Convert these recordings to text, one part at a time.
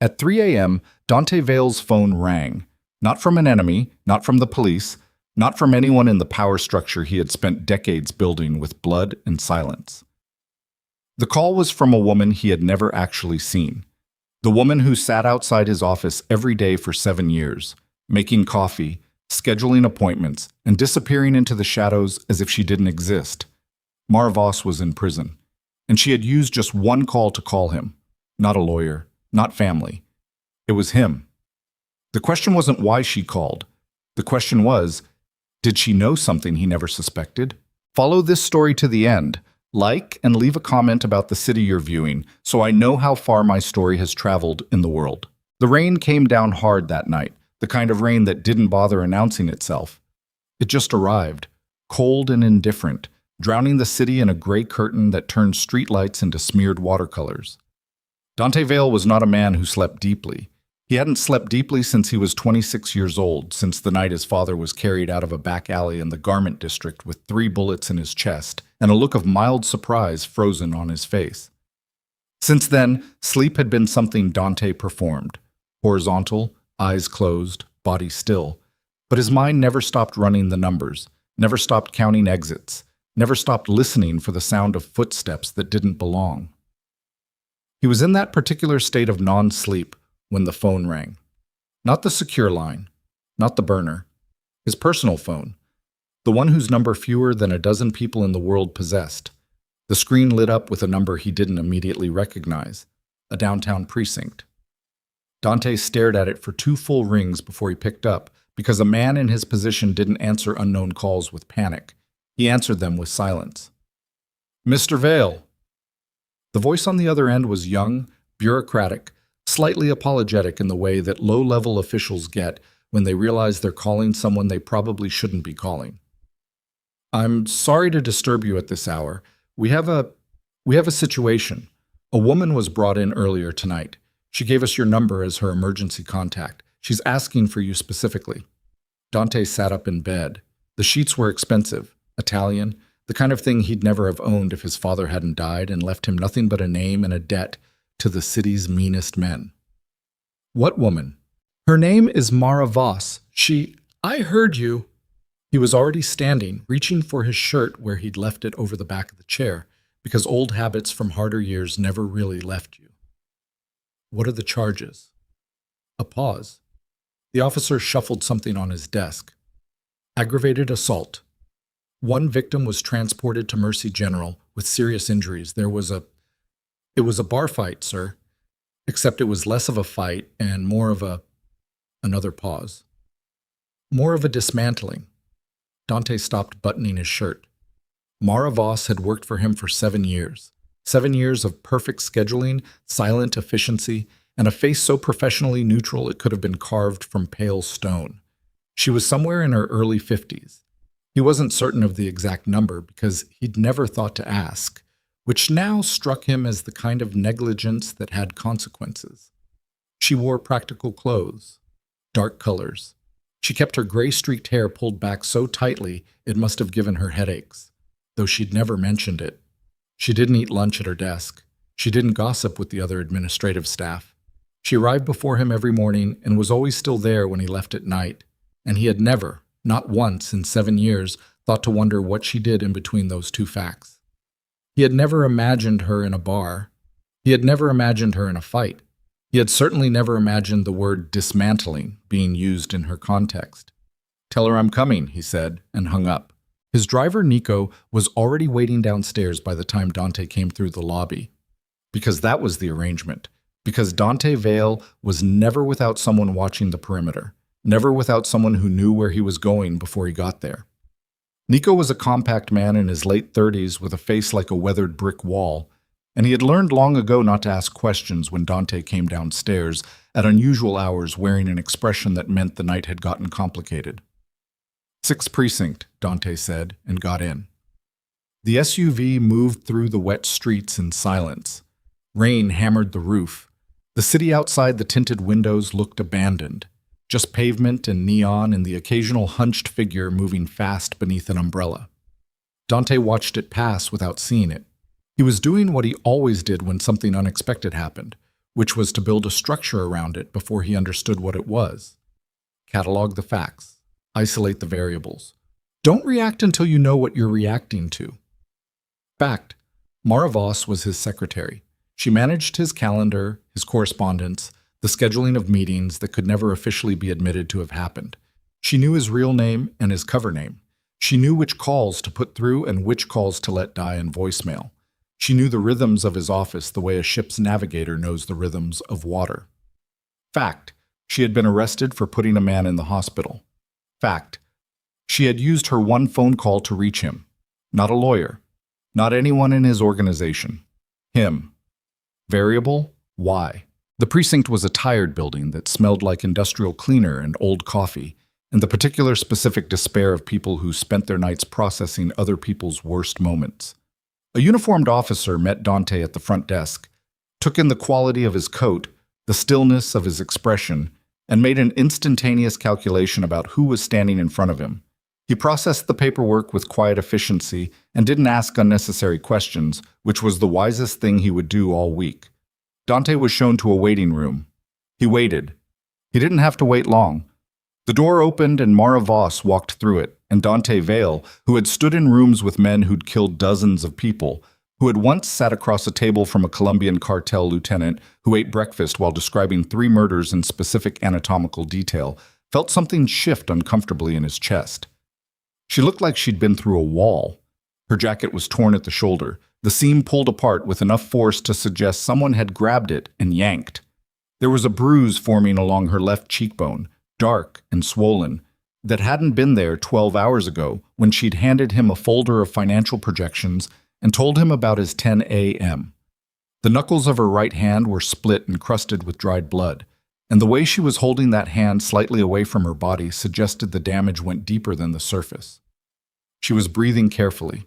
At 3 a.m., Dante Vale's phone rang. Not from an enemy, not from the police, not from anyone in the power structure he had spent decades building with blood and silence. The call was from a woman he had never actually seen. The woman who sat outside his office every day for 7 years, making coffee, scheduling appointments, and disappearing into the shadows as if she didn't exist. Mara Voss was in prison, and she had used just one call to call him. Not a lawyer, not family. It was him. The question wasn't why she called. The question was, did she know something he never suspected? Follow this story to the end. Like and leave a comment about the city you're viewing so I know how far my story has traveled in the world. The rain came down hard that night, the kind of rain that didn't bother announcing itself. It just arrived, cold and indifferent, drowning the city in a gray curtain that turned streetlights into smeared watercolors. Dante Vale was not a man who slept deeply. He hadn't slept deeply since he was 26 years old, since the night his father was carried out of a back alley in the garment district with 3 bullets in his chest and a look of mild surprise frozen on his face. Since then, sleep had been something Dante performed. Horizontal, eyes closed, body still. But his mind never stopped running the numbers, never stopped counting exits, never stopped listening for the sound of footsteps that didn't belong. He was in that particular state of non-sleep when the phone rang. Not the secure line, not the burner, his personal phone, the one whose number fewer than a dozen people in the world possessed. The screen lit up with a number he didn't immediately recognize, a downtown precinct. Dante stared at it for 2 full rings before he picked up, because a man in his position didn't answer unknown calls with panic. He answered them with silence. "Mr. Vale." The voice on the other end was young, bureaucratic, slightly apologetic in the way that low-level officials get when they realize they're calling someone they probably shouldn't be calling. "I'm sorry to disturb you at this hour. We have a situation. A woman was brought in earlier tonight. She gave us your number as her emergency contact. She's asking for you specifically." Dante sat up in bed. The sheets were expensive, Italian, the kind of thing he'd never have owned if his father hadn't died and left him nothing but a name and a debt to the city's meanest men. "What woman?" "Her name is Mara Voss. I heard you." He was already standing, reaching for his shirt where he'd left it over the back of the chair, because old habits from harder years never really left you. "What are the charges?" A pause. The officer shuffled something on his desk. "Aggravated assault. 1 victim was transported to Mercy General with serious injuries. It was a bar fight, sir. Except it was less of a fight and more of a..." Another pause. "More of a dismantling." Dante stopped buttoning his shirt. Mara Voss had worked for him for 7 years. 7 years of perfect scheduling, silent efficiency, and a face so professionally neutral it could have been carved from pale stone. She was somewhere in her early 50s. He wasn't certain of the exact number because he'd never thought to ask, which now struck him as the kind of negligence that had consequences. She wore practical clothes, dark colors. She kept her gray-streaked hair pulled back so tightly it must have given her headaches, though she'd never mentioned it. She didn't eat lunch at her desk. She didn't gossip with the other administrative staff. She arrived before him every morning and was always still there when he left at night, and he had never, not once in 7 years, thought to wonder what she did in between those 2 facts. He had never imagined her in a bar. He had never imagined her in a fight. He had certainly never imagined the word dismantling being used in her context. "Tell her I'm coming," he said, and hung up. His driver, Nico, was already waiting downstairs by the time Dante came through the lobby. Because that was the arrangement. Because Dante Vale was never without someone watching the perimeter. Never without someone who knew where he was going before he got there. Nico was a compact man in his late 30s with a face like a weathered brick wall, and he had learned long ago not to ask questions when Dante came downstairs at unusual hours wearing an expression that meant the night had gotten complicated. "6th Precinct," Dante said, and got in. The SUV moved through the wet streets in silence. Rain hammered the roof. The city outside the tinted windows looked abandoned. Just pavement and neon and the occasional hunched figure moving fast beneath an umbrella. Dante watched it pass without seeing it. He was doing what he always did when something unexpected happened, which was to build a structure around it before he understood what it was. Catalog the facts. Isolate the variables. Don't react until you know what you're reacting to. Fact: Mara Voss was his secretary. She managed his calendar, his correspondence, the scheduling of meetings that could never officially be admitted to have happened. She knew his real name and his cover name. She knew which calls to put through and which calls to let die in voicemail. She knew the rhythms of his office the way a ship's navigator knows the rhythms of water. Fact: She had been arrested for putting a man in the hospital. Fact: She had used her one phone call to reach him. Not a lawyer. Not anyone in his organization. Him. Variable: why? The precinct was a tired building that smelled like industrial cleaner and old coffee, and the particular specific despair of people who spent their nights processing other people's worst moments. A uniformed officer met Dante at the front desk, took in the quality of his coat, the stillness of his expression, and made an instantaneous calculation about who was standing in front of him. He processed the paperwork with quiet efficiency and didn't ask unnecessary questions, which was the wisest thing he would do all week. Dante was shown to a waiting room. He waited. He didn't have to wait long. The door opened and Mara Voss walked through it, and Dante Vale, who had stood in rooms with men who'd killed dozens of people, who had once sat across a table from a Colombian cartel lieutenant who ate breakfast while describing 3 murders in specific anatomical detail, felt something shift uncomfortably in his chest. She looked like she'd been through a wall. Her jacket was torn at the shoulder, the seam pulled apart with enough force to suggest someone had grabbed it and yanked. There was a bruise forming along her left cheekbone, dark and swollen, that hadn't been there 12 hours ago when she'd handed him a folder of financial projections and told him about his 10 a.m. The knuckles of her right hand were split and crusted with dried blood, and the way she was holding that hand slightly away from her body suggested the damage went deeper than the surface. She was breathing carefully.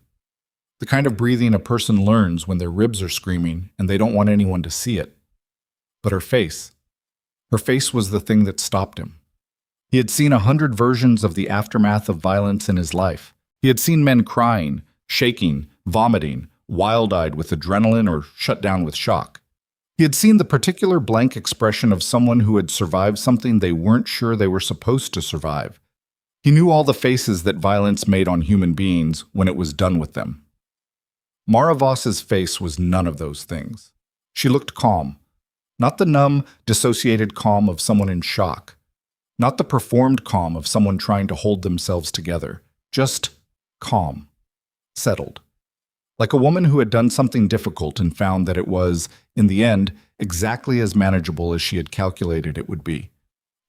The kind of breathing a person learns when their ribs are screaming and they don't want anyone to see it. But her face was the thing that stopped him. He had seen 100 versions of the aftermath of violence in his life. He had seen men crying, shaking, vomiting, wild-eyed with adrenaline or shut down with shock. He had seen the particular blank expression of someone who had survived something they weren't sure they were supposed to survive. He knew all the faces that violence made on human beings when it was done with them. Mara Voss's face was none of those things. She looked calm. Not the numb, dissociated calm of someone in shock. Not the performed calm of someone trying to hold themselves together. Just calm. Settled. Like a woman who had done something difficult and found that it was, in the end, exactly as manageable as she had calculated it would be.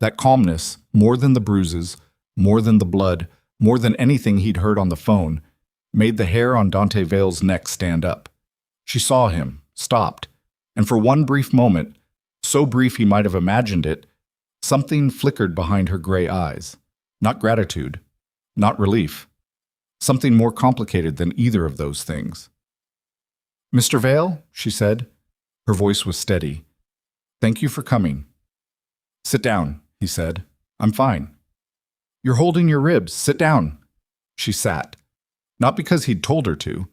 That calmness, more than the bruises, more than the blood, more than anything he'd heard on the phone, made the hair on Dante Vale's neck stand up. She saw him, stopped, and for one brief moment, so brief he might have imagined it, something flickered behind her gray eyes. Not gratitude, not relief. Something more complicated than either of those things. "Mr. Vale," she said. Her voice was steady. "Thank you for coming." "Sit down," he said. "I'm fine." "You're holding your ribs. Sit down." She sat. Not because he'd told her to.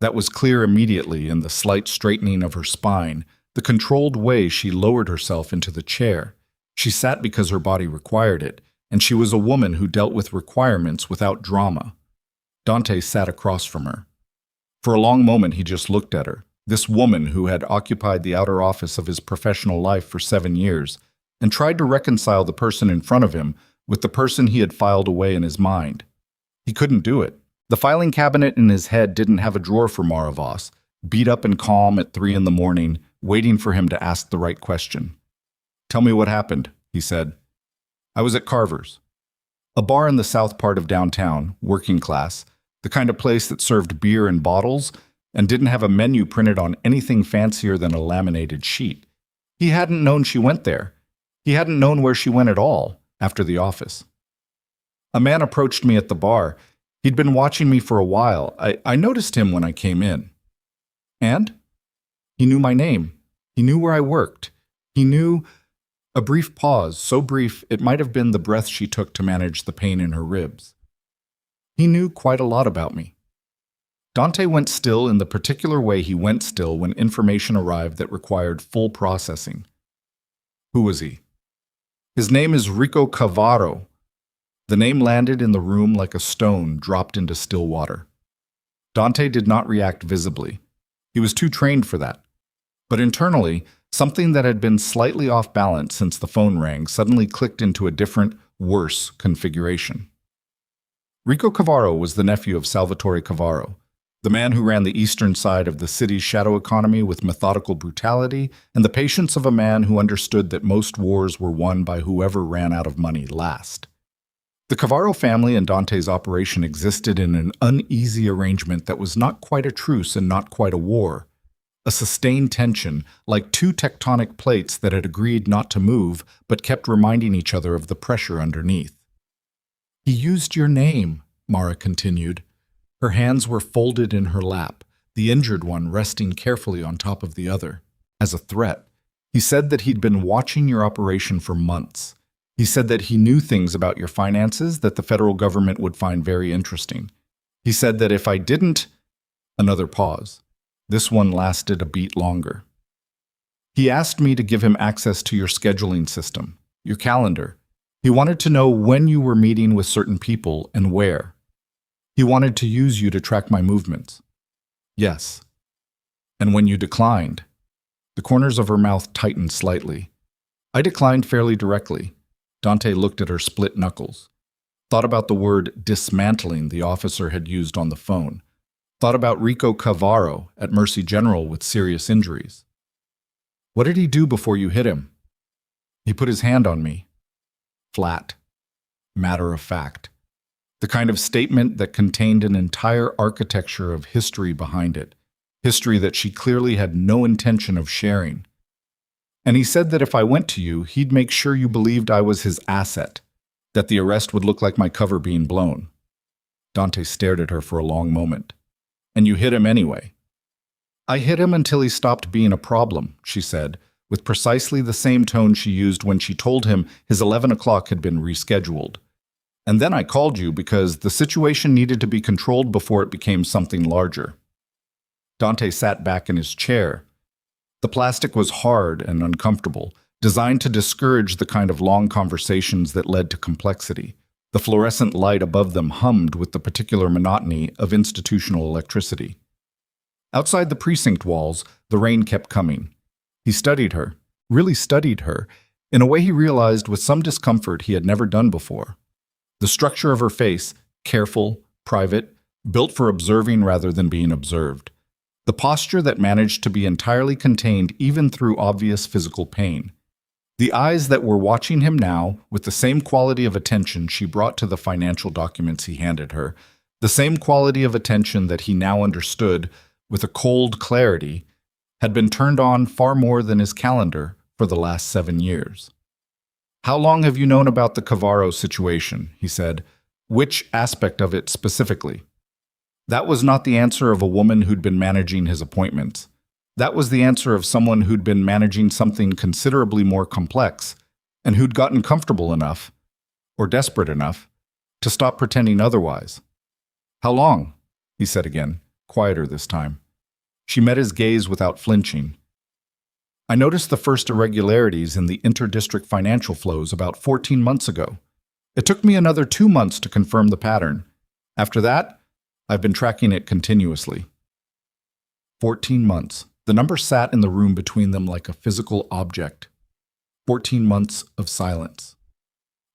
That was clear immediately in the slight straightening of her spine, the controlled way she lowered herself into the chair. She sat because her body required it, and she was a woman who dealt with requirements without drama. Dante sat across from her. For a long moment he just looked at her, this woman who had occupied the outer office of his professional life for 7 years, and tried to reconcile the person in front of him with the person he had filed away in his mind. He couldn't do it. The filing cabinet in his head didn't have a drawer for Mara Voss, beat up and calm at 3 a.m, waiting for him to ask the right question. "Tell me what happened," he said. "I was at Carver's. A bar in the south part of downtown, working class, the kind of place that served beer in bottles and didn't have a menu printed on anything fancier than a laminated sheet. He hadn't known she went there. He hadn't known where she went at all after the office. A man approached me at the bar. He'd been watching me for a while. I noticed him when I came in. And? He knew my name. He knew where I worked. He knew—" A brief pause, so brief it might have been the breath she took to manage the pain in her ribs. "He knew quite a lot about me." Dante went still in the particular way he went still when information arrived that required full processing. Who was he? His name is Rico Cavaro. The name landed in the room like a stone dropped into still water. Dante did not react visibly. He was too trained for that. But internally, something that had been slightly off balance since the phone rang suddenly clicked into a different, worse configuration. Rico Cavaro was the nephew of Salvatore Cavaro, the man who ran the eastern side of the city's shadow economy with methodical brutality and the patience of a man who understood that most wars were won by whoever ran out of money last. The Cavaro family and Dante's operation existed in an uneasy arrangement that was not quite a truce and not quite a war, a sustained tension like two tectonic plates that had agreed not to move but kept reminding each other of the pressure underneath. "He used your name," Mara continued. Her hands were folded in her lap, the injured one resting carefully on top of the other. As a threat, he said that he'd been watching your operation for months. He said that he knew things about your finances that the federal government would find very interesting. He said that if I didn't... Another pause. This one lasted a beat longer. He asked me to give him access to your scheduling system, your calendar. He wanted to know when you were meeting with certain people and where. He wanted to use you to track my movements. Yes. And when you declined, the corners of her mouth tightened slightly. I declined fairly directly. Dante looked at her split knuckles. Thought about the word dismantling the officer had used on the phone. Thought about Rico Cavaro at Mercy General with serious injuries. What did he do before you hit him? He put his hand on me. Flat. Matter of fact. The kind of statement that contained an entire architecture of history behind it, history that she clearly had no intention of sharing. And he said that if I went to you, he'd make sure you believed I was his asset, that the arrest would look like my cover being blown. Dante stared at her for a long moment. And you hit him anyway. I hit him until he stopped being a problem, she said, with precisely the same tone she used when she told him his 11 o'clock had been rescheduled. And then I called you because the situation needed to be controlled before it became something larger. Dante sat back in his chair. The plastic was hard and uncomfortable, designed to discourage the kind of long conversations that led to complexity. The fluorescent light above them hummed with the particular monotony of institutional electricity. Outside the precinct walls, the rain kept coming. He studied her, really studied her, in a way he realized with some discomfort he had never done before. The structure of her face, careful, private, built for observing rather than being observed. The posture that managed to be entirely contained even through obvious physical pain. The eyes that were watching him now with the same quality of attention she brought to the financial documents he handed her, the same quality of attention that he now understood with a cold clarity, had been turned on far more than his calendar for the last 7 years. How long have you known about the Cavaro situation? He said. Which aspect of it specifically? That was not the answer of a woman who'd been managing his appointments. That was the answer of someone who'd been managing something considerably more complex and who'd gotten comfortable enough, or desperate enough, to stop pretending otherwise. How long? He said again, quieter this time. She met his gaze without flinching. I noticed the first irregularities in the inter-district financial flows about 14 months ago. It took me another 2 months to confirm the pattern. After that, I've been tracking it continuously. 14 months. The number sat in the room between them like a physical object. 14 months of silence.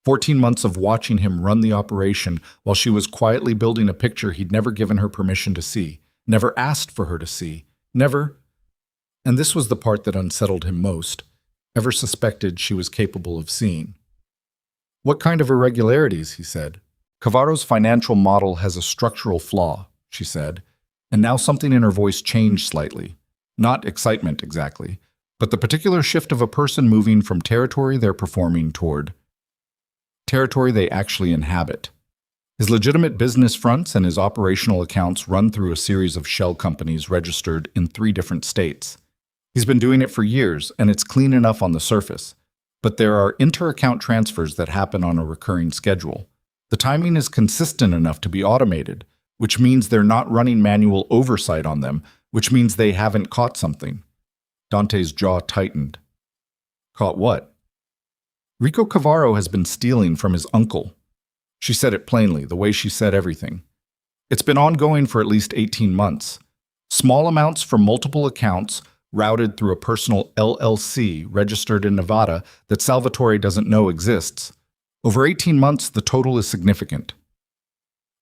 14 months of watching him run the operation while she was quietly building a picture he'd never given her permission to see, never asked for her to see, never... And this was the part that unsettled him most, ever suspected she was capable of seeing. What kind of irregularities, he said. Cavaro's financial model has a structural flaw, she said, and now something in her voice changed slightly. Not excitement exactly, but the particular shift of a person moving from territory they're performing toward territory they actually inhabit. His legitimate business fronts and his operational accounts run through a series of shell companies registered in 3 different states. He's been doing it for years, and it's clean enough on the surface. But there are inter-account transfers that happen on a recurring schedule. The timing is consistent enough to be automated, which means they're not running manual oversight on them, which means they haven't caught something. Dante's jaw tightened. Caught what? Rico Cavaro has been stealing from his uncle. She said it plainly, the way she said everything. It's been ongoing for at least 18 months. Small amounts from multiple accounts routed through a personal LLC registered in Nevada that Salvatore doesn't know exists. Over 18 months, the total is significant.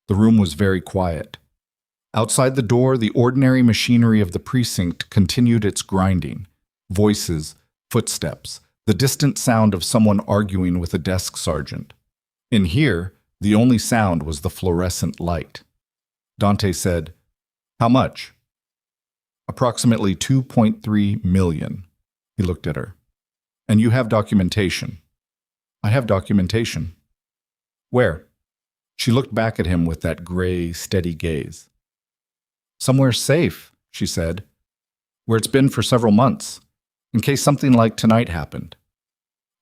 The room was very quiet. Outside the door, the ordinary machinery of the precinct continued its grinding. Voices, footsteps, the distant sound of someone arguing with a desk sergeant. In here, the only sound was the fluorescent light. Dante said, "How much?" "Approximately 2.3 million. He looked at her. "And you have documentation?" "I have documentation." "Where?" She looked back at him with that gray, steady gaze. "Somewhere safe," she said, "where it's been for several months, in case something like tonight happened."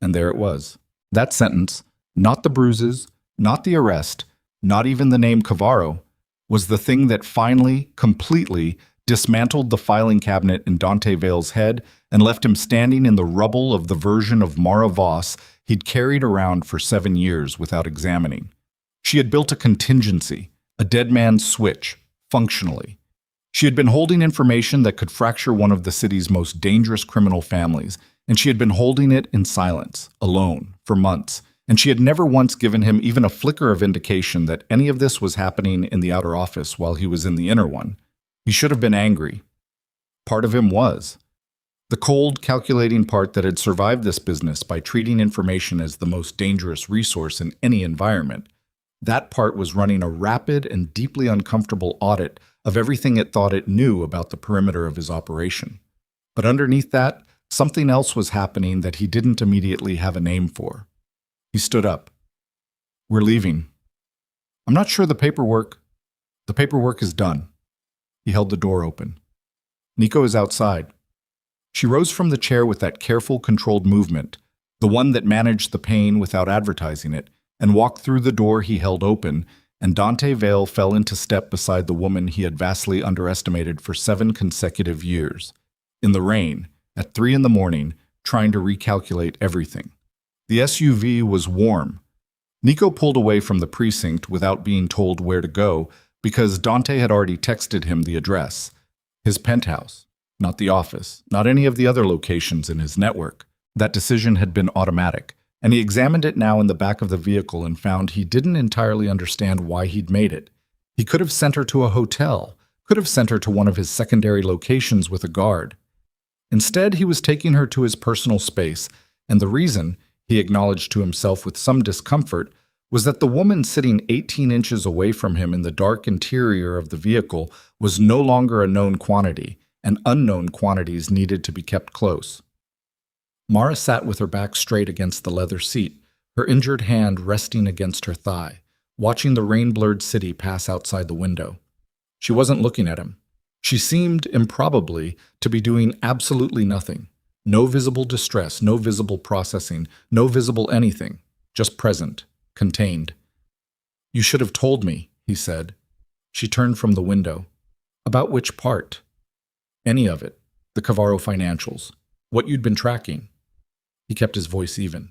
And there it was. That sentence, not the bruises, not the arrest, not even the name Cavaro, was the thing that finally, completely, dismantled the filing cabinet in Dante Vale's head and left him standing in the rubble of the version of Mara Voss he'd carried around for 7 years without examining. She had built a contingency, a dead man's switch, functionally. She had been holding information that could fracture one of the city's most dangerous criminal families, and she had been holding it in silence, alone, for months, and she had never once given him even a flicker of indication that any of this was happening in the outer office while he was in the inner one. He should have been angry. Part of him was. The cold, calculating part that had survived this business by treating information as the most dangerous resource in any environment. That part was running a rapid and deeply uncomfortable audit of everything it thought it knew about the perimeter of his operation. But underneath that, something else was happening that he didn't immediately have a name for. He stood up. "We're leaving." "I'm not sure the paperwork is done." He held the door open. "Nico is outside." She rose from the chair with that careful, controlled movement, the one that managed the pain without advertising it, and walked through the door he held open, and Dante Vale fell into step beside the woman he had vastly underestimated for 7 consecutive years. In the rain, at 3 in the morning, trying to recalculate everything. The SUV was warm. Nico pulled away from the precinct without being told where to go because Dante had already texted him the address. His penthouse, not the office, not any of the other locations in his network. That decision had been automatic, and he examined it now in the back of the vehicle and found he didn't entirely understand why he'd made it. He could have sent her to a hotel, could have sent her to one of his secondary locations with a guard. Instead, he was taking her to his personal space, and the reason, he acknowledged to himself with some discomfort, was that the woman sitting 18 inches away from him in the dark interior of the vehicle was no longer a known quantity, and unknown quantities needed to be kept close. Mara sat with her back straight against the leather seat, her injured hand resting against her thigh, watching the rain-blurred city pass outside the window. She wasn't looking at him. She seemed, improbably, to be doing absolutely nothing. No visible distress, no visible processing, no visible anything, just present, contained. "You should have told me," he said. She turned from the window. "About which part?" "Any of it. The Cavaro financials. What you'd been tracking." He kept his voice even.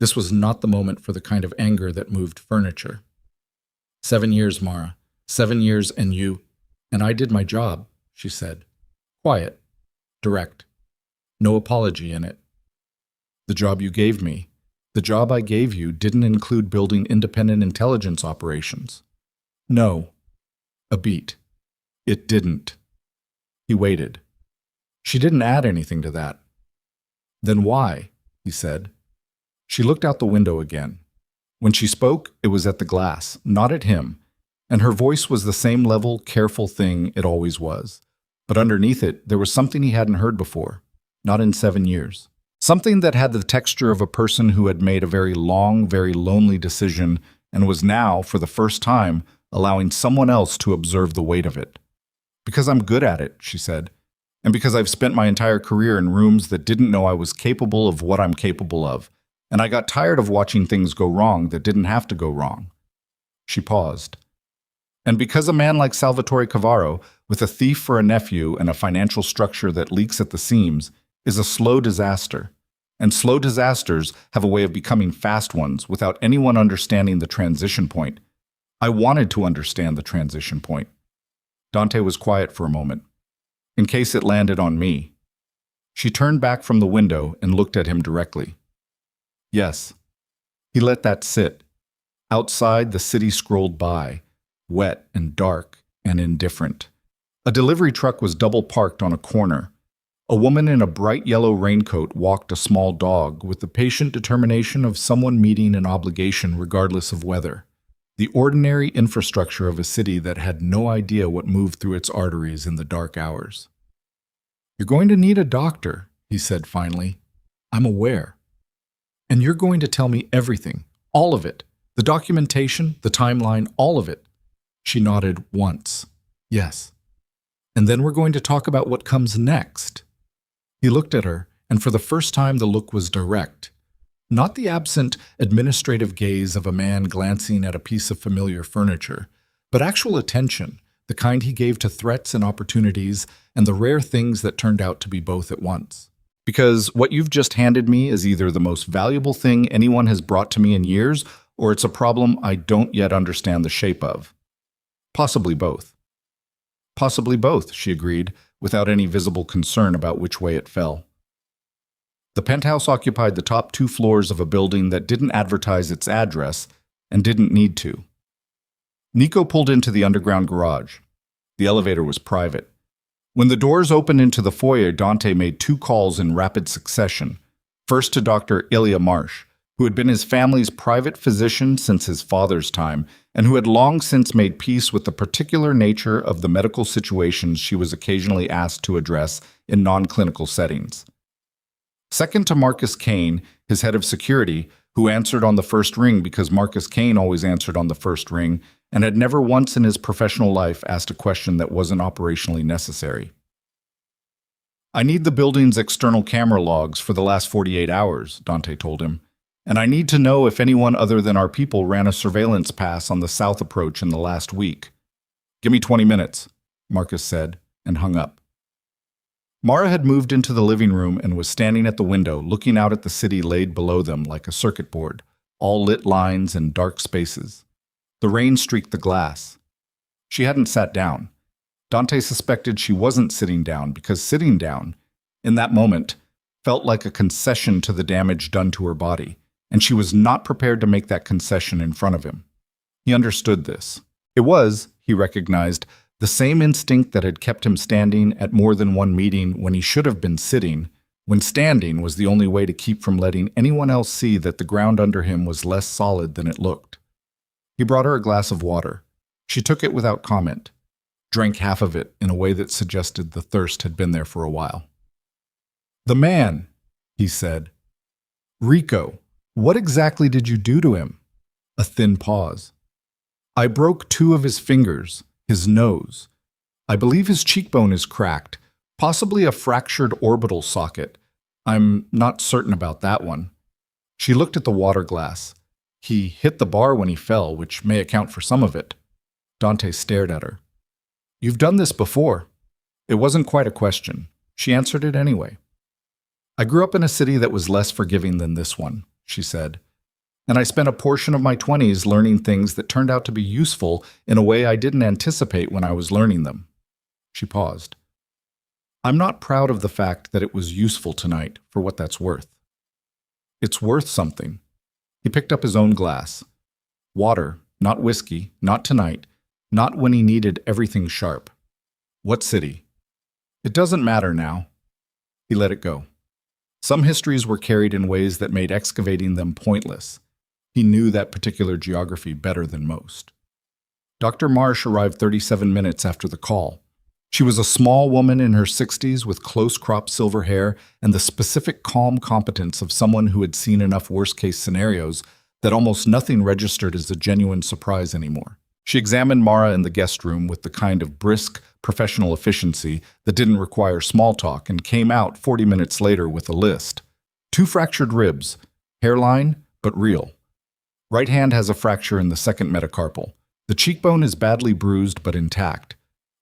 This was not the moment for the kind of anger that moved furniture. 7 years, Mara. 7 years and you. And I did my job, she said. Quiet. Direct. No apology in it. The job you gave me, the job I gave you, didn't include building independent intelligence operations. No. A beat. It didn't. He waited. She didn't add anything to that. Then why? He said. She looked out the window again. When she spoke, it was at the glass, not at him, and her voice was the same level, careful thing it always was. But underneath it, there was something he hadn't heard before, not in 7 years. Something that had the texture of a person who had made a very long, very lonely decision and was now, for the first time, allowing someone else to observe the weight of it. Because I'm good at it, she said, and because I've spent my entire career in rooms that didn't know I was capable of what I'm capable of, and I got tired of watching things go wrong that didn't have to go wrong. She paused. And because a man like Salvatore Cavaro, with a thief for a nephew and a financial structure that leaks at the seams, is a slow disaster. And slow disasters have a way of becoming fast ones without anyone understanding the transition point. I wanted to understand the transition point. Dante was quiet for a moment, in case it landed on me. She turned back from the window and looked at him directly. Yes. He let that sit. Outside, the city scrolled by, wet and dark and indifferent. A delivery truck was double parked on a corner. A woman in a bright yellow raincoat walked a small dog with the patient determination of someone meeting an obligation regardless of weather. The ordinary infrastructure of a city that had no idea what moved through its arteries in the dark hours. "You're going to need a doctor," he said finally. "I'm aware. And you're going to tell me everything, all of it. The documentation, the timeline, all of it." She nodded once. "Yes. And then we're going to talk about what comes next." He looked at her, and for the first time the look was direct. Not the absent, administrative gaze of a man glancing at a piece of familiar furniture, but actual attention, the kind he gave to threats and opportunities, and the rare things that turned out to be both at once. "Because what you've just handed me is either the most valuable thing anyone has brought to me in years, or it's a problem I don't yet understand the shape of. Possibly both." "Possibly both," she agreed, without any visible concern about which way it fell. The penthouse occupied the top 2 floors of a building that didn't advertise its address and didn't need to. Nico pulled into the underground garage. The elevator was private. When the doors opened into the foyer, Dante made 2 calls in rapid succession. First to Dr. Ilya Marsh, who had been his family's private physician since his father's time, and who had long since made peace with the particular nature of the medical situations she was occasionally asked to address in non-clinical settings. Second to Marcus Kane, his head of security, who answered on the first ring because Marcus Kane always answered on the first ring and had never once in his professional life asked a question that wasn't operationally necessary. "I need the building's external camera logs for the last 48 hours, Dante told him. "And I need to know if anyone other than our people ran a surveillance pass on the south approach in the last week." "Give me 20 minutes, Marcus said, and hung up. Mara had moved into the living room and was standing at the window, looking out at the city laid below them like a circuit board, all lit lines and dark spaces. The rain streaked the glass. She hadn't sat down. Dante suspected she wasn't sitting down because sitting down, in that moment, felt like a concession to the damage done to her body, and she was not prepared to make that concession in front of him. He understood this. It was, he recognized, the same instinct that had kept him standing at more than one meeting when he should have been sitting, when standing was the only way to keep from letting anyone else see that the ground under him was less solid than it looked. He brought her a glass of water. She took it without comment, drank half of it in a way that suggested the thirst had been there for a while. "The man," he said. "Rico, what exactly did you do to him?" A thin pause. "I broke 2 of his fingers, his nose. I believe his cheekbone is cracked, possibly a fractured orbital socket. I'm not certain about that one." She looked at the water glass. "He hit the bar when he fell, which may account for some of it." Dante stared at her. "You've done this before." It wasn't quite a question. She answered it anyway. "I grew up in a city that was less forgiving than this one," she said. "And I spent a portion of my 20s learning things that turned out to be useful in a way I didn't anticipate when I was learning them." She paused. "I'm not proud of the fact that it was useful tonight, for what that's worth." "It's worth something." He picked up his own glass. Water, not whiskey, not tonight, not when he needed everything sharp. "What city?" "It doesn't matter now." He let it go. Some histories were carried in ways that made excavating them pointless. He knew that particular geography better than most. Dr. Marsh arrived 37 minutes after the call. She was a small woman in her 60s with close-cropped silver hair and the specific calm competence of someone who had seen enough worst-case scenarios that almost nothing registered as a genuine surprise anymore. She examined Mara in the guest room with the kind of brisk, professional efficiency that didn't require small talk and came out 40 minutes later with a list. 2 fractured ribs, hairline, but real. Right hand has a fracture in the second metacarpal. The cheekbone is badly bruised but intact.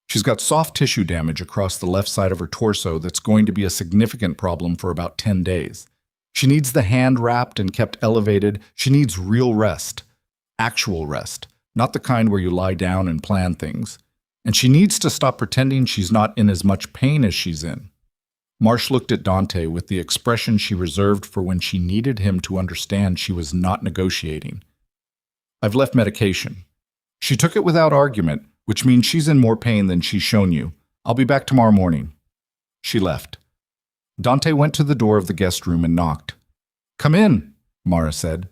She's got soft tissue damage across the left side of her torso that's going to be a significant problem for about 10 days. She needs the hand wrapped and kept elevated. She needs real rest. Actual rest. Not the kind where you lie down and plan things. And she needs to stop pretending she's not in as much pain as she's in. Marsh looked at Dante with the expression she reserved for when she needed him to understand she was not negotiating. "I've left medication." She took it without argument, which means she's in more pain than she's shown you. "I'll be back tomorrow morning." She left. Dante went to the door of the guest room and knocked. "Come in," Mara said.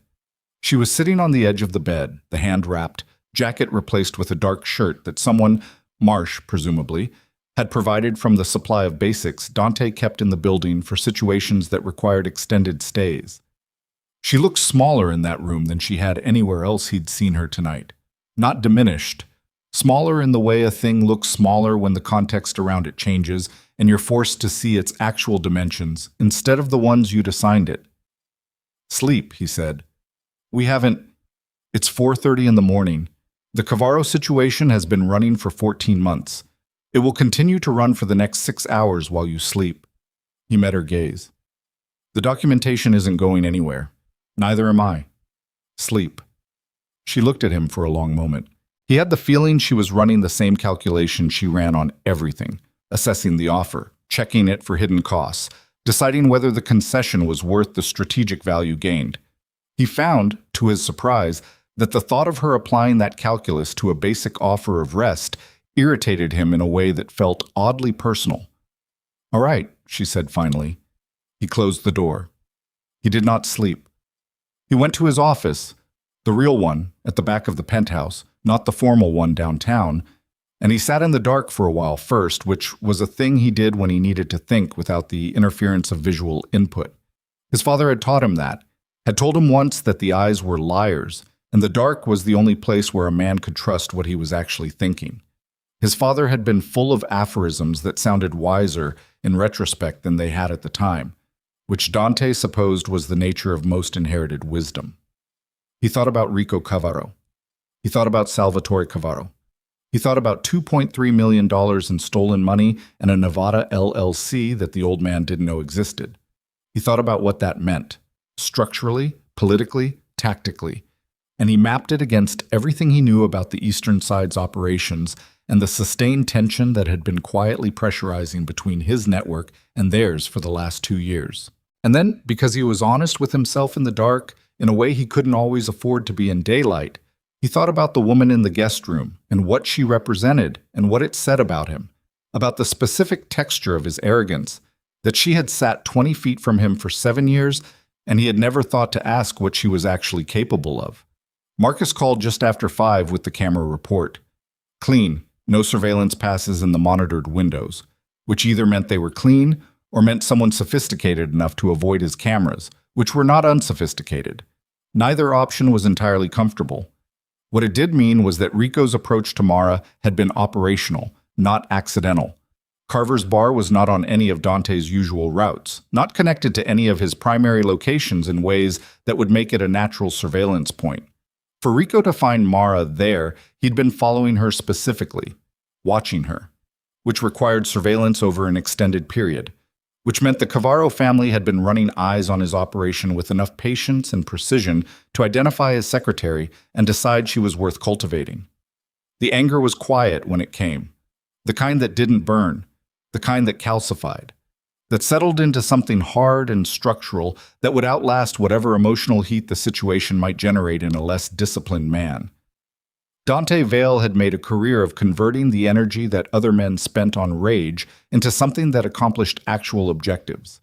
She was sitting on the edge of the bed, the hand wrapped, jacket replaced with a dark shirt that someone, Marsh presumably, had provided from the supply of basics Dante kept in the building for situations that required extended stays. She looked smaller in that room than she had anywhere else he'd seen her tonight. Not diminished. Smaller in the way a thing looks smaller when the context around it changes and you're forced to see its actual dimensions instead of the ones you'd assigned it. "Sleep," he said. "We haven't." It's 4:30 in the morning. The Cavaro situation has been running for 14 months. It will continue to run for the next 6 hours while you sleep. He met her gaze. "The documentation isn't going anywhere. Neither am I. Sleep." She looked at him for a long moment. He had the feeling she was running the same calculation she ran on everything, assessing the offer, checking it for hidden costs, deciding whether the concession was worth the strategic value gained. He found, to his surprise, that the thought of her applying that calculus to a basic offer of rest irritated him in a way that felt oddly personal. "All right," she said finally. He closed the door. He did not sleep. He went to his office, the real one, at the back of the penthouse, not the formal one downtown, and he sat in the dark for a while first, which was a thing he did when he needed to think without the interference of visual input. His father had taught him that, had told him once that the eyes were liars, and the dark was the only place where a man could trust what he was actually thinking. His father had been full of aphorisms that sounded wiser in retrospect than they had at the time, which Dante supposed was the nature of most inherited wisdom. He thought about Rico Cavaro. He thought about Salvatore Cavaro. He thought about $2.3 million in stolen money and a Nevada LLC that the old man didn't know existed. He thought about what that meant, structurally, politically, tactically, and he mapped it against everything he knew about the Eastern Side's operations and the sustained tension that had been quietly pressurizing between his network and theirs for the last 2 years. And then, because he was honest with himself in the dark, in a way he couldn't always afford to be in daylight, he thought about the woman in the guest room and what she represented and what it said about him, about the specific texture of his arrogance, that she had sat 20 feet from him for 7 years and he had never thought to ask what she was actually capable of. Marcus called just after 5 with the camera report. Clean, no surveillance passes in the monitored windows, which either meant they were clean or meant someone sophisticated enough to avoid his cameras, which were not unsophisticated. Neither option was entirely comfortable. What it did mean was that Rico's approach to Mara had been operational, not accidental. Carver's bar was not on any of Dante's usual routes, not connected to any of his primary locations in ways that would make it a natural surveillance point. For Rico to find Mara there, he'd been following her specifically, watching her, which required surveillance over an extended period, which meant the Cavaro family had been running eyes on his operation with enough patience and precision to identify his secretary and decide she was worth cultivating. The anger was quiet when it came, the kind that didn't burn, the kind that calcified, that settled into something hard and structural that would outlast whatever emotional heat the situation might generate in a less disciplined man. Dante Vale had made a career of converting the energy that other men spent on rage into something that accomplished actual objectives.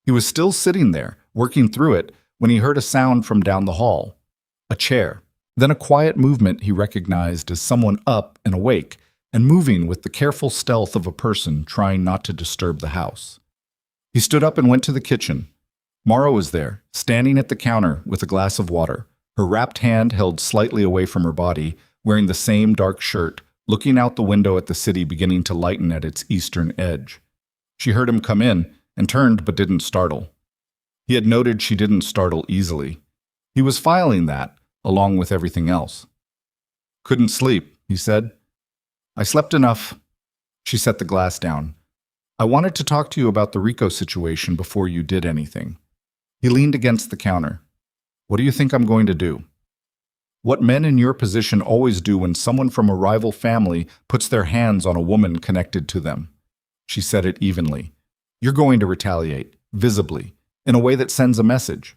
He was still sitting there, working through it, when he heard a sound from down the hall. A chair. Then a quiet movement he recognized as someone up and awake, and moving with the careful stealth of a person trying not to disturb the house. He stood up and went to the kitchen. Mara was there, standing at the counter with a glass of water, her wrapped hand held slightly away from her body, wearing the same dark shirt, looking out the window at the city beginning to lighten at its eastern edge. She heard him come in and turned but didn't startle. He had noted she didn't startle easily. He was filing that, along with everything else. Couldn't sleep, he said. I slept enough. She set the glass down. I wanted to talk to you about the Rico situation before you did anything. He leaned against the counter. What do you think I'm going to do? What men in your position always do when someone from a rival family puts their hands on a woman connected to them. She said it evenly. You're going to retaliate, visibly, in a way that sends a message.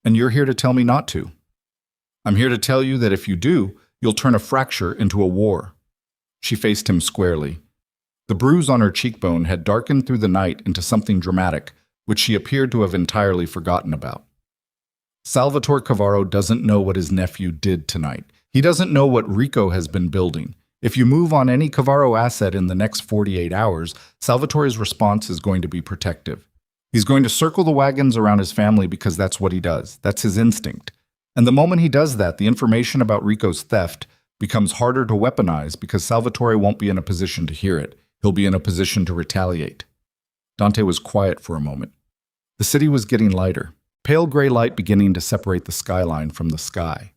And you're here to tell me not to. I'm here to tell you that if you do, you'll turn a fracture into a war. She faced him squarely. The bruise on her cheekbone had darkened through the night into something dramatic, which she appeared to have entirely forgotten about. Salvatore Cavaro doesn't know what his nephew did tonight. He doesn't know what Rico has been building. If you move on any Cavaro asset in the next 48 hours, Salvatore's response is going to be protective. He's going to circle the wagons around his family because that's what he does. That's his instinct. And the moment he does that, the information about Rico's theft becomes harder to weaponize because Salvatore won't be in a position to hear it. He'll be in a position to retaliate. Dante was quiet for a moment. The city was getting lighter, pale gray light beginning to separate the skyline from the sky.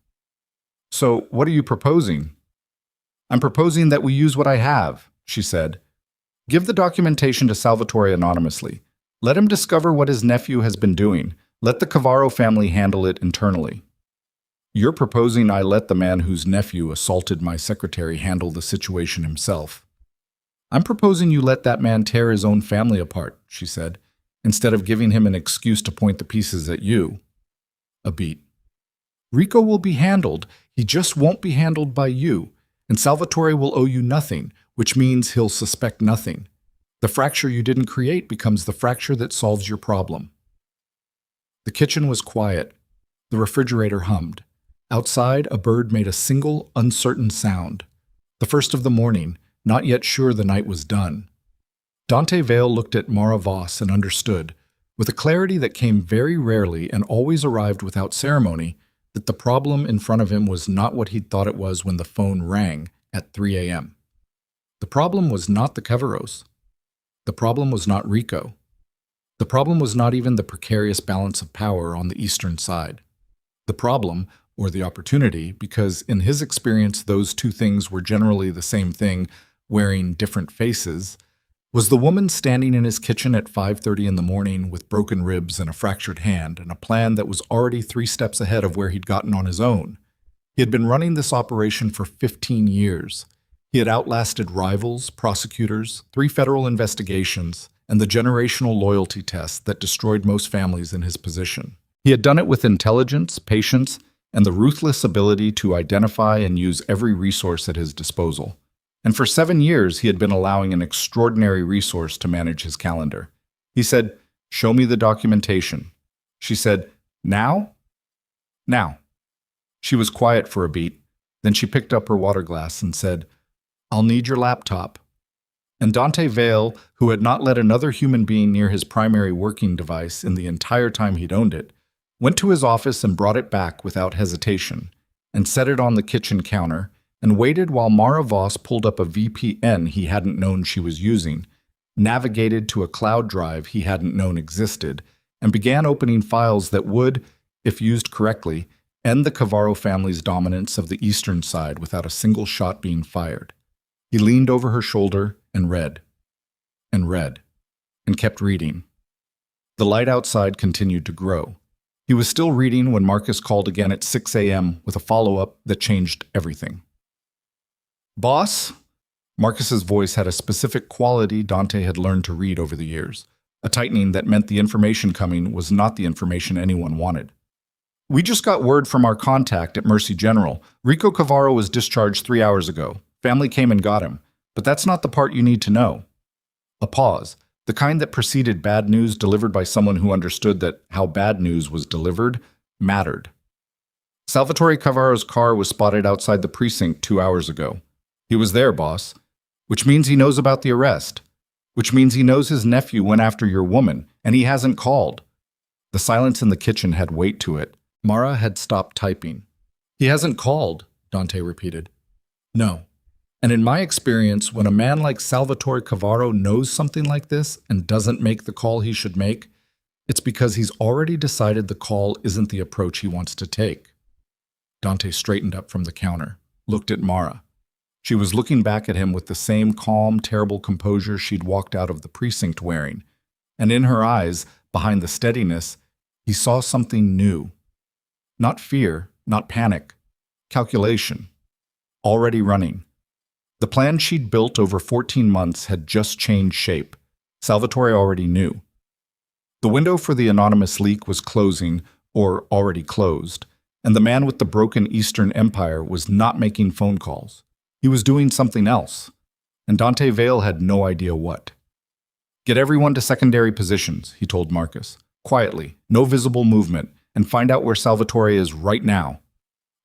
So, what are you proposing? I'm proposing that we use what I have, she said. Give the documentation to Salvatore anonymously. Let him discover what his nephew has been doing. Let the Cavaro family handle it internally. You're proposing I let the man whose nephew assaulted my secretary handle the situation himself. I'm proposing you let that man tear his own family apart, she said, instead of giving him an excuse to point the pieces at you. A beat. Rico will be handled. He just won't be handled by you. And Salvatore will owe you nothing, which means he'll suspect nothing. The fracture you didn't create becomes the fracture that solves your problem. The kitchen was quiet. The refrigerator hummed. Outside, a bird made a single, uncertain sound. The first of the morning, not yet sure the night was done. Dante Vale looked at Mara Voss and understood, with a clarity that came very rarely and always arrived without ceremony, that the problem in front of him was not what he'd thought it was when the phone rang at 3 a.m. The problem was not the Cavaros. The problem was not Rico. The problem was not even the precarious balance of power on the eastern side. The problem, or the opportunity, because in his experience those two things were generally the same thing, wearing different faces, was the woman standing in his kitchen at 5:30 in the morning with broken ribs and a fractured hand and a plan that was already 3 steps ahead of where he'd gotten on his own. He had been running this operation for 15 years. He had outlasted rivals, prosecutors, 3 federal investigations, and the generational loyalty test that destroyed most families in his position. He had done it with intelligence, patience, and the ruthless ability to identify and use every resource at his disposal. And for 7 years, he had been allowing an extraordinary resource to manage his calendar. He said, "Show me the documentation." She said, "Now?" "Now." She was quiet for a beat. Then she picked up her water glass and said, "I'll need your laptop." And Dante Vale, who had not let another human being near his primary working device in the entire time he'd owned it, went to his office and brought it back without hesitation, and set it on the kitchen counter, and waited while Mara Voss pulled up a VPN he hadn't known she was using, navigated to a cloud drive he hadn't known existed, and began opening files that would, if used correctly, end the Cavaro family's dominance of the eastern side without a single shot being fired. He leaned over her shoulder and read, and kept reading. The light outside continued to grow. He was still reading when Marcus called again at 6 a.m. with a follow-up that changed everything. "Boss?" Marcus's voice had a specific quality Dante had learned to read over the years, a tightening that meant the information coming was not the information anyone wanted. "We just got word from our contact at Mercy General. Rico Cavaro was discharged 3 hours ago. Family came and got him. But that's not the part you need to know." A pause, the kind that preceded bad news delivered by someone who understood that how bad news was delivered mattered. Salvatore Cavaro's car was spotted outside the precinct 2 hours ago. He was there, boss. Which means he knows about the arrest. Which means he knows his nephew went after your woman, and he hasn't called. The silence in the kitchen had weight to it. Mara had stopped typing. "He hasn't called," Dante repeated. "No. And in my experience, when a man like Salvatore Cavaro knows something like this and doesn't make the call he should make, it's because he's already decided the call isn't the approach he wants to take." Dante straightened up from the counter, looked at Mara. She was looking back at him with the same calm, terrible composure she'd walked out of the precinct wearing. And in her eyes, behind the steadiness, he saw something new. Not fear, not panic. Calculation. Already running. The plan she'd built over 14 months had just changed shape. Salvatore already knew. The window for the anonymous leak was closing, or already closed, and the man with the broken Eastern Empire was not making phone calls. He was doing something else, and Dante Vale had no idea what. "Get everyone to secondary positions," he told Marcus. "Quietly, no visible movement, and find out where Salvatore is right now."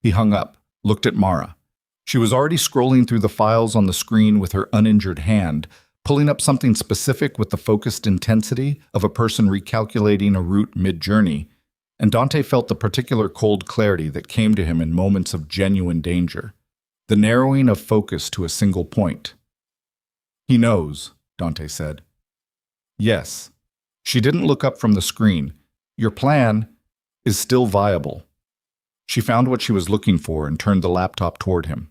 He hung up, looked at Mara. She was already scrolling through the files on the screen with her uninjured hand, pulling up something specific with the focused intensity of a person recalculating a route mid-journey, and Dante felt the particular cold clarity that came to him in moments of genuine danger, the narrowing of focus to a single point. "He knows," Dante said. "Yes." She didn't look up from the screen. "Your plan is still viable." She found what she was looking for and turned the laptop toward him.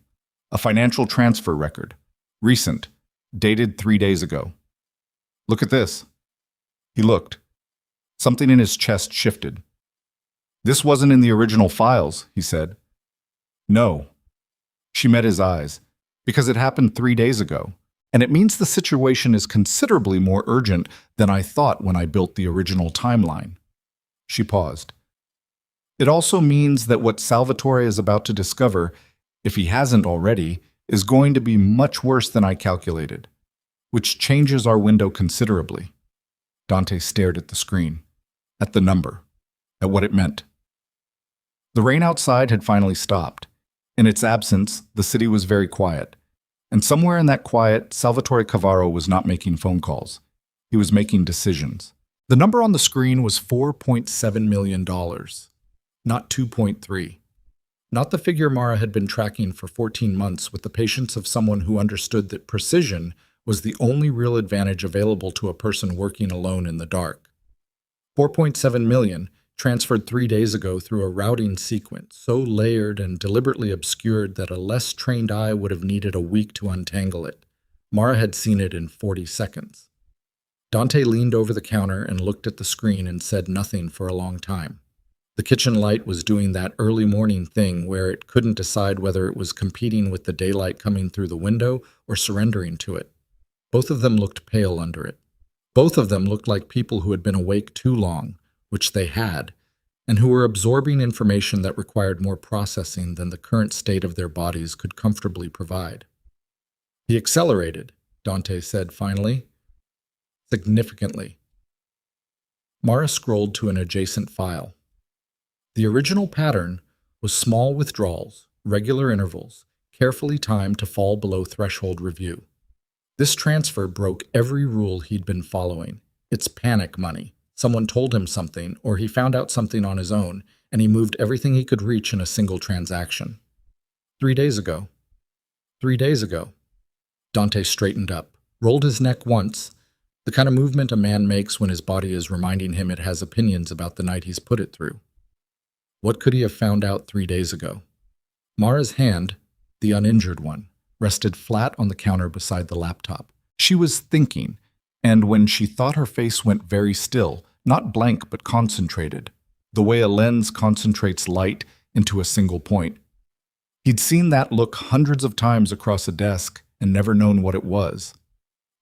A financial transfer record. Recent. Dated 3 days ago. "Look at this." He looked. Something in his chest shifted. "This wasn't in the original files," he said. "No." She met his eyes. "Because it happened 3 days ago. And it means the situation is considerably more urgent than I thought when I built the original timeline." She paused. "It also means that what Salvatore is about to discover, if he hasn't already, is going to be much worse than I calculated, which changes our window considerably." Dante stared at the screen, at the number, at what it meant. The rain outside had finally stopped. In its absence, the city was very quiet. And somewhere in that quiet, Salvatore Cavaro was not making phone calls. He was making decisions. The number on the screen was $4.7 million, not 2.3. Not the figure Mara had been tracking for 14 months with the patience of someone who understood that precision was the only real advantage available to a person working alone in the dark. 4.7 million, transferred 3 days ago through a routing sequence so layered and deliberately obscured that a less trained eye would have needed a week to untangle it. Mara had seen it in 40 seconds. Dante leaned over the counter and looked at the screen and said nothing for a long time. The kitchen light was doing that early morning thing where it couldn't decide whether it was competing with the daylight coming through the window or surrendering to it. Both of them looked pale under it. Both of them looked like people who had been awake too long, which they had, and who were absorbing information that required more processing than the current state of their bodies could comfortably provide. "He accelerated," Dante said finally. "Significantly." Mara scrolled to an adjacent file. The original pattern was small withdrawals, regular intervals, carefully timed to fall below threshold review. This transfer broke every rule he'd been following. It's panic money. Someone told him something, or he found out something on his own, and he moved everything he could reach in a single transaction. 3 days ago. 3 days ago. Dante straightened up, rolled his neck once, the kind of movement a man makes when his body is reminding him it has opinions about the night he's put it through. What could he have found out 3 days ago? Mara's hand, the uninjured one, rested flat on the counter beside the laptop. She was thinking, and when she thought her face went very still, not blank but concentrated, the way a lens concentrates light into a single point. He'd seen that look hundreds of times across a desk and never known what it was.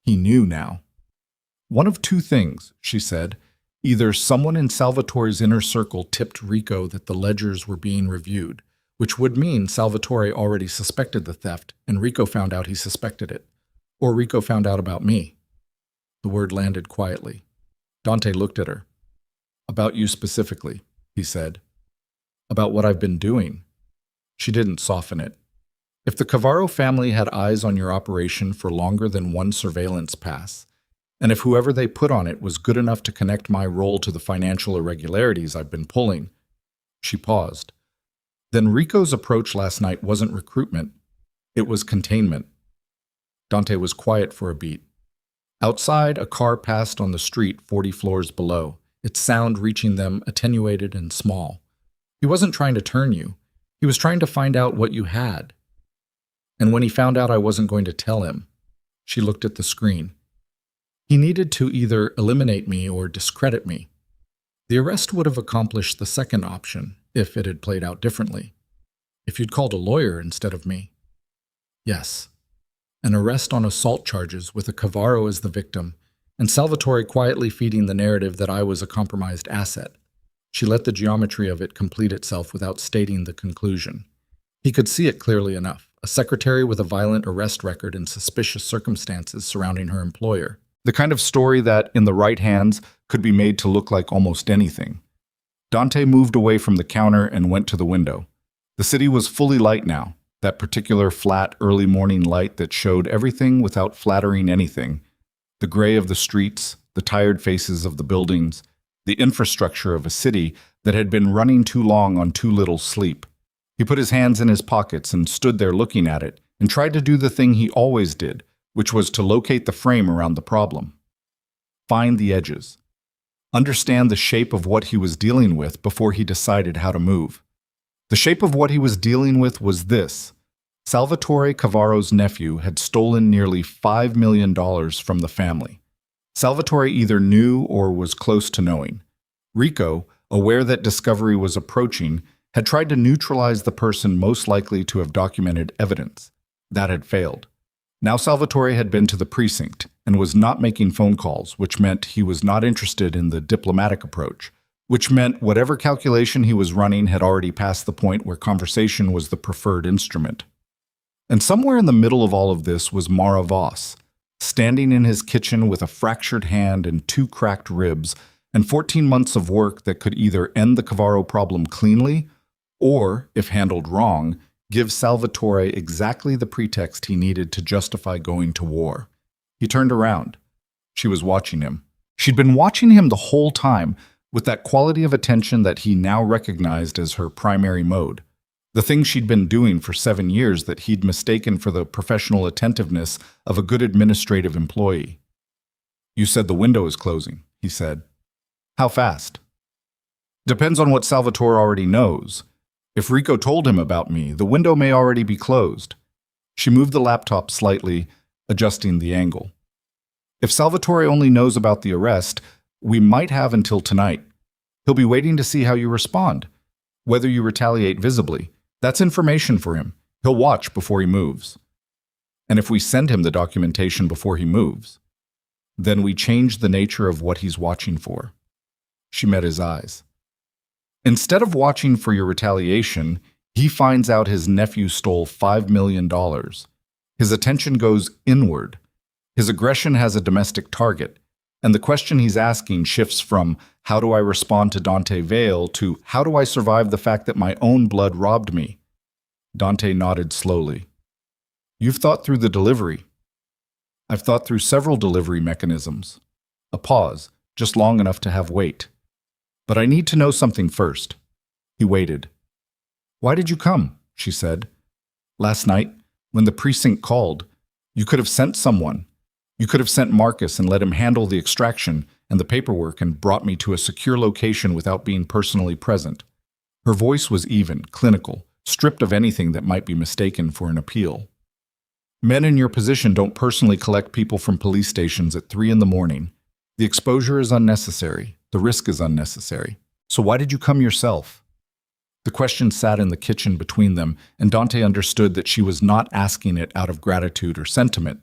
He knew now. "One of two things," she said. Either someone in Salvatore's inner circle tipped Rico that the ledgers were being reviewed, which would mean Salvatore already suspected the theft and Rico found out he suspected it, or Rico found out about me. The word landed quietly. Dante looked at her. "About you specifically," he said. "About what I've been doing." She didn't soften it. "If the Cavaro family had eyes on your operation for longer than one surveillance pass, and if whoever they put on it was good enough to connect my role to the financial irregularities I've been pulling," she paused, "then Rico's approach last night wasn't recruitment, it was containment." Dante was quiet for a beat. Outside, a car passed on the street 40 floors below, its sound reaching them attenuated and small. He wasn't trying to turn you. He was trying to find out what you had. And when he found out I wasn't going to tell him, she looked at the screen. He needed to either eliminate me or discredit me. The arrest would have accomplished the second option if it had played out differently. If you'd called a lawyer instead of me. Yes. An arrest on assault charges with a Cavaro as the victim, and Salvatore quietly feeding the narrative that I was a compromised asset. She let the geometry of it complete itself without stating the conclusion. He could see it clearly enough. A secretary with a violent arrest record and suspicious circumstances surrounding her employer. The kind of story that, in the right hands, could be made to look like almost anything. Dante moved away from the counter and went to the window. The city was fully light now, that particular flat early morning light that showed everything without flattering anything. The gray of the streets, the tired faces of the buildings, the infrastructure of a city that had been running too long on too little sleep. He put his hands in his pockets and stood there looking at it and tried to do the thing he always did, which was to locate the frame around the problem. Find the edges. Understand the shape of what he was dealing with before he decided how to move. The shape of what he was dealing with was this. Salvatore Cavaro's nephew had stolen nearly $5 million from the family. Salvatore either knew or was close to knowing. Rico, aware that discovery was approaching, had tried to neutralize the person most likely to have documented evidence. That had failed. Now Salvatore had been to the precinct and was not making phone calls, which meant he was not interested in the diplomatic approach, which meant whatever calculation he was running had already passed the point where conversation was the preferred instrument. And somewhere in the middle of all of this was Mara Voss, standing in his kitchen with a fractured hand and 2 cracked ribs, and 14 months of work that could either end the Cavaro problem cleanly or, if handled wrong, give Salvatore exactly the pretext he needed to justify going to war. He turned around. She was watching him. She'd been watching him the whole time, with that quality of attention that he now recognized as her primary mode. The thing she'd been doing for 7 years that he'd mistaken for the professional attentiveness of a good administrative employee. "You said the window is closing," he said. "How fast?" "Depends on what Salvatore already knows. If Rico told him about me, the window may already be closed." She moved the laptop slightly, adjusting the angle. "If Salvatore only knows about the arrest, we might have until tonight. He'll be waiting to see how you respond, whether you retaliate visibly. That's information for him. He'll watch before he moves. And if we send him the documentation before he moves, then we change the nature of what he's watching for." She met his eyes. "Instead of watching for your retaliation, he finds out his nephew stole $5 million. His attention goes inward. His aggression has a domestic target, and the question he's asking shifts from, how do I respond to Dante Vale, to how do I survive the fact that my own blood robbed me?" Dante nodded slowly. "You've thought through the delivery." "I've thought through several delivery mechanisms." A pause, just long enough to have weight. "But I need to know something first." He waited. "Why did you come?" she said. "Last night, when the precinct called, you could have sent someone. You could have sent Marcus and let him handle the extraction and the paperwork and brought me to a secure location without being personally present." Her voice was even, clinical, stripped of anything that might be mistaken for an appeal. "Men in your position don't personally collect people from police stations at 3 a.m. The exposure is unnecessary. The risk is unnecessary. So why did you come yourself?" The question sat in the kitchen between them, and Dante understood that she was not asking it out of gratitude or sentiment.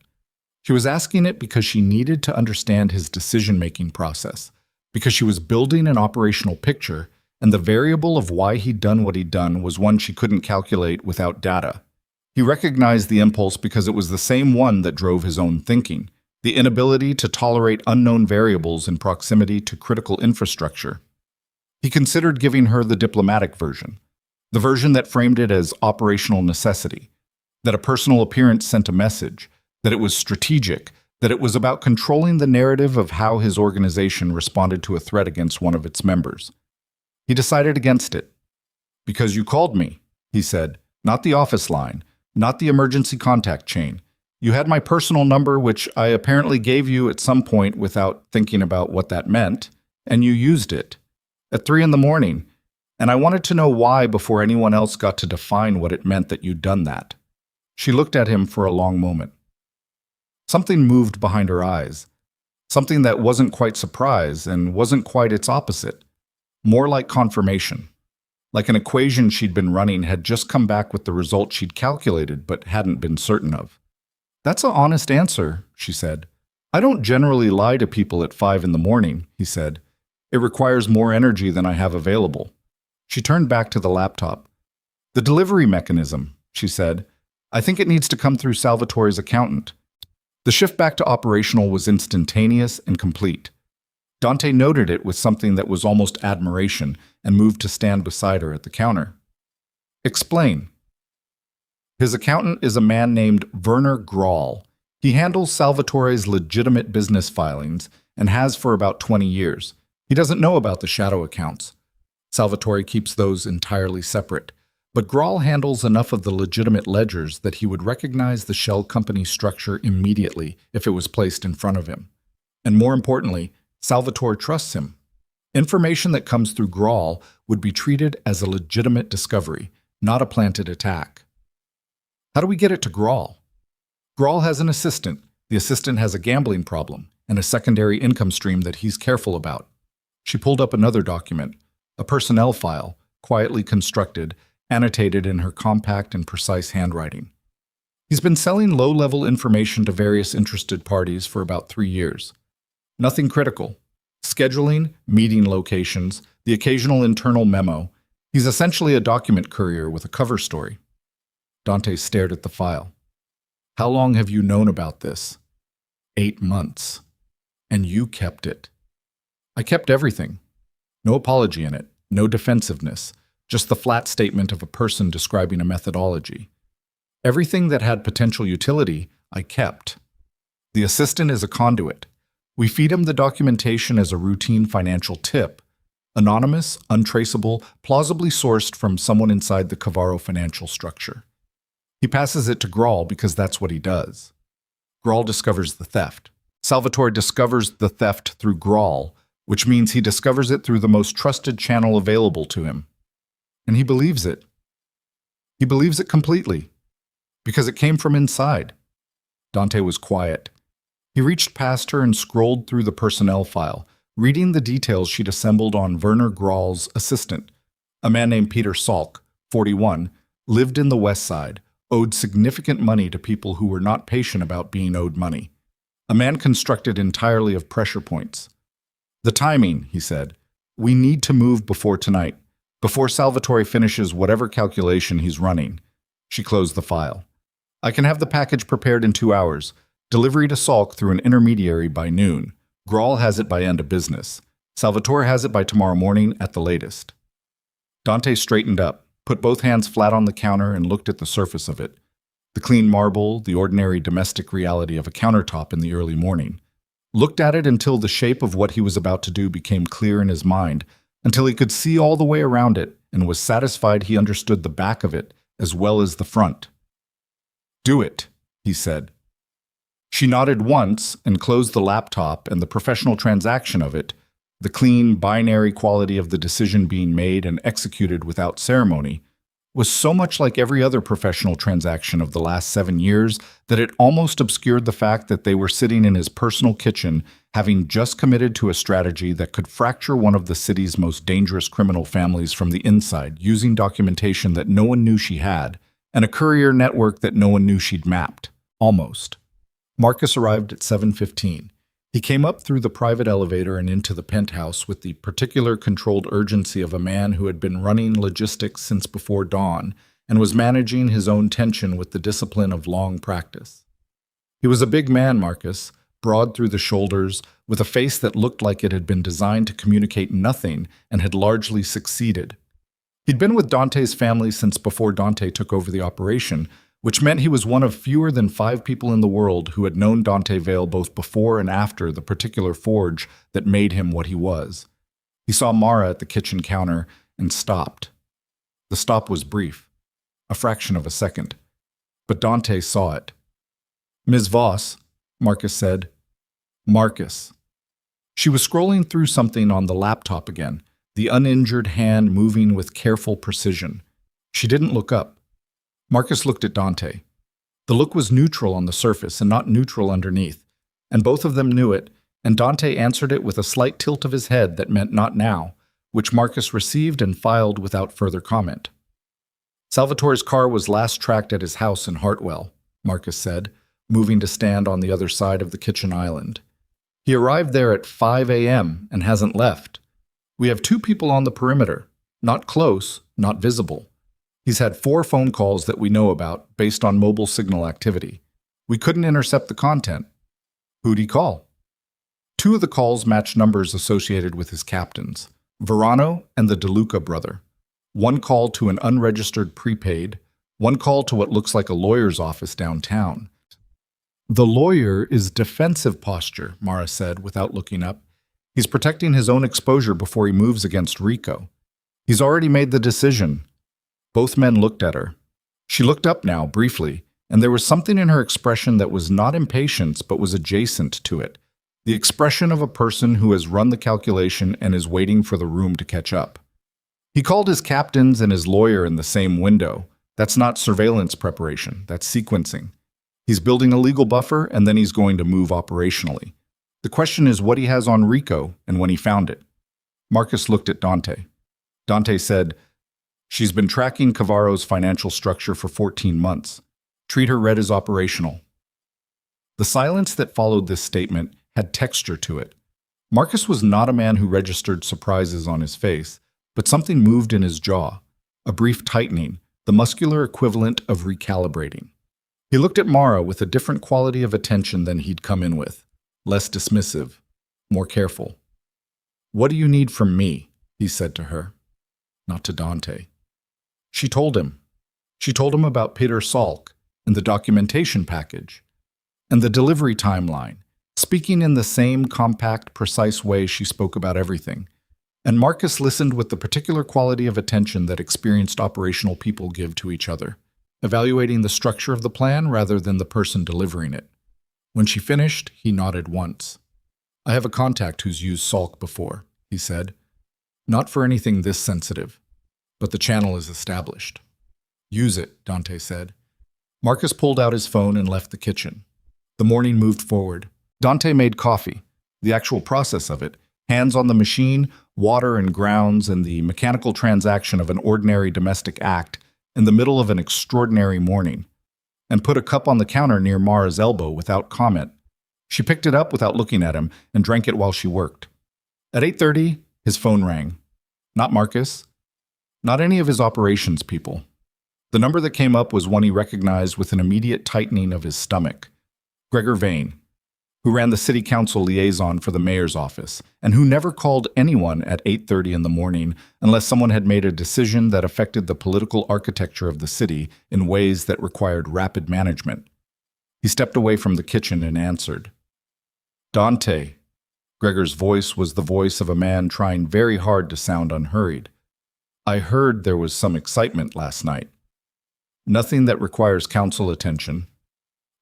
She was asking it because she needed to understand his decision-making process, because she was building an operational picture, and the variable of why he'd done what he'd done was one she couldn't calculate without data. He recognized the impulse because it was the same one that drove his own thinking, the inability to tolerate unknown variables in proximity to critical infrastructure. He considered giving her the diplomatic version, the version that framed it as operational necessity, that a personal appearance sent a message, that it was strategic, that it was about controlling the narrative of how his organization responded to a threat against one of its members. He decided against it. "Because you called me," he said, "not the office line, not the emergency contact chain. You had my personal number, which I apparently gave you at some point without thinking about what that meant, and you used it. At 3 a.m, and I wanted to know why before anyone else got to define what it meant that you'd done that." She looked at him for a long moment. Something moved behind her eyes. Something that wasn't quite surprise and wasn't quite its opposite. More like confirmation. Like an equation she'd been running had just come back with the result she'd calculated but hadn't been certain of. "That's an honest answer," she said. "I don't generally lie to people at 5 in the morning," he said. "It requires more energy than I have available." She turned back to the laptop. "The delivery mechanism," she said. "I think it needs to come through Salvatore's accountant." The shift back to operational was instantaneous and complete. Dante noted it with something that was almost admiration and moved to stand beside her at the counter. "Explain." "His accountant is a man named Werner Grahl. He handles Salvatore's legitimate business filings and has for about 20 years. He doesn't know about the shadow accounts. Salvatore keeps those entirely separate. But Grahl handles enough of the legitimate ledgers that he would recognize the shell company structure immediately if it was placed in front of him. And more importantly, Salvatore trusts him. Information that comes through Grahl would be treated as a legitimate discovery, not a planted attack." "How do we get it to Grahl?" "Grahl has an assistant. The assistant has a gambling problem and a secondary income stream that he's careful about." She pulled up another document, a personnel file, quietly constructed, annotated in her compact and precise handwriting. "He's been selling low-level information to various interested parties for about 3 years. Nothing critical. Scheduling, meeting locations, the occasional internal memo. He's essentially a document courier with a cover story." Dante stared at the file. "How long have you known about this?" 8 months. "And you kept it." "I kept everything. No apology in it, no defensiveness. Just the flat statement of a person describing a methodology. Everything that had potential utility, I kept. The assistant is a conduit. We feed him the documentation as a routine financial tip. Anonymous, untraceable, plausibly sourced from someone inside the Cavaro financial structure. He passes it to Grahl because that's what he does. Grahl discovers the theft. Salvatore discovers the theft through Grahl, which means he discovers it through the most trusted channel available to him. And he believes it. He believes it completely. Because it came from inside." Dante was quiet. He reached past her and scrolled through the personnel file, reading the details she'd assembled on Werner Grahl's assistant. A man named Peter Salk, 41, lived in the West Side, owed significant money to people who were not patient about being owed money. A man constructed entirely of pressure points. "The timing," he said. "We need to move before tonight. Before Salvatore finishes whatever calculation he's running." She closed the file. "I can have the package prepared in 2 hours. Delivery to Salk through an intermediary by noon. Grahl has it by end of business. Salvatore has it by tomorrow morning at the latest." Dante straightened up, put both hands flat on the counter and looked at the surface of it. The clean marble, the ordinary domestic reality of a countertop in the early morning. Looked at it until the shape of what he was about to do became clear in his mind, until he could see all the way around it and was satisfied he understood the back of it as well as the front. "Do it," he said. She nodded once and closed the laptop, and the professional transaction of it, the clean, binary quality of the decision being made and executed without ceremony, was so much like every other professional transaction of the last 7 years that it almost obscured the fact that they were sitting in his personal kitchen, having just committed to a strategy that could fracture one of the city's most dangerous criminal families from the inside, using documentation that no one knew she had, and a courier network that no one knew she'd mapped. Almost. Marcus arrived at 7:15. He came up through the private elevator and into the penthouse with the particular controlled urgency of a man who had been running logistics since before dawn and was managing his own tension with the discipline of long practice. He was a big man, Marcus, broad through the shoulders, with a face that looked like it had been designed to communicate nothing and had largely succeeded. He'd been with Dante's family since before Dante took over the operation, which meant he was one of fewer than 5 people in the world who had known Dante Vale both before and after the particular forge that made him what he was. He saw Mara at the kitchen counter and stopped. The stop was brief, a fraction of a second, but Dante saw it. "Ms. Voss," Marcus said. "Marcus." She was scrolling through something on the laptop again, the uninjured hand moving with careful precision. She didn't look up. Marcus looked at Dante. The look was neutral on the surface and not neutral underneath, and both of them knew it, and Dante answered it with a slight tilt of his head that meant not now, which Marcus received and filed without further comment. Salvatore's car was last tracked at his house in Hartwell, Marcus said, moving to stand on the other side of the kitchen island. He arrived there at 5 a.m. and hasn't left. We have 2 people on the perimeter, not close, not visible. He's had 4 phone calls that we know about based on mobile signal activity. We couldn't intercept the content. Who'd he call? 2 of the calls match numbers associated with his captains, Verano and the DeLuca brother. 1 call to an unregistered prepaid, 1 call to what looks like a lawyer's office downtown. The lawyer is defensive posture, Mara said without looking up. He's protecting his own exposure before he moves against Rico. He's already made the decision. Both men looked at her. She looked up now, briefly, and there was something in her expression that was not impatience but was adjacent to it. The expression of a person who has run the calculation and is waiting for the room to catch up. He called his captains and his lawyer in the same window. That's not surveillance preparation, that's sequencing. He's building a legal buffer and then he's going to move operationally. The question is what he has on Rico and when he found it. Marcus looked at Dante. Dante said, "She's been tracking Cavaro's financial structure for 14 months. Treat her red as operational." The silence that followed this statement had texture to it. Marcus was not a man who registered surprises on his face, but something moved in his jaw, a brief tightening, the muscular equivalent of recalibrating. He looked at Mara with a different quality of attention than he'd come in with, less dismissive, more careful. "What do you need from me?" he said to her, not to Dante. She told him. She told him about Peter Salk and the documentation package and the delivery timeline, speaking in the same compact, precise way she spoke about everything. And Marcus listened with the particular quality of attention that experienced operational people give to each other, evaluating the structure of the plan rather than the person delivering it. When she finished, he nodded once. "I have a contact who's used Salk before," he said. "Not for anything this sensitive, but the channel is established." "Use it," Dante said. Marcus pulled out his phone and left the kitchen. The morning moved forward. Dante made coffee, the actual process of it, hands on the machine, water and grounds, and the mechanical transaction of an ordinary domestic act in the middle of an extraordinary morning, and put a cup on the counter near Mara's elbow without comment. She picked it up without looking at him and drank it while she worked. At 8:30, his phone rang. Not Marcus. Not any of his operations people. The number that came up was one he recognized with an immediate tightening of his stomach. Gregor Vane, who ran the city council liaison for the mayor's office, and who never called anyone at 8:30 in the morning unless someone had made a decision that affected the political architecture of the city in ways that required rapid management. He stepped away from the kitchen and answered. "Dante." Gregor's voice was the voice of a man trying very hard to sound unhurried. "I heard there was some excitement last night. Nothing that requires council attention.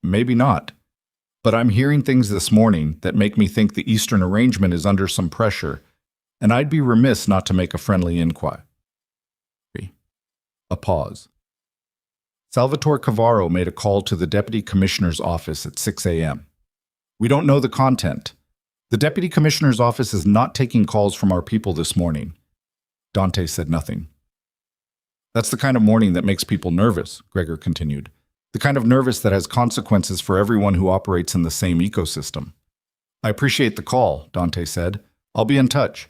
Maybe not. But I'm hearing things this morning that make me think the Eastern arrangement is under some pressure, and I'd be remiss not to make a friendly inquiry." A pause. Salvatore Cavaro made a call to the Deputy Commissioner's office at 6 a.m. "We don't know the content. The Deputy Commissioner's office is not taking calls from our people this morning." Dante said nothing. "That's the kind of morning that makes people nervous," Gregor continued. "The kind of nervous that has consequences for everyone who operates in the same ecosystem." "I appreciate the call," Dante said. "I'll be in touch."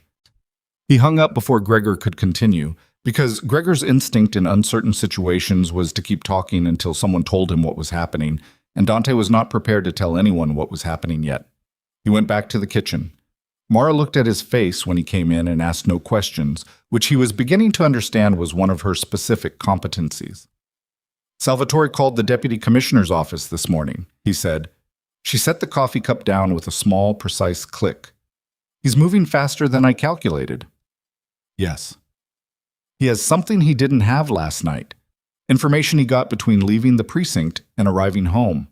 He hung up before Gregor could continue, because Gregor's instinct in uncertain situations was to keep talking until someone told him what was happening, and Dante was not prepared to tell anyone what was happening yet. He went back to the kitchen. Mara looked at his face when he came in and asked no questions, which he was beginning to understand was one of her specific competencies. "Salvatore called the Deputy Commissioner's office this morning," he said. She set the coffee cup down with a small, precise click. "He's moving faster than I calculated." "Yes." "He has something he didn't have last night. Information he got between leaving the precinct and arriving home."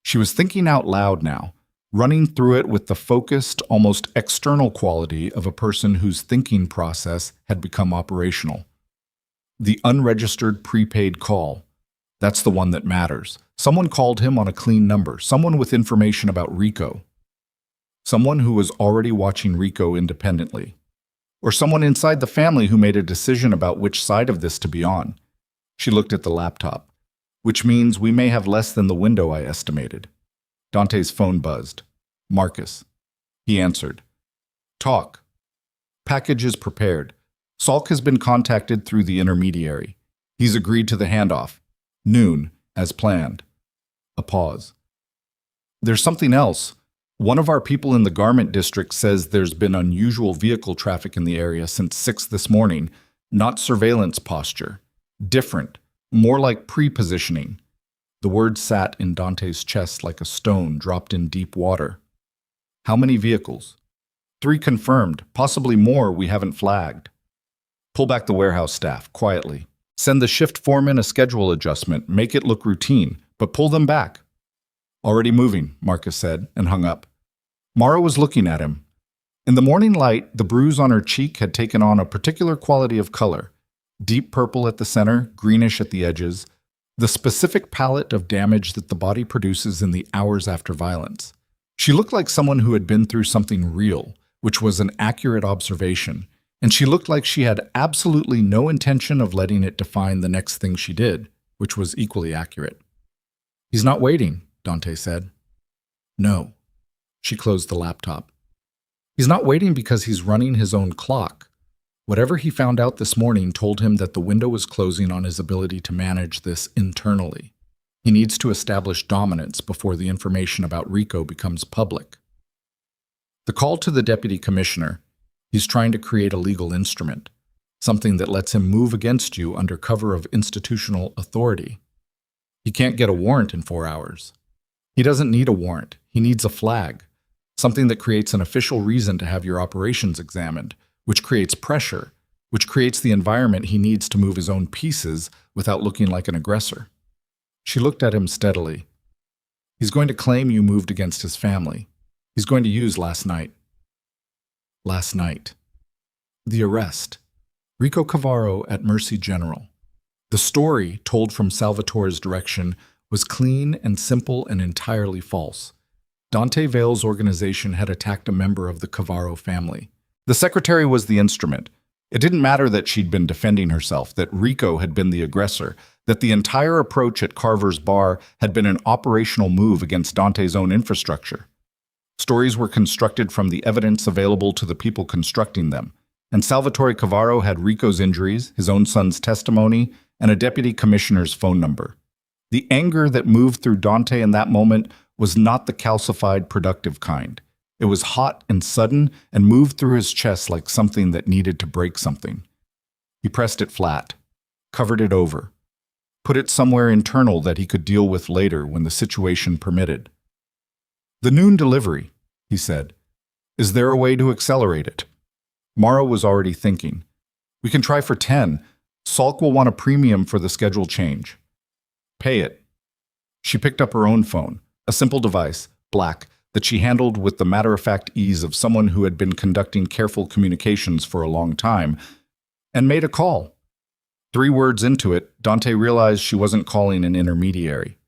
She was thinking out loud now, running through it with the focused, almost external quality of a person whose thinking process had become operational. The unregistered prepaid call. That's the one that matters. Someone called him on a clean number, someone with information about Rico. Someone who was already watching Rico independently. Or someone inside the family who made a decision about which side of this to be on. She looked at the laptop. Which means we may have less than the window I estimated. Dante's phone buzzed. Marcus. He answered. Talk. Package is prepared. Salk has been contacted through the intermediary. He's agreed to the handoff. Noon, as planned. A pause. There's something else. One of our people in the garment district says there's been unusual vehicle traffic in the area since 6 this morning, not surveillance posture. Different, more like pre-positioning. The word sat in Dante's chest like a stone dropped in deep water. How many vehicles? 3 confirmed, possibly more we haven't flagged. Pull back the warehouse staff, quietly. Send the shift foreman a schedule adjustment, make it look routine, but pull them back. Already moving, Marcus said, and hung up. Mara was looking at him. In the morning light, the bruise on her cheek had taken on a particular quality of color. Deep purple at the center, greenish at the edges, the specific palette of damage that the body produces in the hours after violence. She looked like someone who had been through something real, which was an accurate observation, and she looked like she had absolutely no intention of letting it define the next thing she did, which was equally accurate. He's not waiting, Dante said. No. She closed the laptop. He's not waiting because he's running his own clock. Whatever he found out this morning told him that the window was closing on his ability to manage this internally. He needs to establish dominance before the information about Rico becomes public. The call to the deputy commissioner. He's trying to create a legal instrument, something that lets him move against you under cover of institutional authority. He can't get a warrant in 4 hours. He doesn't need a warrant. He needs a flag, something that creates an official reason to have your operations examined, which creates pressure, which creates the environment he needs to move his own pieces without looking like an aggressor. She looked at him steadily. He's going to claim you moved against his family. He's going to use last night. Last night. The arrest. Rico Cavaro at Mercy General. The story, told from Salvatore's direction, was clean and simple and entirely false. Dante Vale's organization had attacked a member of the Cavaro family. The secretary was the instrument. It didn't matter that she'd been defending herself, that Rico had been the aggressor, that the entire approach at Carver's bar had been an operational move against Dante's own infrastructure. Stories were constructed from the evidence available to the people constructing them, and Salvatore Cavaro had Rico's injuries, his own son's testimony, and a deputy commissioner's phone number. The anger that moved through Dante in that moment was not the calcified, productive kind. It was hot and sudden and moved through his chest like something that needed to break something. He pressed it flat, covered it over, put it somewhere internal that he could deal with later when the situation permitted. The noon delivery, he said. Is there a way to accelerate it? Mara was already thinking. We can try for 10. Salk will want a premium for the schedule change. Pay it. She picked up her own phone, a simple device, black, that she handled with the matter-of-fact ease of someone who had been conducting careful communications for a long time, and made a call. 3 words into it, Dante realized she wasn't calling an intermediary.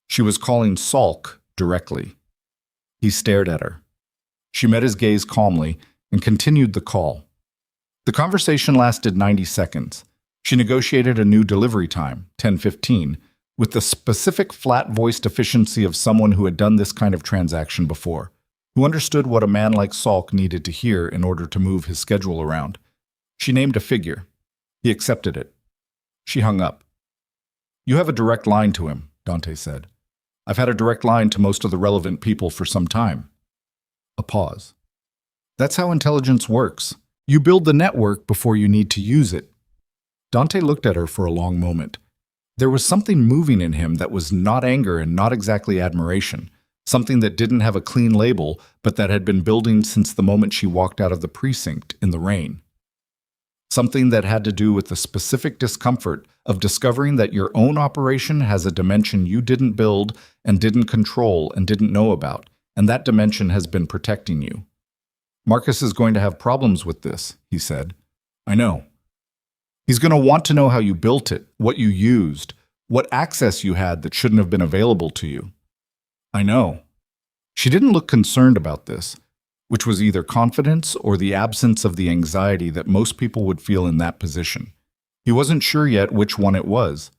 She was calling Salk directly. He stared at her. She met his gaze calmly and continued the call. The conversation lasted 90 seconds. She negotiated a new delivery time, 10:15, with the specific flat-voiced efficiency of someone who had done this kind of transaction before, who understood what a man like Salk needed to hear in order to move his schedule around. She named a figure. He accepted it. She hung up. You have a direct line to him, Dante said. I've had a direct line to most of the relevant people for some time. A pause. That's how intelligence works. You build the network before you need to use it. Dante looked at her for a long moment. There was something moving in him that was not anger and not exactly admiration, something that didn't have a clean label, but that had been building since the moment she walked out of the precinct in the rain. Something that had to do with the specific discomfort of discovering that your own operation has a dimension you didn't build and didn't control and didn't know about, and that dimension has been protecting you. Marcus is going to have problems with this, he said. I know. He's going to want to know how you built it, what you used, What access you had that shouldn't have been available to you. I know. She didn't look concerned about this, which was either confidence or the absence of the anxiety that most people would feel in that position. He wasn't sure yet which one it was.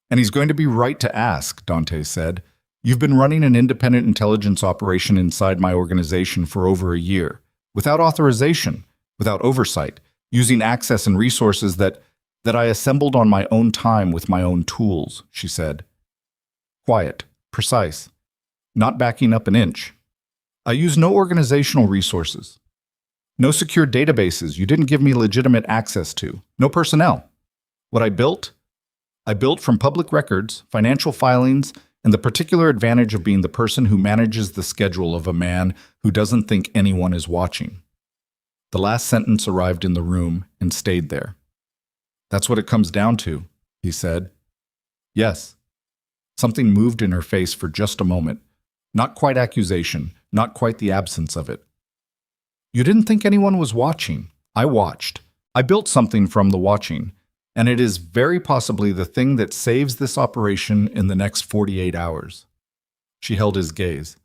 And he's going to be right to ask, Dante said. You've been running an independent intelligence operation inside my organization for over a year, without authorization, without oversight, using access and resources that I assembled on my own time with my own tools, she said. Quiet, precise, not backing up an inch. I use no organizational resources. No secure databases you didn't give me legitimate access to. No personnel. What I built from public records, financial filings, and the particular advantage of being the person who manages the schedule of a man who doesn't think anyone is watching. The last sentence arrived in the room and stayed there. That's what it comes down to, he said. Yes. Something moved in her face for just a moment. Not quite accusation, not quite the absence of it. You didn't think anyone was watching. I watched. I built something from the watching, and it is very possibly the thing that saves this operation in the next 48 hours. She held his gaze.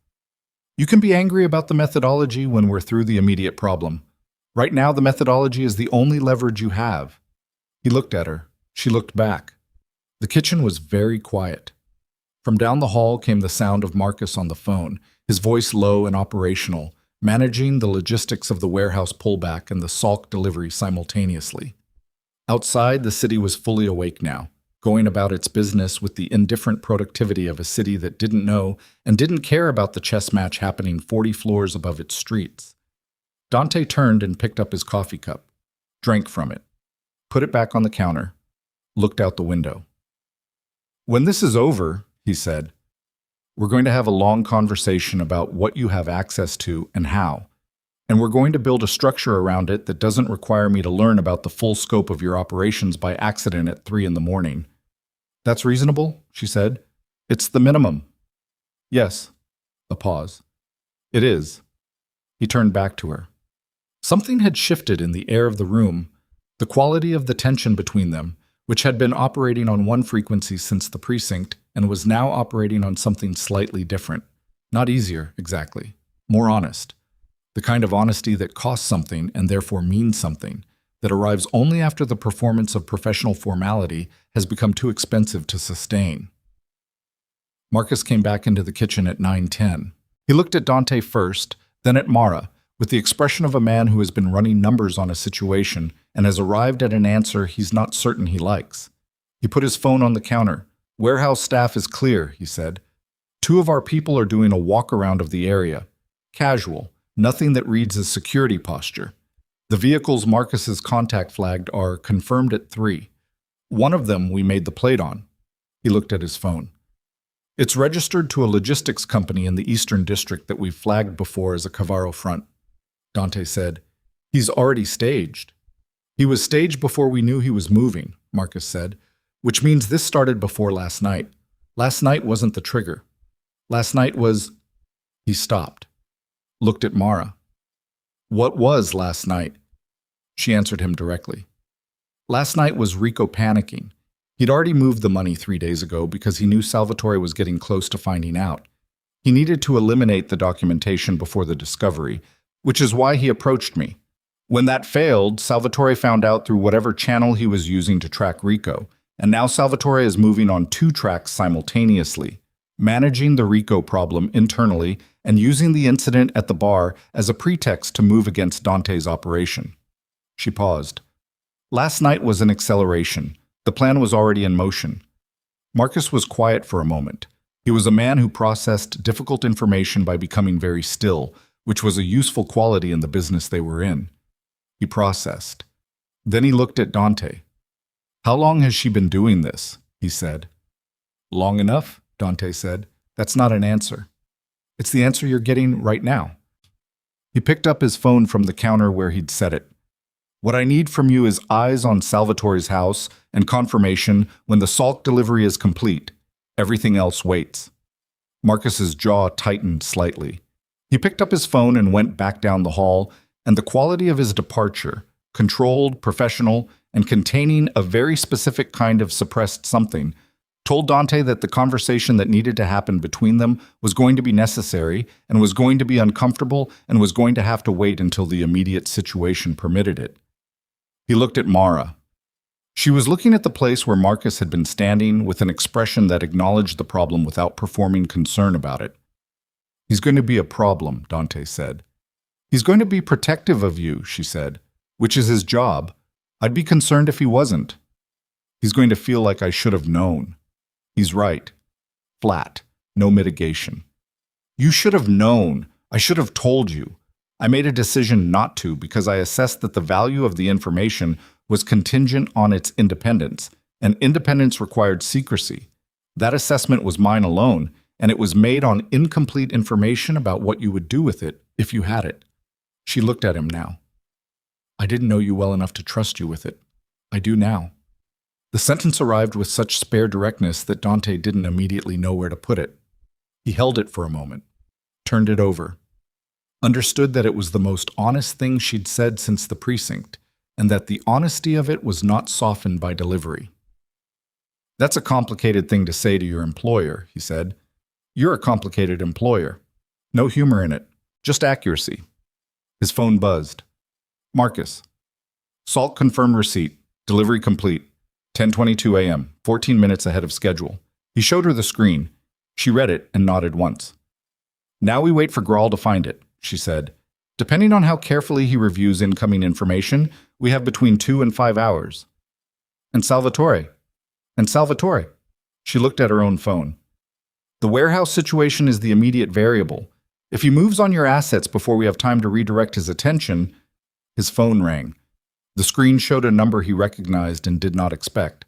You can be angry about the methodology when we're through the immediate problem. Right now, the methodology is the only leverage you have. He looked at her. She looked back. The kitchen was very quiet. From down the hall came the sound of Marcus on the phone, his voice low and operational, managing the logistics of the warehouse pullback and the Salk delivery simultaneously. Outside, the city was fully awake now, going about its business with the indifferent productivity of a city that didn't know and didn't care about the chess match happening 40 floors above its streets. Dante turned and picked up his coffee cup, drank from it, put it back on the counter, looked out the window. When this is over, he said, we're going to have a long conversation about what you have access to and how, and we're going to build a structure around it that doesn't require me to learn about the full scope of your operations by accident at 3 a.m. That's reasonable, she said. It's the minimum. Yes. A pause. It is. He turned back to her. Something had shifted in the air of the room, the quality of the tension between them, which had been operating on one frequency since the precinct and was now operating on something slightly different. Not easier, exactly. More honest. The kind of honesty that costs something and therefore means something, that arrives only after the performance of professional formality has become too expensive to sustain. Marcus came back into the kitchen at 9:10. He looked at Dante first, then at Mara, with the expression of a man who has been running numbers on a situation and has arrived at an answer he's not certain he likes. He put his phone on the counter. Warehouse staff is clear, he said. 2 of our people are doing a walk-around of the area. Casual, nothing that reads as security posture. The vehicles Marcus's contact flagged are confirmed at 3. One of them we made the plate on. He looked at his phone. It's registered to a logistics company in the Eastern District that we've flagged before as a Cavaro front. Dante said, He's already staged. He was staged before we knew he was moving, Marcus said, which means this started before last night. Last night wasn't the trigger. Last night was... He stopped. Looked at Mara. What was last night? She answered him directly. Last night was Rico panicking. He'd already moved the money 3 days ago because he knew Salvatore was getting close to finding out. He needed to eliminate the documentation before the discovery, which is why he approached me. When that failed, Salvatore found out through whatever channel he was using to track Rico, and now Salvatore is moving on 2 tracks simultaneously, managing the Rico problem internally and using the incident at the bar as a pretext to move against Dante's operation. She paused. Last night was an acceleration. The plan was already in motion. Marcus was quiet for a moment. He was a man who processed difficult information by becoming very still, which was a useful quality in the business they were in. He processed. Then he looked at Dante. How long has she been doing this? He said. Long enough, Dante said. That's not an answer. It's the answer you're getting right now. He picked up his phone from the counter where he'd set it. What I need from you is eyes on Salvatore's house and confirmation when the Salk delivery is complete. Everything else waits. Marcus's jaw tightened slightly. He picked up his phone and went back down the hall, and the quality of his departure, controlled, professional, and containing a very specific kind of suppressed something, told Dante that the conversation that needed to happen between them was going to be necessary and was going to be uncomfortable and was going to have to wait until the immediate situation permitted it. He looked at Mara. She was looking at the place where Marcus had been standing with an expression that acknowledged the problem without performing concern about it. "He's going to be a problem," Dante said. "He's going to be protective of you," she said, "which is his job. I'd be concerned if he wasn't. He's going to feel like I should have known. He's right. Flat. No mitigation. You should have known. I should have told you. I made a decision not to because I assessed that the value of the information was contingent on its independence, and independence required secrecy. That assessment was mine alone, and it was made on incomplete information about what you would do with it if you had it." She looked at him now. "I didn't know you well enough to trust you with it. I do now." The sentence arrived with such spare directness that Dante didn't immediately know where to put it. He held it for a moment, turned it over, understood that it was the most honest thing she'd said since the precinct, and that the honesty of it was not softened by delivery. "That's a complicated thing to say to your employer," he said. "You're a complicated employer. No humor in it, just accuracy." His phone buzzed. "Marcus. Salt confirmed receipt. Delivery complete. 10:22 a.m., 14 minutes ahead of schedule." He showed her the screen. She read it and nodded once. "Now we wait for Grawl to find it," she said. "Depending on how carefully he reviews incoming information, we have between 2 and 5 hours. And Salvatore. And Salvatore." She looked at her own phone. "The warehouse situation is the immediate variable. If he moves on your assets before we have time to redirect his attention..." His phone rang. The screen showed a number he recognized and did not expect.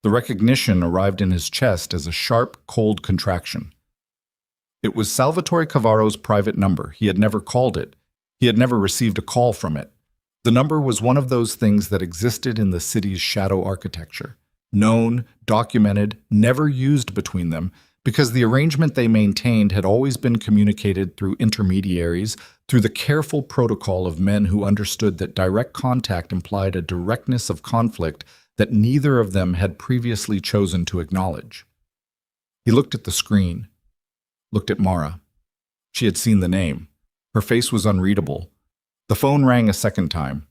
The recognition arrived in his chest as a sharp, cold contraction. It was Salvatore Cavaro's private number. He had never called it. He had never received a call from it. The number was one of those things that existed in the city's shadow architecture. Known, documented, never used between them, because the arrangement they maintained had always been communicated through intermediaries, through the careful protocol of men who understood that direct contact implied a directness of conflict that neither of them had previously chosen to acknowledge. He looked at the screen, looked at Mara. She had seen the name. Her face was unreadable. The phone rang a second time.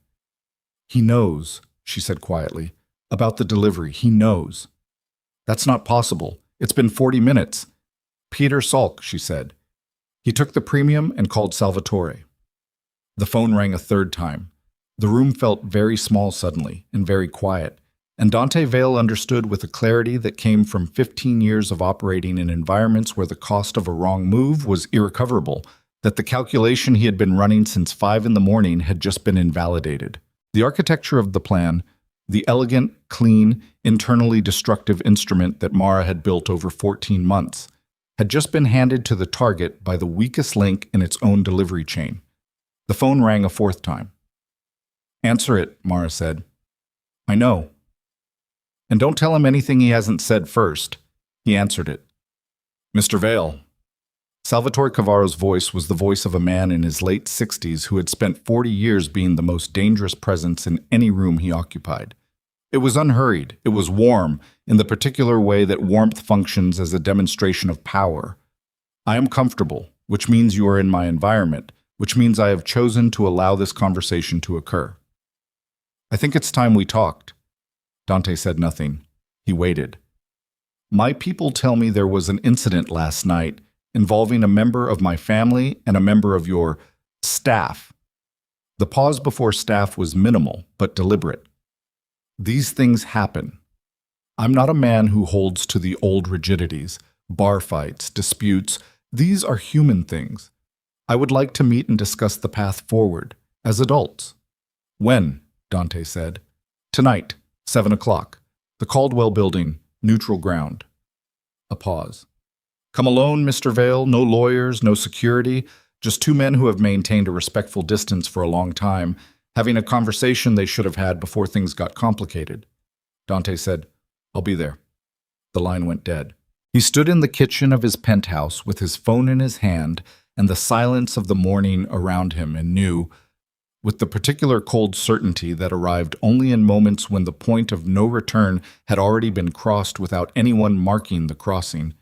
"He knows," she said quietly, "about the delivery. He knows." "That's not possible. It's been 40 minutes. "Peter Salk," she said. He took the premium and called Salvatore. The phone rang a third time. The room felt very small suddenly and very quiet, and Dante Vale understood with a clarity that came from 15 years of operating in environments where the cost of a wrong move was irrecoverable, that the calculation he had been running since 5 in the morning had just been invalidated. The architecture of the plan, the elegant, clean, internally destructive instrument that Mara had built over 14 months, had just been handed to the target by the weakest link in its own delivery chain. The phone rang a fourth time. "Answer it," Mara said. "I know." "And don't tell him anything he hasn't said first." He answered it. "Mr. Vale." Salvatore Cavaro's voice was the voice of a man in his late 60s who had spent 40 years being the most dangerous presence in any room he occupied. It was unhurried, it was warm, in the particular way that warmth functions as a demonstration of power. "I am comfortable, which means you are in my environment, which means I have chosen to allow this conversation to occur. I think it's time we talked." Dante said nothing. He waited. "My people tell me there was an incident last night involving a member of my family and a member of your staff." The pause before staff was minimal, but deliberate. "These things happen. I'm not a man who holds to the old rigidities, bar fights, disputes. These are human things. I would like to meet and discuss the path forward, as adults." "When?" Dante said. "Tonight, 7 o'clock. The Caldwell Building, neutral ground." A pause. "Come alone, Mr. Vale, no lawyers, no security, just two men who have maintained a respectful distance for a long time, having a conversation they should have had before things got complicated." Dante said, "I'll be there." The line went dead. He stood in the kitchen of his penthouse with his phone in his hand and the silence of the morning around him and knew with the particular cold certainty that arrived only in moments when the point of no return had already been crossed without anyone marking the crossing,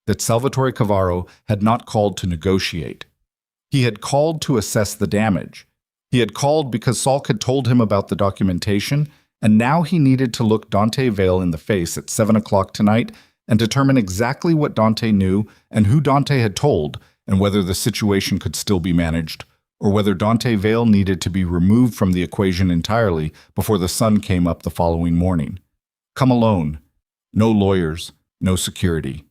that Salvatore Cavaro had not called to negotiate. He had called to assess the damage. He had called because Salk had told him about the documentation, and now he needed to look Dante Vale in the face at 7 o'clock tonight and determine exactly what Dante knew and who Dante had told, and whether the situation could still be managed, or whether Dante Vale needed to be removed from the equation entirely before the sun came up the following morning. Come alone. No lawyers, no security.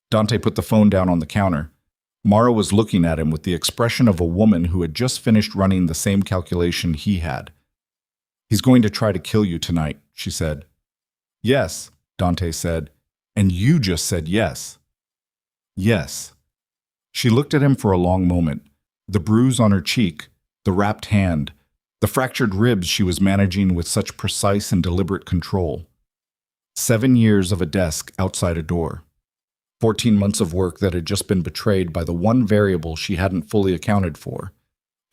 Dante put the phone down on the counter. Mara was looking at him with the expression of a woman who had just finished running the same calculation he had. He's going to try to kill you tonight, she said. Yes, Dante said, and you just said yes. Yes. She looked at him for a long moment. The bruise on her cheek, the wrapped hand, the fractured ribs she was managing with such precise and deliberate control. 7 years of a desk outside a door. 14 months of work that had just been betrayed by the one variable she hadn't fully accounted for.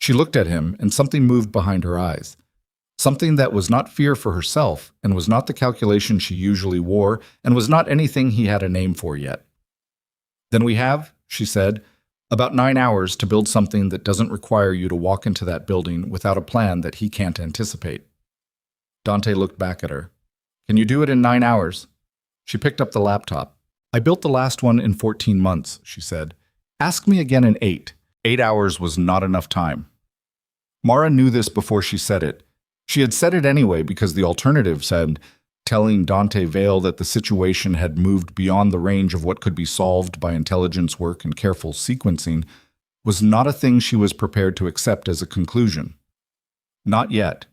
She looked at him, and something moved behind her eyes. Something that was not fear for herself, and was not the calculation she usually wore, and was not anything he had a name for yet. Then we have, she said, about 9 hours to build something that doesn't require you to walk into that building without a plan that he can't anticipate. Dante looked back at her. Can you do it in 9 hours? She picked up the laptop. I built the last one in 14 months, she said. Ask me again in 8. 8 hours was not enough time. Mara knew this before she said it. She had said it anyway because the alternative said, telling Dante Vale that the situation had moved beyond the range of what could be solved by intelligence work and careful sequencing, was not a thing she was prepared to accept as a conclusion. Not yet.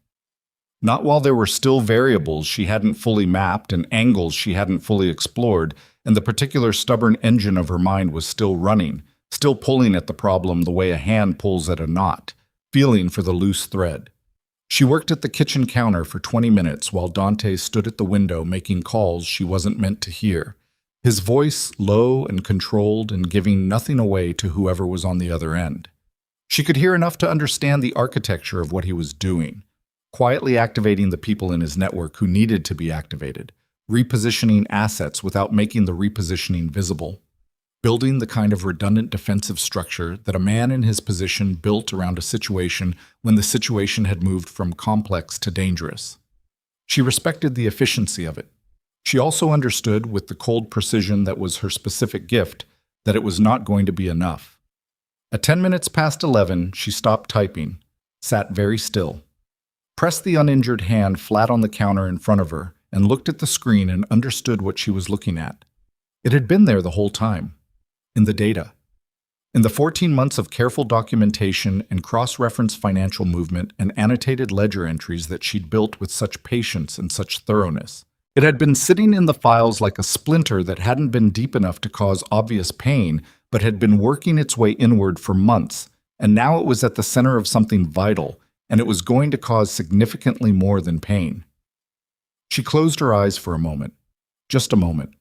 Not while there were still variables she hadn't fully mapped and angles she hadn't fully explored, and the particular stubborn engine of her mind was still running, still pulling at the problem the way a hand pulls at a knot, feeling for the loose thread. She worked at the kitchen counter for 20 minutes while Dante stood at the window making calls she wasn't meant to hear, his voice low and controlled and giving nothing away to whoever was on the other end. She could hear enough to understand the architecture of what he was doing, quietly activating the people in his network who needed to be activated, repositioning assets without making the repositioning visible, building the kind of redundant defensive structure that a man in his position built around a situation when the situation had moved from complex to dangerous. She respected the efficiency of it. She also understood, with the cold precision that was her specific gift, that it was not going to be enough. At 10 minutes past 11, she stopped typing, sat very still, pressed the uninjured hand flat on the counter in front of her, and looked at the screen and understood what she was looking at. It had been there the whole time. In the data. In the 14 months of careful documentation and cross-reference financial movement and annotated ledger entries that she'd built with such patience and such thoroughness. It had been sitting in the files like a splinter that hadn't been deep enough to cause obvious pain, but had been working its way inward for months, and now it was at the center of something vital, and it was going to cause significantly more than pain. She closed her eyes for a moment. Just a moment.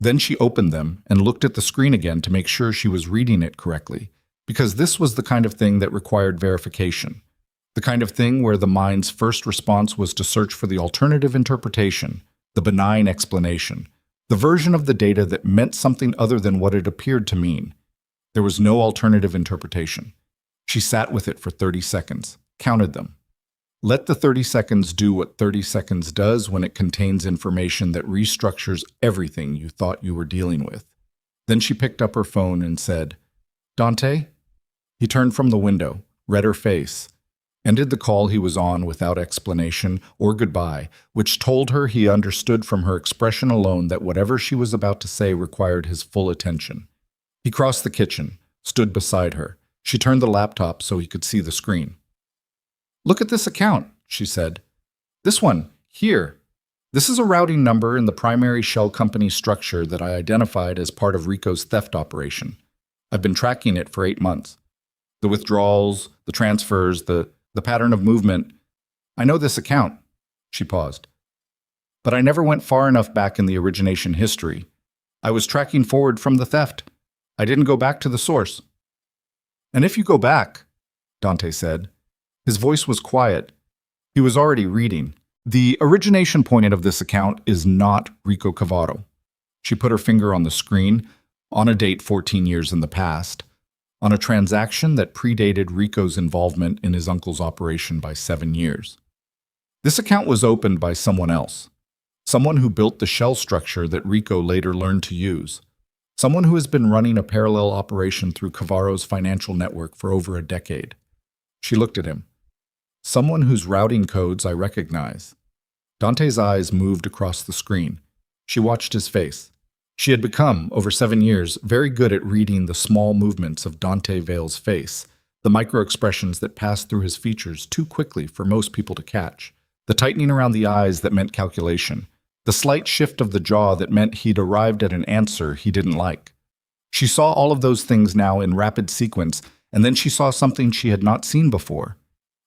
Then she opened them and looked at the screen again to make sure she was reading it correctly, because this was the kind of thing that required verification, the kind of thing where the mind's first response was to search for the alternative interpretation, the benign explanation, the version of the data that meant something other than what it appeared to mean. There was no alternative interpretation. She sat with it for 30 seconds, counted them. Let the 30 seconds do what 30 seconds does when it contains information that restructures everything you thought you were dealing with. Then she picked up her phone and said, "Dante?" He turned from the window, read her face, ended the call he was on without explanation or goodbye, which told her he understood from her expression alone that whatever she was about to say required his full attention. He crossed the kitchen, stood beside her. She turned the laptop so he could see the screen. "Look at this account," she said. "This one, here. This is a routing number in the primary shell company structure that I identified as part of Rico's theft operation. I've been tracking it for 8 months. The withdrawals, the transfers, the pattern of movement. I know this account." She paused. "But I never went far enough back in the origination history. I was tracking forward from the theft. I didn't go back to the source." "And if you go back," Dante said, His voice was quiet. He was already reading. The origination point of this account is not Rico Cavaro. She put her finger on the screen, on a date 14 years in the past, on a transaction that predated Rico's involvement in his uncle's operation by 7 years. This account was opened by someone else, someone who built the shell structure that Rico later learned to use, someone who has been running a parallel operation through Cavaro's financial network for over a decade. She looked at him. Someone whose routing codes I recognize. Dante's eyes moved across the screen. She watched his face. She had become, over 7 years, very good at reading the small movements of Dante Vale's face, the micro-expressions that passed through his features too quickly for most people to catch, the tightening around the eyes that meant calculation, the slight shift of the jaw that meant he'd arrived at an answer he didn't like. She saw all of those things now in rapid sequence, and then she saw something she had not seen before.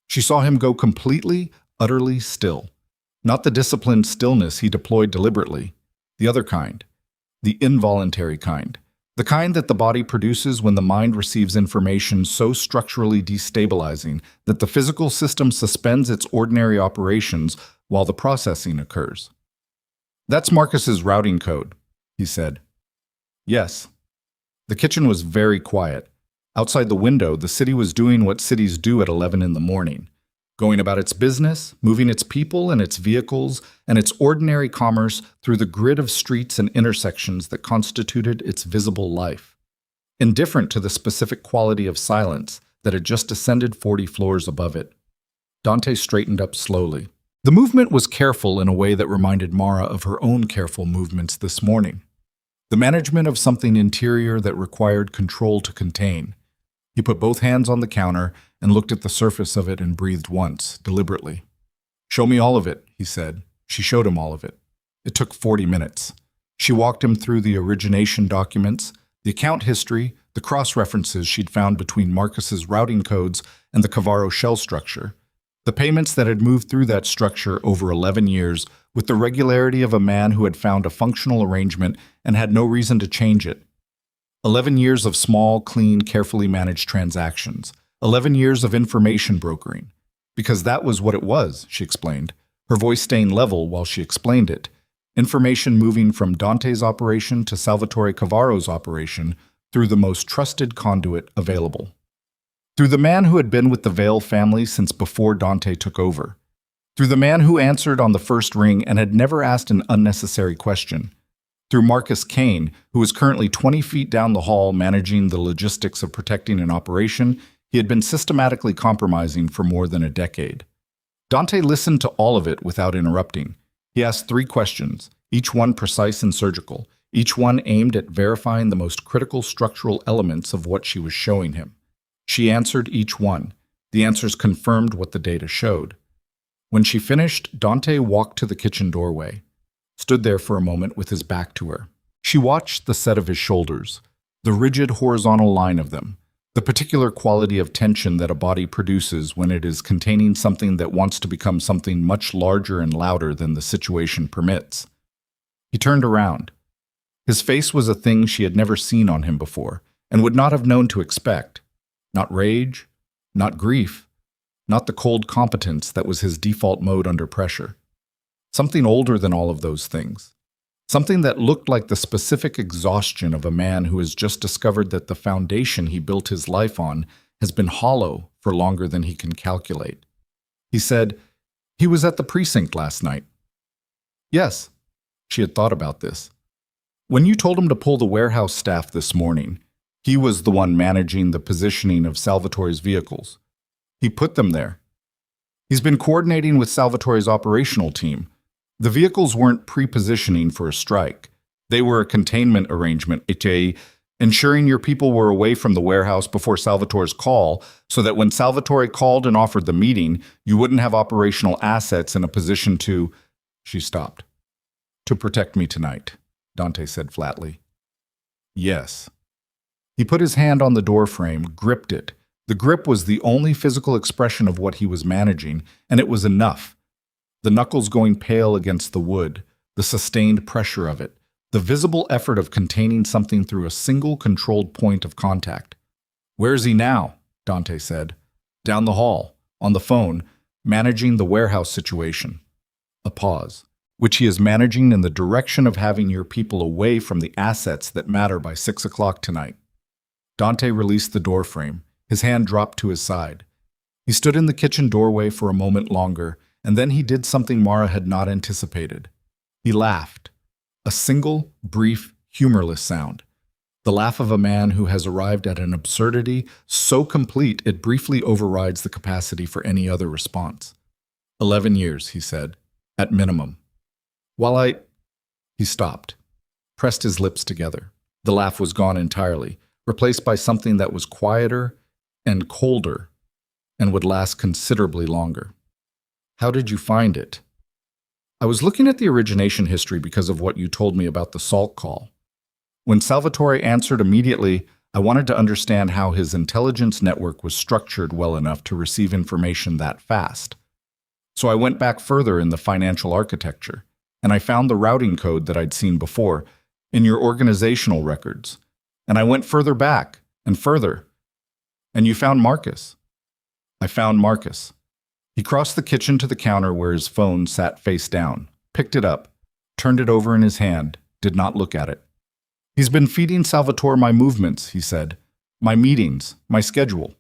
She saw him go completely, utterly still. Not the disciplined stillness he deployed deliberately, the other kind, the involuntary kind, the kind that the body produces when the mind receives information so structurally destabilizing that the physical system suspends its ordinary operations while the processing occurs. "That's Marcus's routing code," he said. "Yes." The kitchen was very quiet. Outside the window, the city was doing what cities do at 11 in the morning, going about its business, moving its people and its vehicles and its ordinary commerce through the grid of streets and intersections that constituted its visible life, indifferent to the specific quality of silence that had just descended 40 floors above it. Dante straightened up slowly. The movement was careful in a way that reminded Mara of her own careful movements this morning. The management of something interior that required control to contain. He put both hands on the counter and looked at the surface of it and breathed once, deliberately. "Show me all of it," he said. She showed him all of it. It took 40 minutes. She walked him through the origination documents, the account history, the cross-references she'd found between Marcus's routing codes and the Cavaro shell structure, the payments that had moved through that structure over 11 years with the regularity of a man who had found a functional arrangement and had no reason to change it. 11 years of small, clean, carefully managed transactions. 11 years of information brokering. Because that was what it was, she explained, her voice staying level while she explained it. Information moving from Dante's operation to Salvatore Cavaro's operation through the most trusted conduit available. Through the man who had been with the Vale family since before Dante took over. Through the man who answered on the first ring and had never asked an unnecessary question. Through Marcus Kane, who was currently 20 feet down the hall managing the logistics of protecting an operation he had been systematically compromising for more than a decade. Dante listened to all of it without interrupting. He asked 3 questions, each one precise and surgical, each one aimed at verifying the most critical structural elements of what she was showing him. She answered each one. The answers confirmed what the data showed. When she finished, Dante walked to the kitchen doorway, stood there for a moment with his back to her. She watched the set of his shoulders, the rigid horizontal line of them, the particular quality of tension that a body produces when it is containing something that wants to become something much larger and louder than the situation permits. He turned around. His face was a thing she had never seen on him before, and would not have known to expect. Not rage, not grief, not the cold competence that was his default mode under pressure. Something older than all of those things. Something that looked like the specific exhaustion of a man who has just discovered that the foundation he built his life on has been hollow for longer than he can calculate. He said, "He was at the precinct last night." Yes, she had thought about this. When you told him to pull the warehouse staff this morning, he was the one managing the positioning of Salvatore's vehicles. He put them there. He's been coordinating with Salvatore's operational team. The vehicles weren't pre-positioning for a strike. They were a containment arrangement, ensuring your people were away from the warehouse before Salvatore's call, so that when Salvatore called and offered the meeting, you wouldn't have operational assets in a position to... She stopped. "To protect me tonight," Dante said flatly. "Yes." He put his hand on the door frame, gripped it. The grip was the only physical expression of what he was managing, and it was enough. The knuckles going pale against the wood, the sustained pressure of it, the visible effort of containing something through a single controlled point of contact. "Where is he now?" Dante said. "Down the hall. On the phone, managing the warehouse situation. A pause. Which he is managing in the direction of having your people away from the assets that matter by 6 o'clock tonight. Dante released the door frame. His hand dropped to his side. He stood in the kitchen doorway for a moment longer, and then he did something Mara had not anticipated. He laughed. A single, brief, humorless sound. The laugh of a man who has arrived at an absurdity so complete it briefly overrides the capacity for any other response. 11 years, he said, at minimum. He stopped, pressed his lips together. The laugh was gone entirely, replaced by something that was quieter and colder and would last considerably longer. How did you find it? I was looking at the origination history because of what you told me about the salt call. When Salvatore answered immediately, I wanted to understand how his intelligence network was structured well enough to receive information that fast. So I went back further in the financial architecture, and I found the routing code that I'd seen before in your organizational records. And I went further back and further. And you found Marcus. I found Marcus. He crossed the kitchen to the counter where his phone sat face down, picked it up, turned it over in his hand, did not look at it. He's been feeding Salvatore my movements, he said. My meetings, my schedule.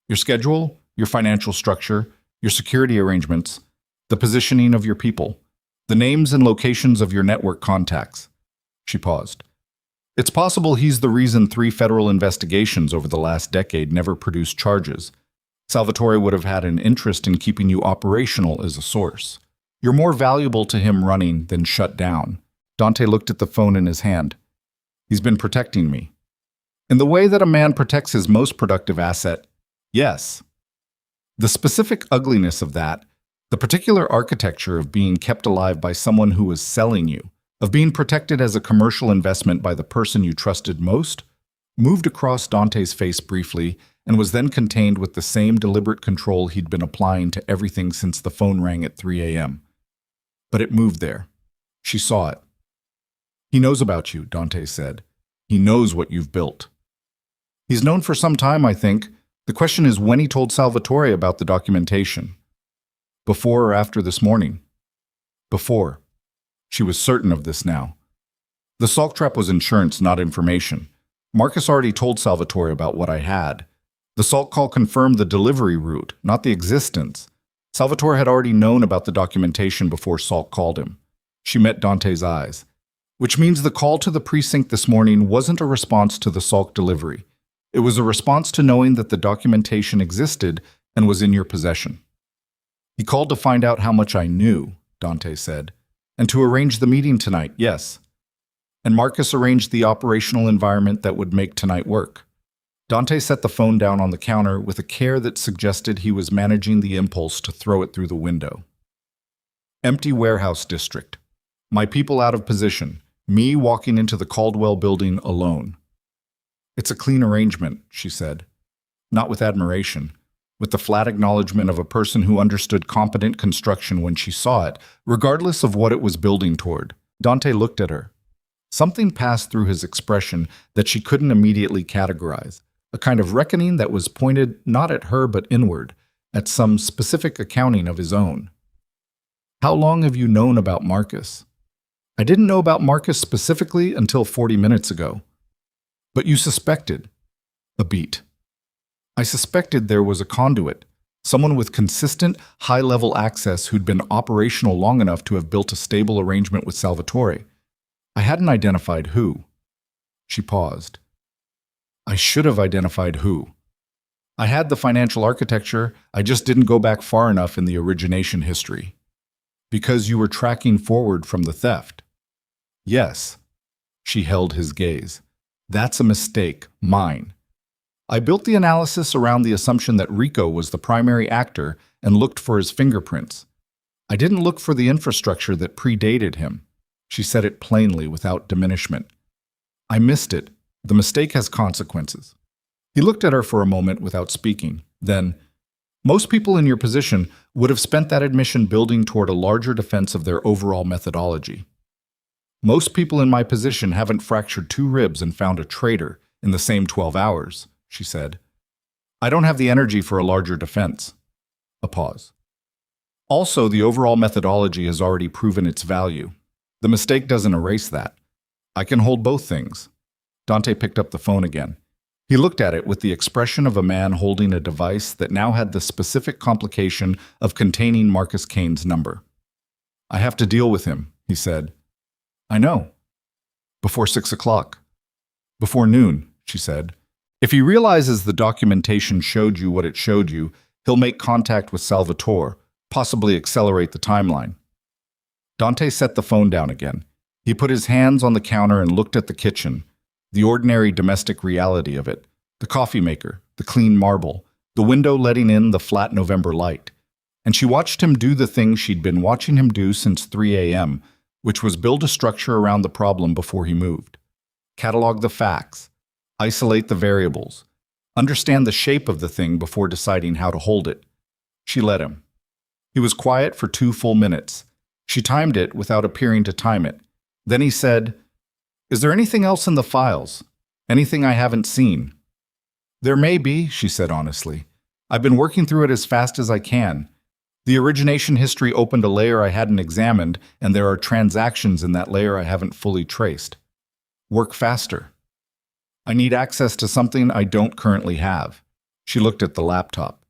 Your schedule, your financial structure, your security arrangements, the positioning of your people, the names and locations of your network contacts. She paused. It's possible he's the reason 3 federal investigations over the last decade never produced charges. Salvatore would have had an interest in keeping you operational as a source. You're more valuable to him running than shut down. Dante looked at the phone in his hand. He's been protecting me. In the way that a man protects his most productive asset, yes. The specific ugliness of that, the particular architecture of being kept alive by someone who was selling you, of being protected as a commercial investment by the person you trusted most, moved across Dante's face briefly and was then contained with the same deliberate control he'd been applying to everything since the phone rang at 3 a.m. But it moved there. She saw it. He knows about you, Dante said. He knows what you've built. He's known for some time, I think. The question is when he told Salvatore about the documentation. Before or after this morning? Before. She was certain of this now. The salt trap was insurance, not information. Marcus already told Salvatore about what I had. The salt call confirmed the delivery route, not the existence. Salvatore had already known about the documentation before Salt called him. She met Dante's eyes. Which means the call to the precinct this morning wasn't a response to the Salt delivery. It was a response to knowing that the documentation existed and was in your possession. He called to find out how much I knew, Dante said, and to arrange the meeting tonight, yes. And Marcus arranged the operational environment that would make tonight work. Dante set the phone down on the counter with a care that suggested he was managing the impulse to throw it through the window. Empty warehouse district. My people out of position. Me walking into the Caldwell building alone. It's a clean arrangement, she said. Not with admiration. With the flat acknowledgement of a person who understood competent construction when she saw it, regardless of what it was building toward. Dante looked at her. Something passed through his expression that she couldn't immediately categorize, a kind of reckoning that was pointed not at her but inward, at some specific accounting of his own. How long have you known about Marcus? I didn't know about Marcus specifically until 40 minutes ago. But you suspected. A beat. I suspected there was a conduit, someone with consistent, high-level access who'd been operational long enough to have built a stable arrangement with Salvatore. I hadn't identified who. She paused. I should have identified who. I had the financial architecture, I just didn't go back far enough in the origination history. Because you were tracking forward from the theft. Yes. She held his gaze. That's a mistake, mine. I built the analysis around the assumption that Rico was the primary actor and looked for his fingerprints. I didn't look for the infrastructure that predated him. She said it plainly without diminishment. I missed it. The mistake has consequences. He looked at her for a moment without speaking. Then, most people in your position would have spent that admission building toward a larger defense of their overall methodology. Most people in my position haven't fractured 2 ribs and found a traitor in the same 12 hours, she said. I don't have the energy for a larger defense. A pause. Also, the overall methodology has already proven its value. The mistake doesn't erase that. I can hold both things. Dante picked up the phone again. He looked at it with the expression of a man holding a device that now had the specific complication of containing Marcus Kane's number. I have to deal with him, he said. I know. Before 6 o'clock. Before noon, she said. If he realizes the documentation showed you what it showed you, he'll make contact with Salvatore, possibly accelerate the timeline. Dante set the phone down again. He put his hands on the counter and looked at the kitchen, the ordinary domestic reality of it, the coffee maker, the clean marble, the window letting in the flat November light. And she watched him do the thing she'd been watching him do since 3 a.m., which was build a structure around the problem before he moved. Catalog the facts, isolate the variables, understand the shape of the thing before deciding how to hold it. She let him. He was quiet for 2 full minutes. She timed it without appearing to time it. Then he said, "Is there anything else in the files? Anything I haven't seen?" "There may be," she said honestly. "I've been working through it as fast as I can. The origination history opened a layer I hadn't examined, and there are transactions in that layer I haven't fully traced. Work faster. I need access to something I don't currently have." She looked at the laptop.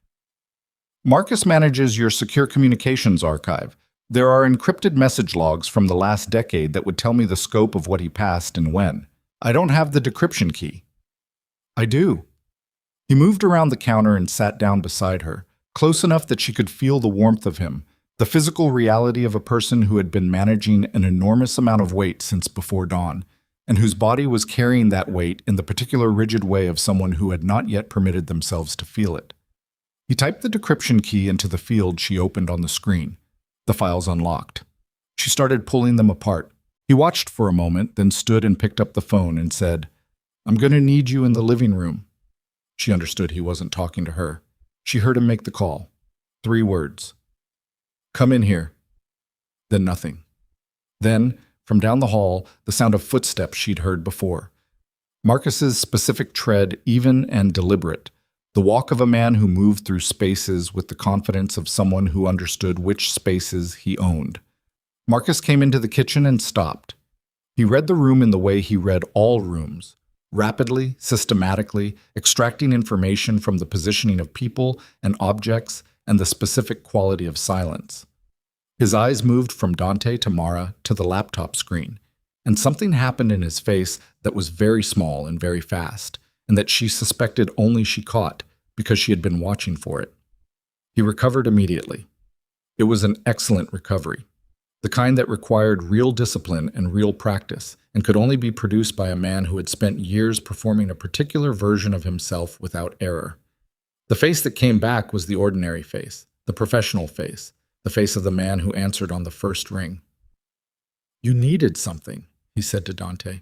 "Marcus manages your secure communications archive. There are encrypted message logs from the last decade that would tell me the scope of what he passed and when. I don't have the decryption key." "I do." He moved around the counter and sat down beside her, close enough that she could feel the warmth of him, the physical reality of a person who had been managing an enormous amount of weight since before dawn, and whose body was carrying that weight in the particular rigid way of someone who had not yet permitted themselves to feel it. He typed the decryption key into the field she opened on the screen. The files unlocked. She started pulling them apart. He watched for a moment, then stood and picked up the phone and said, "I'm going to need you in the living room." She understood he wasn't talking to her. She heard him make the call. 3 words. "Come in here." Then nothing. Then, from down the hall, the sound of footsteps she'd heard before. Marcus's specific tread, even and deliberate. The walk of a man who moved through spaces with the confidence of someone who understood which spaces he owned. Marcus came into the kitchen and stopped. He read the room in the way he read all rooms, rapidly, systematically, extracting information from the positioning of people and objects and the specific quality of silence. His eyes moved from Dante to Mara to the laptop screen, and something happened in his face that was very small and very fast, and that she suspected only she caught because she had been watching for it. He recovered immediately. It was an excellent recovery, the kind that required real discipline and real practice, and could only be produced by a man who had spent years performing a particular version of himself without error. The face that came back was the ordinary face, the professional face, the face of the man who answered on the first ring. "You needed something," he said to Dante.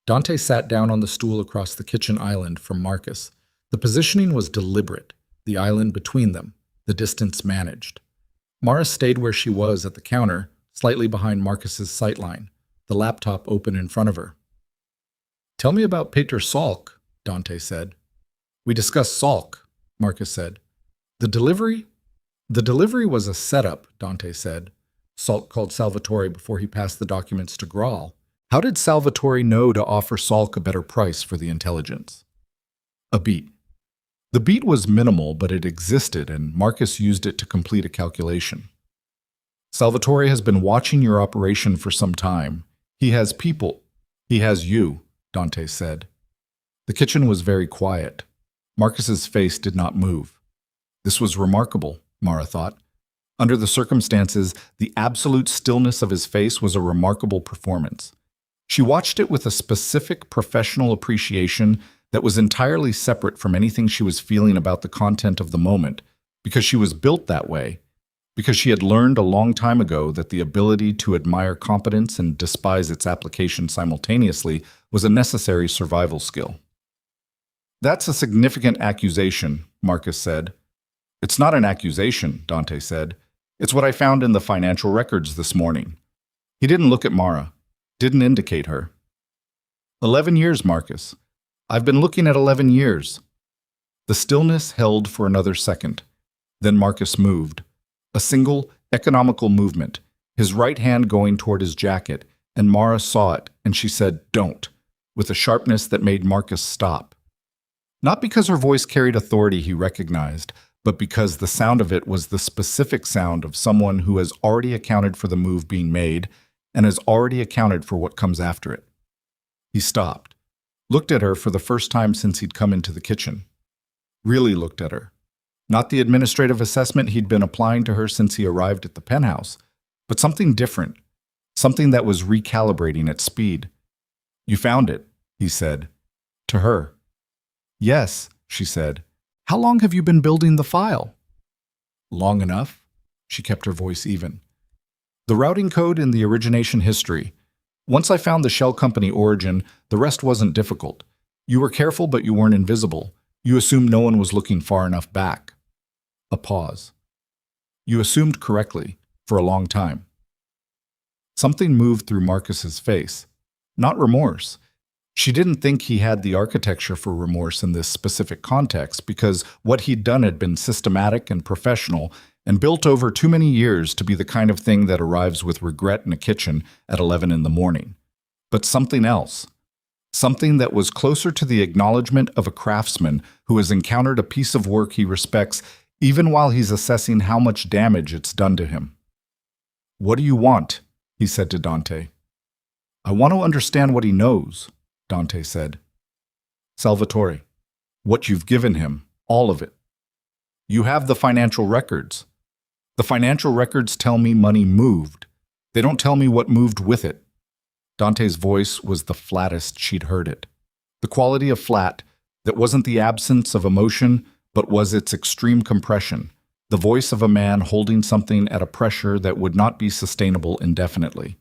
Dante sat down on the stool across the kitchen island from Marcus. The positioning was deliberate, the island between them, the distance managed. Mara stayed where she was at the counter, slightly behind Marcus's sightline, the laptop open in front of her. "Tell me about Peter Salk," Dante said. "We discussed Salk," Marcus said. The delivery was a setup," Dante said. Salk called Salvatore before he passed the documents to Graal. How did Salvatore know to offer Salk a better price for the intelligence? A beat. The beat was minimal, but it existed, and Marcus used it to complete a calculation. "Salvatore has been watching your operation for some time. He has people. He has you," Dante said. The kitchen was very quiet. Marcus's face did not move. This was remarkable, Mara thought. Under the circumstances, the absolute stillness of his face was a remarkable performance. She watched it with a specific professional appreciation that was entirely separate from anything she was feeling about the content of the moment, because she was built that way, because she had learned a long time ago that the ability to admire competence and despise its application simultaneously was a necessary survival skill. "That's a significant accusation," Marcus said. "It's not an accusation," Dante said. "It's what I found in the financial records this morning." He didn't look at Mara. Didn't indicate her. 11 years, Marcus. I've been looking at 11 years. The stillness held for another second. Then Marcus moved. A single, economical movement, his right hand going toward his jacket, and Mara saw it, and she said, "Don't," with a sharpness that made Marcus stop. Not because her voice carried authority he recognized, but because the sound of it was the specific sound of someone who has already accounted for the move being made and has already accounted for what comes after it. He stopped, looked at her for the first time since he'd come into the kitchen. Really looked at her. Not the administrative assessment he'd been applying to her since he arrived at the penthouse, but something different, something that was recalibrating at speed. "You found it," he said, to her. "Yes," she said. "How long have you been building the file?" "Long enough." She kept her voice even. "The routing code and the origination history. Once I found the shell company origin, the rest wasn't difficult. You were careful, but you weren't invisible. You assumed no one was looking far enough back." A pause. "You assumed correctly, for a long time." Something moved through Marcus's face. Not remorse. She didn't think he had the architecture for remorse in this specific context because what he'd done had been systematic and professional and built over too many years to be the kind of thing that arrives with regret in a kitchen at 11 in the morning. But something else. Something that was closer to the acknowledgement of a craftsman who has encountered a piece of work he respects even while he's assessing how much damage it's done to him. "What do you want?" he said to Dante. "I want to understand what he knows," Dante said. "Salvatore, what you've given him, all of it. You have the financial records. The financial records tell me money moved. They don't tell me what moved with it." Dante's voice was the flattest she'd heard it. The quality of flat that wasn't the absence of emotion, but was its extreme compression. The voice of a man holding something at a pressure that would not be sustainable indefinitely.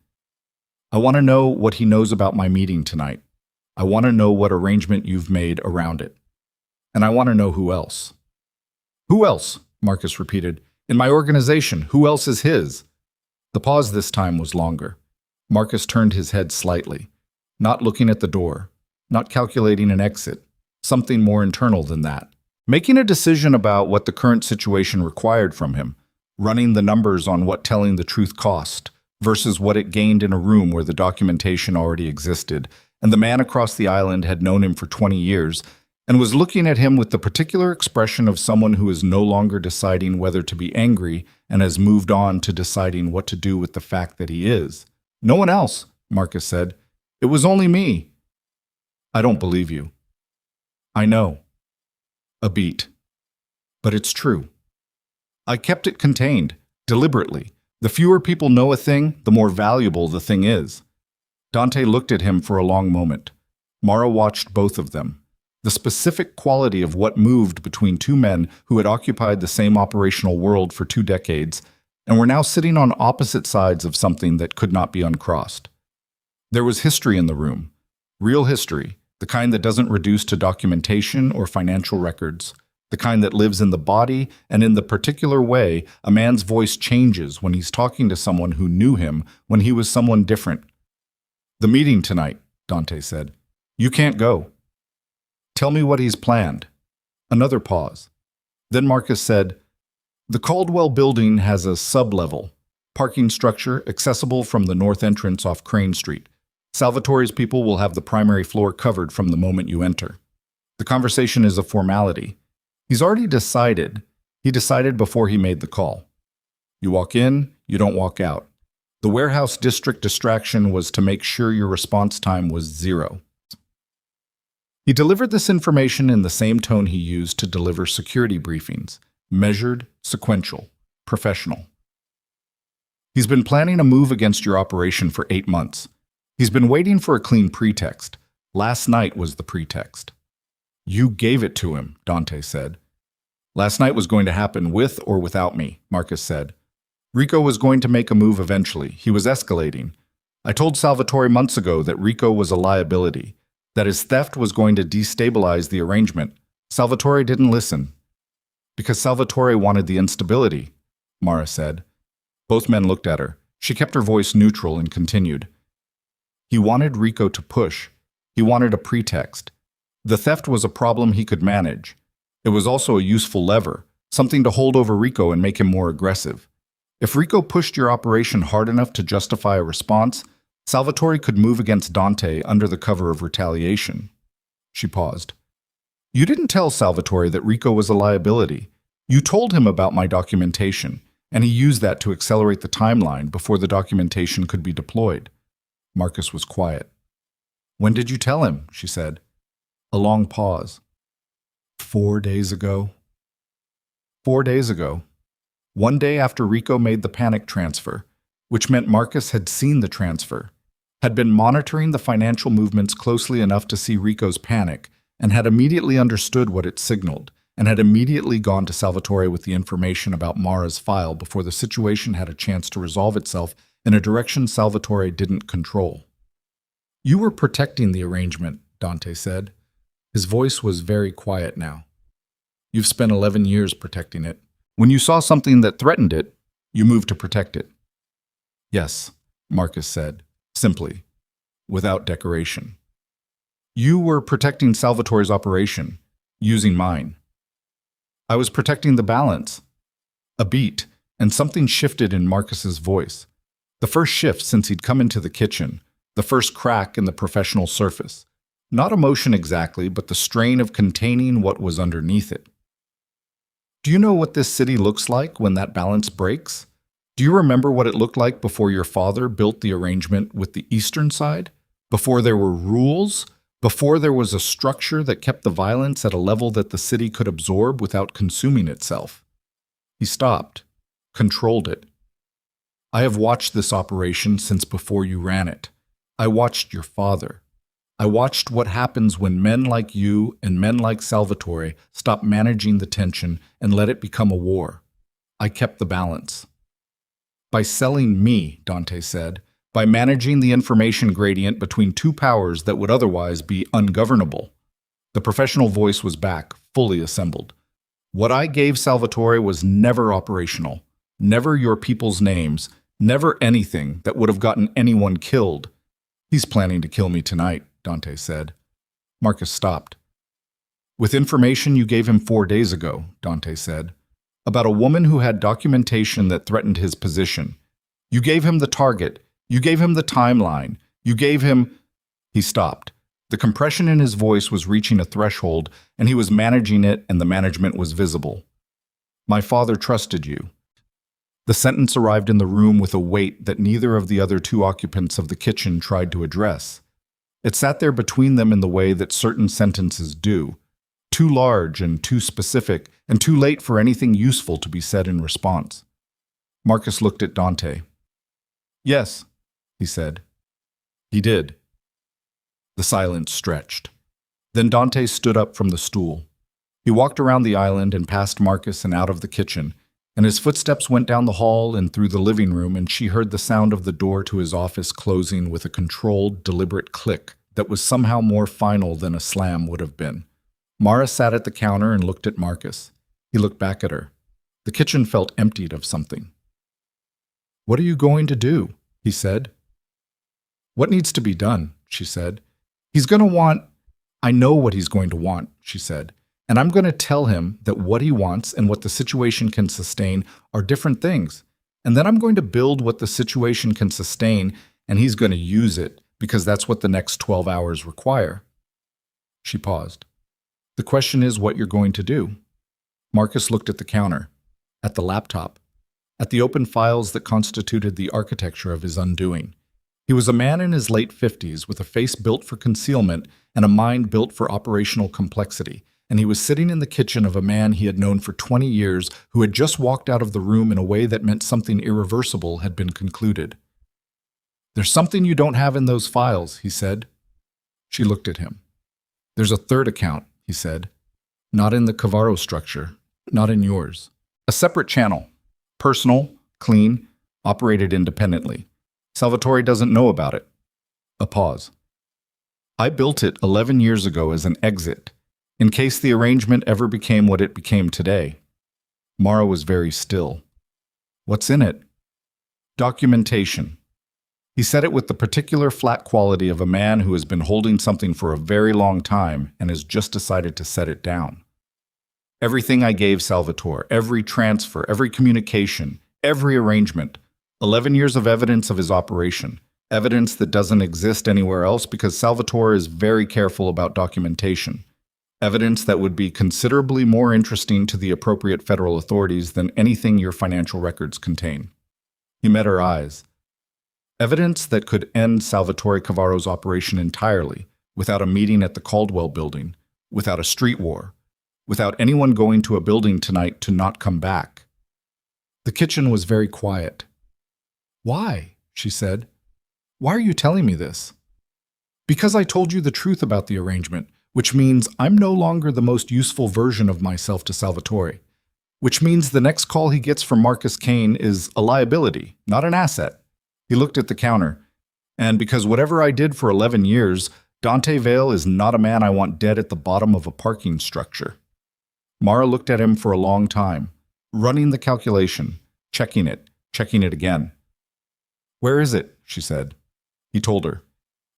"I want to know what he knows about my meeting tonight. I want to know what arrangement you've made around it. And I want to know who else." "Who else?" Marcus repeated. "In my organization, who else is his?" The pause this time was longer. Marcus turned his head slightly, not looking at the door, not calculating an exit, something more internal than that. Making a decision about what the current situation required from him, running the numbers on what telling the truth cost versus what it gained in a room where the documentation already existed, and the man across the island had known him for 20 years and was looking at him with the particular expression of someone who is no longer deciding whether to be angry and has moved on to deciding what to do with the fact that he is. "No one else," Marcus said. "It was only me." "I don't believe you." "I know." A beat. "But it's true. I kept it contained, deliberately. The fewer people know a thing, the more valuable the thing is." Dante looked at him for a long moment. Mara watched both of them. The specific quality of what moved between two men who had occupied the same operational world for 2 decades and were now sitting on opposite sides of something that could not be uncrossed. There was history in the room. Real history. The kind that doesn't reduce to documentation or financial records, the kind that lives in the body and in the particular way a man's voice changes when he's talking to someone who knew him when he was someone different. "The meeting tonight," Dante said. "You can't go." "Tell me what he's planned." Another pause. Then Marcus said, "The Caldwell building has a sub-level, parking structure accessible from the north entrance off Crane Street. Salvatore's people will have the primary floor covered from the moment you enter. The conversation is a formality. He's already decided. He decided before he made the call. You walk in, you don't walk out. The warehouse district distraction was to make sure your response time was 0. He delivered this information in the same tone he used to deliver security briefings, measured, sequential, professional. He's been planning a move against your operation for 8 months. He's been waiting for a clean pretext. Last night was the pretext. You gave it to him, Dante said. Last night was going to happen with or without me, Marcus said. Rico was going to make a move eventually. He was escalating. I told Salvatore months ago that Rico was a liability, that his theft was going to destabilize the arrangement. Salvatore didn't listen. Because Salvatore wanted the instability, Mara said. Both men looked at her. She kept her voice neutral and continued. He wanted Rico to push. He wanted a pretext. The theft was a problem he could manage. It was also a useful lever, something to hold over Rico and make him more aggressive. If Rico pushed your operation hard enough to justify a response, Salvatore could move against Dante under the cover of retaliation. She paused. You didn't tell Salvatore that Rico was a liability. You told him about my documentation, and he used that to accelerate the timeline before the documentation could be deployed. Marcus was quiet. When did you tell him? She said. A long pause. 4 days ago. 4 days ago. One day after Rico made the panic transfer, which meant Marcus had seen the transfer, had been monitoring the financial movements closely enough to see Rico's panic, and had immediately understood what it signaled, and had immediately gone to Salvatore with the information about Mara's file before the situation had a chance to resolve itself in a direction Salvatore didn't control. You were protecting the arrangement, Dante said. His voice was very quiet now. You've spent 11 years protecting it. When you saw something that threatened it, you moved to protect it. Yes, Marcus said, simply, without decoration. You were protecting Salvatore's operation, using mine. I was protecting the balance. A beat, and something shifted in Marcus's voice. The first shift since he'd come into the kitchen, the first crack in the professional surface. Not emotion exactly, but the strain of containing what was underneath it. Do you know what this city looks like when that balance breaks? Do you remember what it looked like before your father built the arrangement with the eastern side? Before there were rules? Before there was a structure that kept the violence at a level that the city could absorb without consuming itself? He stopped, controlled it. I have watched this operation since before you ran it. I watched your father. I watched what happens when men like you and men like Salvatore stop managing the tension and let it become a war. I kept the balance. By selling me, Dante said, by managing the information gradient between two powers that would otherwise be ungovernable. The professional voice was back, fully assembled. What I gave Salvatore was never operational, never your people's names, never anything that would have gotten anyone killed. He's planning to kill me tonight, Dante said. Marcus stopped. With information you gave him 4 days ago, Dante said, about a woman who had documentation that threatened his position. You gave him the target. You gave him the timeline. You gave him... He stopped. The compression in his voice was reaching a threshold, and he was managing it, and the management was visible. My father trusted you. The sentence arrived in the room with a weight that neither of the other two occupants of the kitchen tried to address. It sat there between them in the way that certain sentences do, too large and too specific and too late for anything useful to be said in response. Marcus looked at Dante. Yes, he said. He did. The silence stretched. Then Dante stood up from the stool. He walked around the island and past Marcus and out of the kitchen, and his footsteps went down the hall and through the living room, and she heard the sound of the door to his office closing with a controlled, deliberate click that was somehow more final than a slam would have been. Mara sat at the counter and looked at Marcus. He looked back at her. The kitchen felt emptied of something. What are you going to do? He said. What needs to be done? She said. He's going to want... I know what he's going to want, she said. And I'm going to tell him that what he wants and what the situation can sustain are different things. And then I'm going to build what the situation can sustain, and he's going to use it because that's what the next 12 hours require. She paused. The question is what you're going to do. Marcus looked at the counter, at the laptop, at the open files that constituted the architecture of his undoing. He was a man in his late 50s with a face built for concealment and a mind built for operational complexity, and he was sitting in the kitchen of a man he had known for 20 years who had just walked out of the room in a way that meant something irreversible had been concluded. There's something you don't have in those files, he said. She looked at him. There's a third account, he said. Not in the Cavaro structure, not in yours. A separate channel, personal, clean, operated independently. Salvatore doesn't know about it. A pause. I built it 11 years ago as an exit, in case the arrangement ever became what it became today. Mara was very still. What's in it? Documentation. He said it with the particular flat quality of a man who has been holding something for a very long time and has just decided to set it down. Everything I gave Salvatore, every transfer, every communication, every arrangement. 11 years of evidence of his operation. Evidence that doesn't exist anywhere else because Salvatore is very careful about documentation. Evidence that would be considerably more interesting to the appropriate federal authorities than anything your financial records contain. He met her eyes. Evidence that could end Salvatore Cavaro's operation entirely, without a meeting at the Caldwell building, without a street war, without anyone going to a building tonight to not come back. The kitchen was very quiet. "Why?" she said. "Why are you telling me this?" "Because I told you the truth about the arrangement, which means I'm no longer the most useful version of myself to Salvatore, which means the next call he gets from Marcus Kane is a liability, not an asset." He looked at the counter. "And because whatever I did for 11 years, Dante Vale is not a man I want dead at the bottom of a parking structure." Mara looked at him for a long time, running the calculation, checking it again. "Where is it?" she said. He told her.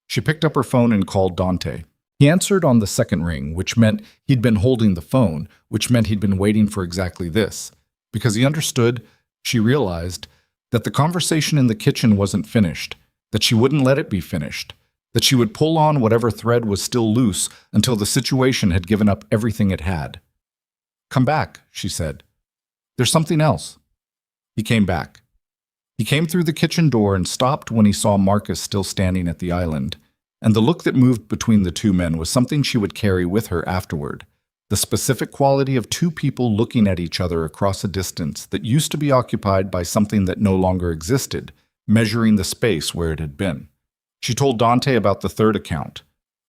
She picked up her phone and called Dante. He answered on the second ring, which meant he'd been holding the phone, which meant he'd been waiting for exactly this. Because he understood, she realized, that the conversation in the kitchen wasn't finished, that she wouldn't let it be finished, that she would pull on whatever thread was still loose until the situation had given up everything it had. "Come back," she said. "There's something else." He came back. He came through the kitchen door and stopped when he saw Marcus still standing at the island, and the look that moved between the two men was something she would carry with her afterward, the specific quality of two people looking at each other across a distance that used to be occupied by something that no longer existed, measuring the space where it had been. She told Dante about the third account.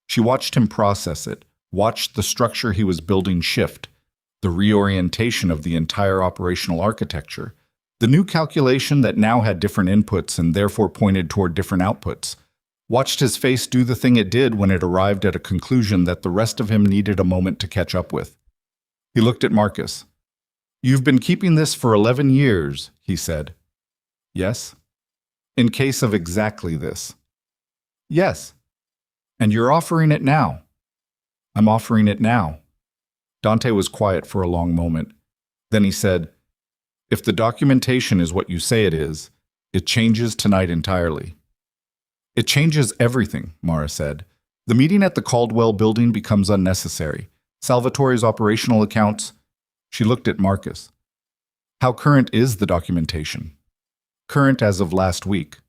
She watched him process it, watched the structure he was building shift, the reorientation of the entire operational architecture, the new calculation that now had different inputs and therefore pointed toward different outputs. Watched his face do the thing it did when it arrived at a conclusion that the rest of him needed a moment to catch up with. He looked at Marcus. "You've been keeping this for 11 years, he said. "Yes." "In case of exactly this." "Yes." "And you're offering it now." "I'm offering it now." Dante was quiet for a long moment. Then he said, "If the documentation is what you say it is, it changes tonight entirely." "It changes everything," Mara said. "The meeting at the Caldwell building becomes unnecessary. Salvatore's operational accounts." She looked at Marcus. "How current is the documentation?" "Current as of last week."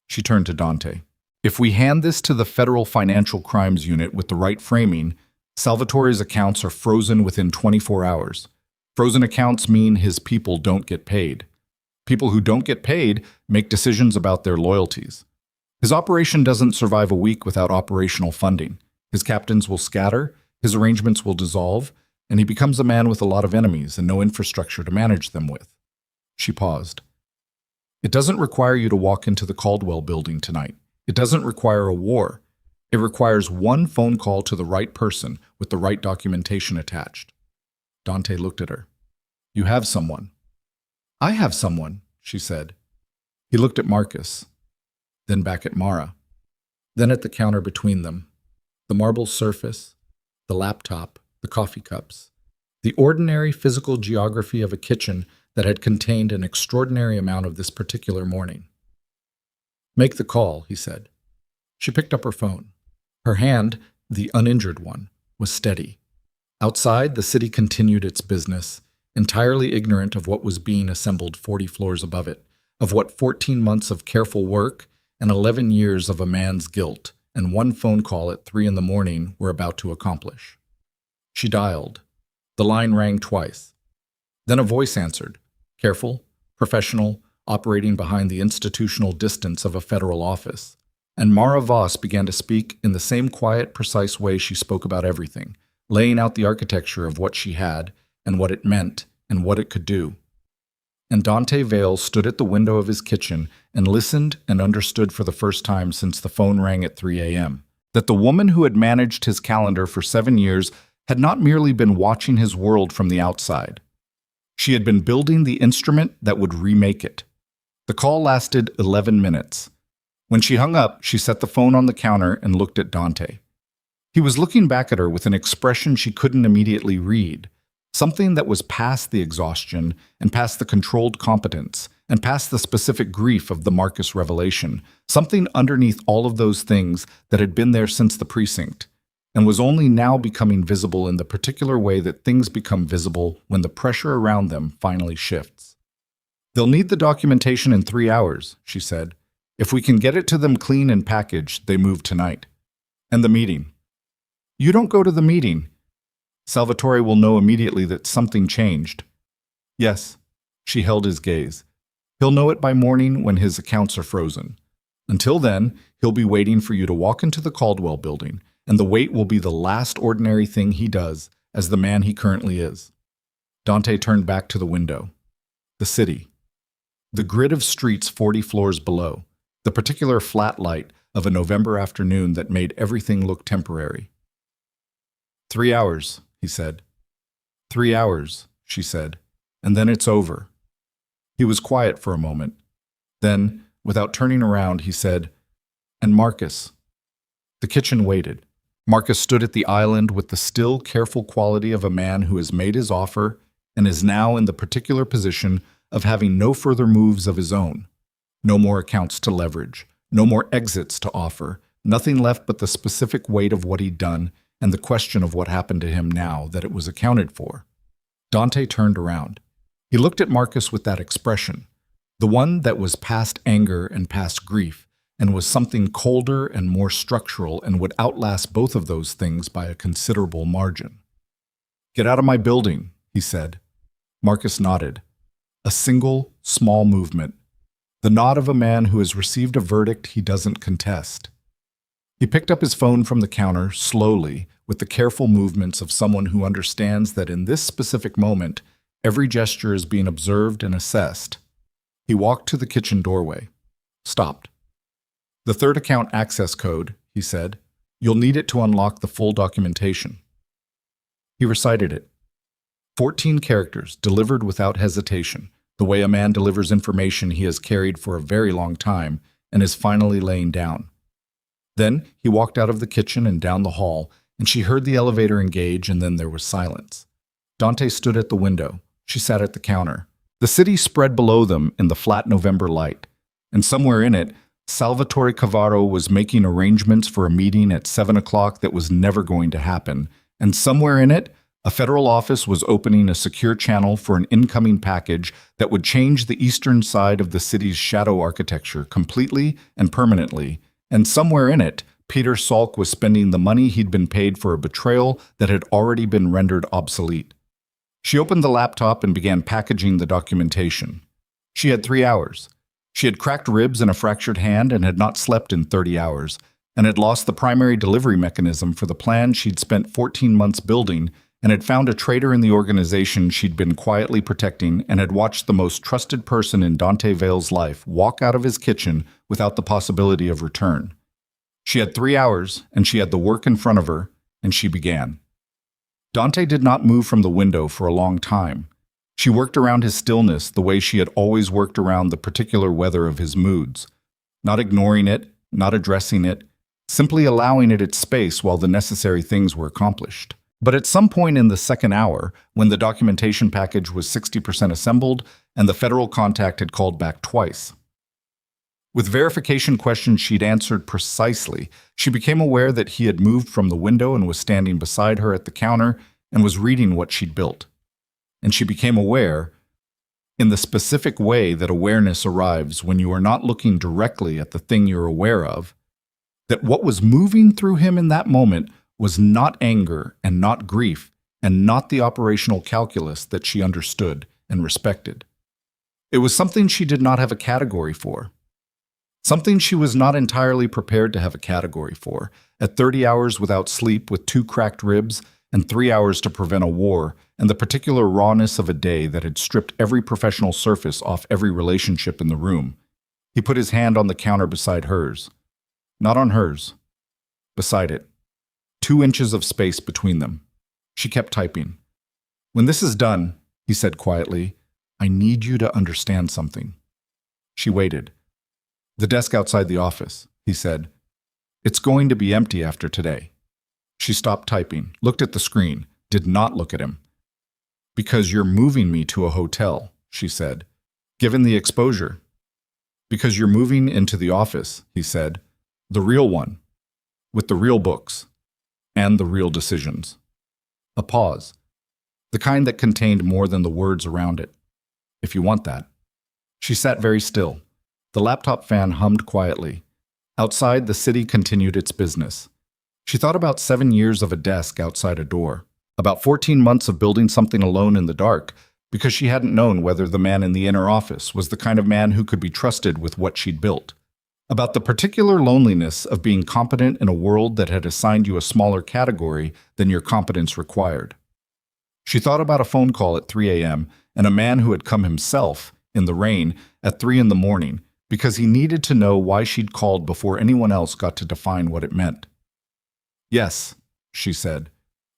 She turned to Dante. "If we hand this to the Federal Financial Crimes Unit with the right framing, Salvatore's accounts are frozen within 24 hours. Frozen accounts mean his people don't get paid. People who don't get paid make decisions about their loyalties. His operation doesn't survive a week without operational funding. His captains will scatter, his arrangements will dissolve, and he becomes a man with a lot of enemies and no infrastructure to manage them with." She paused. "It doesn't require you to walk into the Caldwell building tonight. It doesn't require a war. It requires one phone call to the right person with the right documentation attached." Dante looked at her. "You have someone." "I have someone," she said. He looked at Marcus, then back at Mara, then at the counter between them, the marble surface, the laptop, the coffee cups, the ordinary physical geography of a kitchen that had contained an extraordinary amount of this particular morning. "Make the call," he said. She picked up her phone. Her hand, the uninjured one, was steady. Outside, the city continued its business, entirely ignorant of what was being assembled 40 floors above it, of what 14 months of careful work and 11 years of a man's guilt and one phone call at 3 in the morning were about to accomplish. She dialed. The line rang twice. Then a voice answered, careful, professional, operating behind the institutional distance of a federal office. And Mara Voss began to speak in the same quiet, precise way she spoke about everything, laying out the architecture of what she had and what it meant and what it could do. And Dante Vale stood at the window of his kitchen and listened and understood for the first time since the phone rang at 3 a.m. that the woman who had managed his calendar for 7 years had not merely been watching his world from the outside. She had been building the instrument that would remake it. The call lasted 11 minutes. When she hung up, she set the phone on the counter and looked at Dante. He was looking back at her with an expression she couldn't immediately read, Something that was past the exhaustion and past the controlled competence and past the specific grief of the Marcus revelation. Something underneath all of those things that had been there since the precinct and was only now becoming visible in the particular way that things become visible when the pressure around them finally shifts. "They'll need the documentation in 3 hours," she said. "If we can get it to them clean and packaged, they move tonight." "And the meeting?" "You don't go to the meeting." "Salvatore will know immediately that something changed." "Yes." She held his gaze. "He'll know it by morning when his accounts are frozen. Until then, he'll be waiting for you to walk into the Caldwell building, and the wait will be the last ordinary thing he does as the man he currently is." Dante turned back to the window. The city. The grid of streets 40 floors below. The particular flat light of a November afternoon that made everything look temporary. 3 hours, he said. 3 hours, she said, and then it's over. He was quiet for a moment. Then, without turning around, he said, "And Marcus." The kitchen waited. Marcus stood at the island with the still, careful quality of a man who has made his offer and is now in the particular position of having no further moves of his own. No more accounts to leverage, no more exits to offer, nothing left but the specific weight of what he'd done and the question of what happened to him now that it was accounted for. Dante turned around. He looked at Marcus with that expression, the one that was past anger and past grief, and was something colder and more structural and would outlast both of those things by a considerable margin. "Get out of my building," he said. Marcus nodded. A single, small movement. The nod of a man who has received a verdict he doesn't contest. He picked up his phone from the counter, slowly, with the careful movements of someone who understands that in this specific moment, every gesture is being observed and assessed. He walked to the kitchen doorway. Stopped. "The third account access code," he said. "You'll need it to unlock the full documentation." He recited it. 14 characters, delivered without hesitation, the way a man delivers information he has carried for a very long time and is finally laying down. Then he walked out of the kitchen and down the hall, and she heard the elevator engage, and then there was silence. Dante stood at the window. She sat at the counter. The city spread below them in the flat November light, and somewhere in it, Salvatore Cavaro was making arrangements for a meeting at 7 o'clock that was never going to happen, and somewhere in it, a federal office was opening a secure channel for an incoming package that would change the eastern side of the city's shadow architecture completely and permanently, and somewhere in it, Peter Salk was spending the money he'd been paid for a betrayal that had already been rendered obsolete. She opened the laptop and began packaging the documentation. She had 3 hours. She had cracked ribs and a fractured hand and had not slept in 30 hours, and had lost the primary delivery mechanism for the plan she'd spent 14 months building, and had found a traitor in the organization she'd been quietly protecting, and had watched the most trusted person in Dante Vale's life walk out of his kitchen without the possibility of return. She had 3 hours, and she had the work in front of her, and she began. Dante did not move from the window for a long time. She worked around his stillness the way she had always worked around the particular weather of his moods, not ignoring it, not addressing it, simply allowing it its space while the necessary things were accomplished. But at some point in the second hour, when the documentation package was 60% assembled and the federal contact had called back twice, with verification questions she'd answered precisely, she became aware that he had moved from the window and was standing beside her at the counter and was reading what she'd built. And she became aware, in the specific way that awareness arrives when you are not looking directly at the thing you're aware of, that what was moving through him in that moment was not anger and not grief and not the operational calculus that she understood and respected. It was something she did not have a category for. Something she was not entirely prepared to have a category for. At 30 hours without sleep with 2 cracked ribs and 3 hours to prevent a war, and the particular rawness of a day that had stripped every professional surface off every relationship in the room. He put his hand on the counter beside hers. Not on hers. Beside it. 2 inches of space between them. She kept typing. "When this is done," he said quietly, "I need you to understand something." She waited. "The desk outside the office," he said. "It's going to be empty after today." She stopped typing, looked at the screen, did not look at him. Because you're moving me to a hotel, she said. Given the exposure. Because you're moving into the office, he said. The real one. With the real books. And the real decisions. A pause. The kind that contained more than the words around it. If you want that. She sat very still. The laptop fan hummed quietly. Outside, the city continued its business. She thought about 7 years of a desk outside a door. About 14 months of building something alone in the dark, because she hadn't known whether the man in the inner office was the kind of man who could be trusted with what she'd built. About the particular loneliness of being competent in a world that had assigned you a smaller category than your competence required. She thought about a phone call at 3 a.m. and a man who had come himself, in the rain, at 3 in the morning, because he needed to know why she'd called before anyone else got to define what it meant. Yes, she said.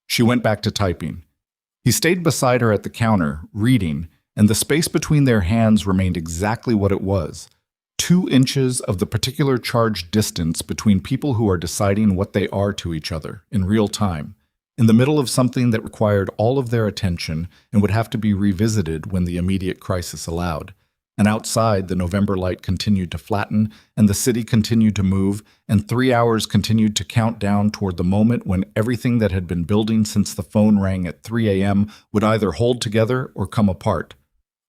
She went back to typing. He stayed beside her at the counter, reading, and the space between their hands remained exactly what it was. 2 inches of the particular charged distance between people who are deciding what they are to each other in real time, in the middle of something that required all of their attention and would have to be revisited when the immediate crisis allowed. And outside, the November light continued to flatten, and the city continued to move, and 3 hours continued to count down toward the moment when everything that had been building since the phone rang at 3 a.m. would either hold together or come apart.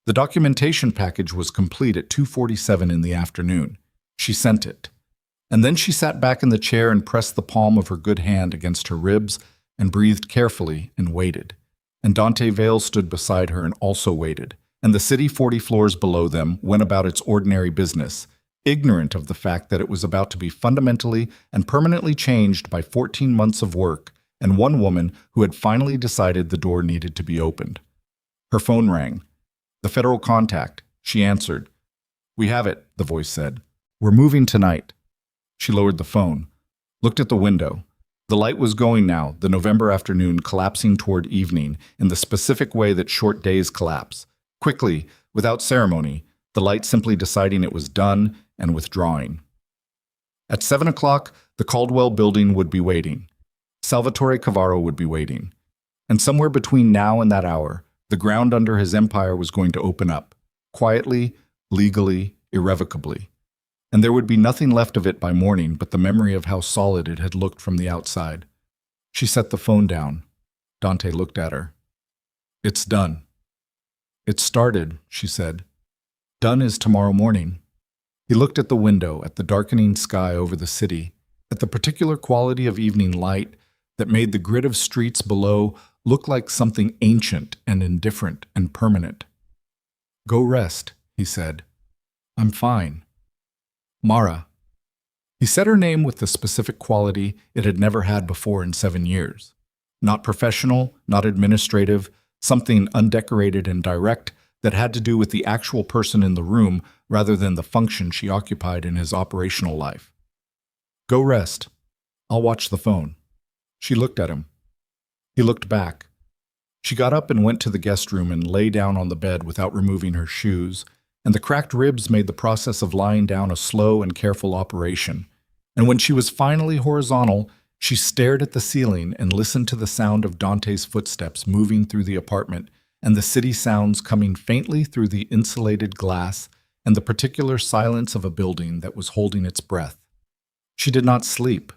The documentation package was complete at 2:47 in the afternoon. She sent it. And then she sat back in the chair and pressed the palm of her good hand against her ribs and breathed carefully and waited. And Dante Vale stood beside her and also waited. And the city 40 floors below them went about its ordinary business, ignorant of the fact that it was about to be fundamentally and permanently changed by 14 months of work and one woman who had finally decided the door needed to be opened. Her phone rang. The federal contact. She answered. "We have it," the voice said. "We're moving tonight." She lowered the phone, looked at the window. The light was going now, the November afternoon collapsing toward evening in the specific way that short days collapse. Quickly, without ceremony, the light simply deciding it was done and withdrawing. At 7 o'clock, the Caldwell building would be waiting. Salvatore Cavaro would be waiting. And somewhere between now and that hour, the ground under his empire was going to open up, quietly, legally, irrevocably. And there would be nothing left of it by morning but the memory of how solid it had looked from the outside. She set the phone down. Dante looked at her. "It's done." "It started," she said. "Done is tomorrow morning." He looked at the window, at the darkening sky over the city, at the particular quality of evening light that made the grid of streets below look like something ancient and indifferent and permanent. "Go rest," he said. "I'm fine." Mara. He said her name with the specific quality it had never had before in 7 years. Not professional, not administrative, something undecorated and direct that had to do with the actual person in the room rather than the function she occupied in his operational life. "Go rest. I'll watch the phone." She looked at him. He looked back. She got up and went to the guest room and lay down on the bed without removing her shoes, and the cracked ribs made the process of lying down a slow and careful operation. And when she was finally horizontal, she stared at the ceiling and listened to the sound of Dante's footsteps moving through the apartment and the city sounds coming faintly through the insulated glass and the particular silence of a building that was holding its breath. She did not sleep,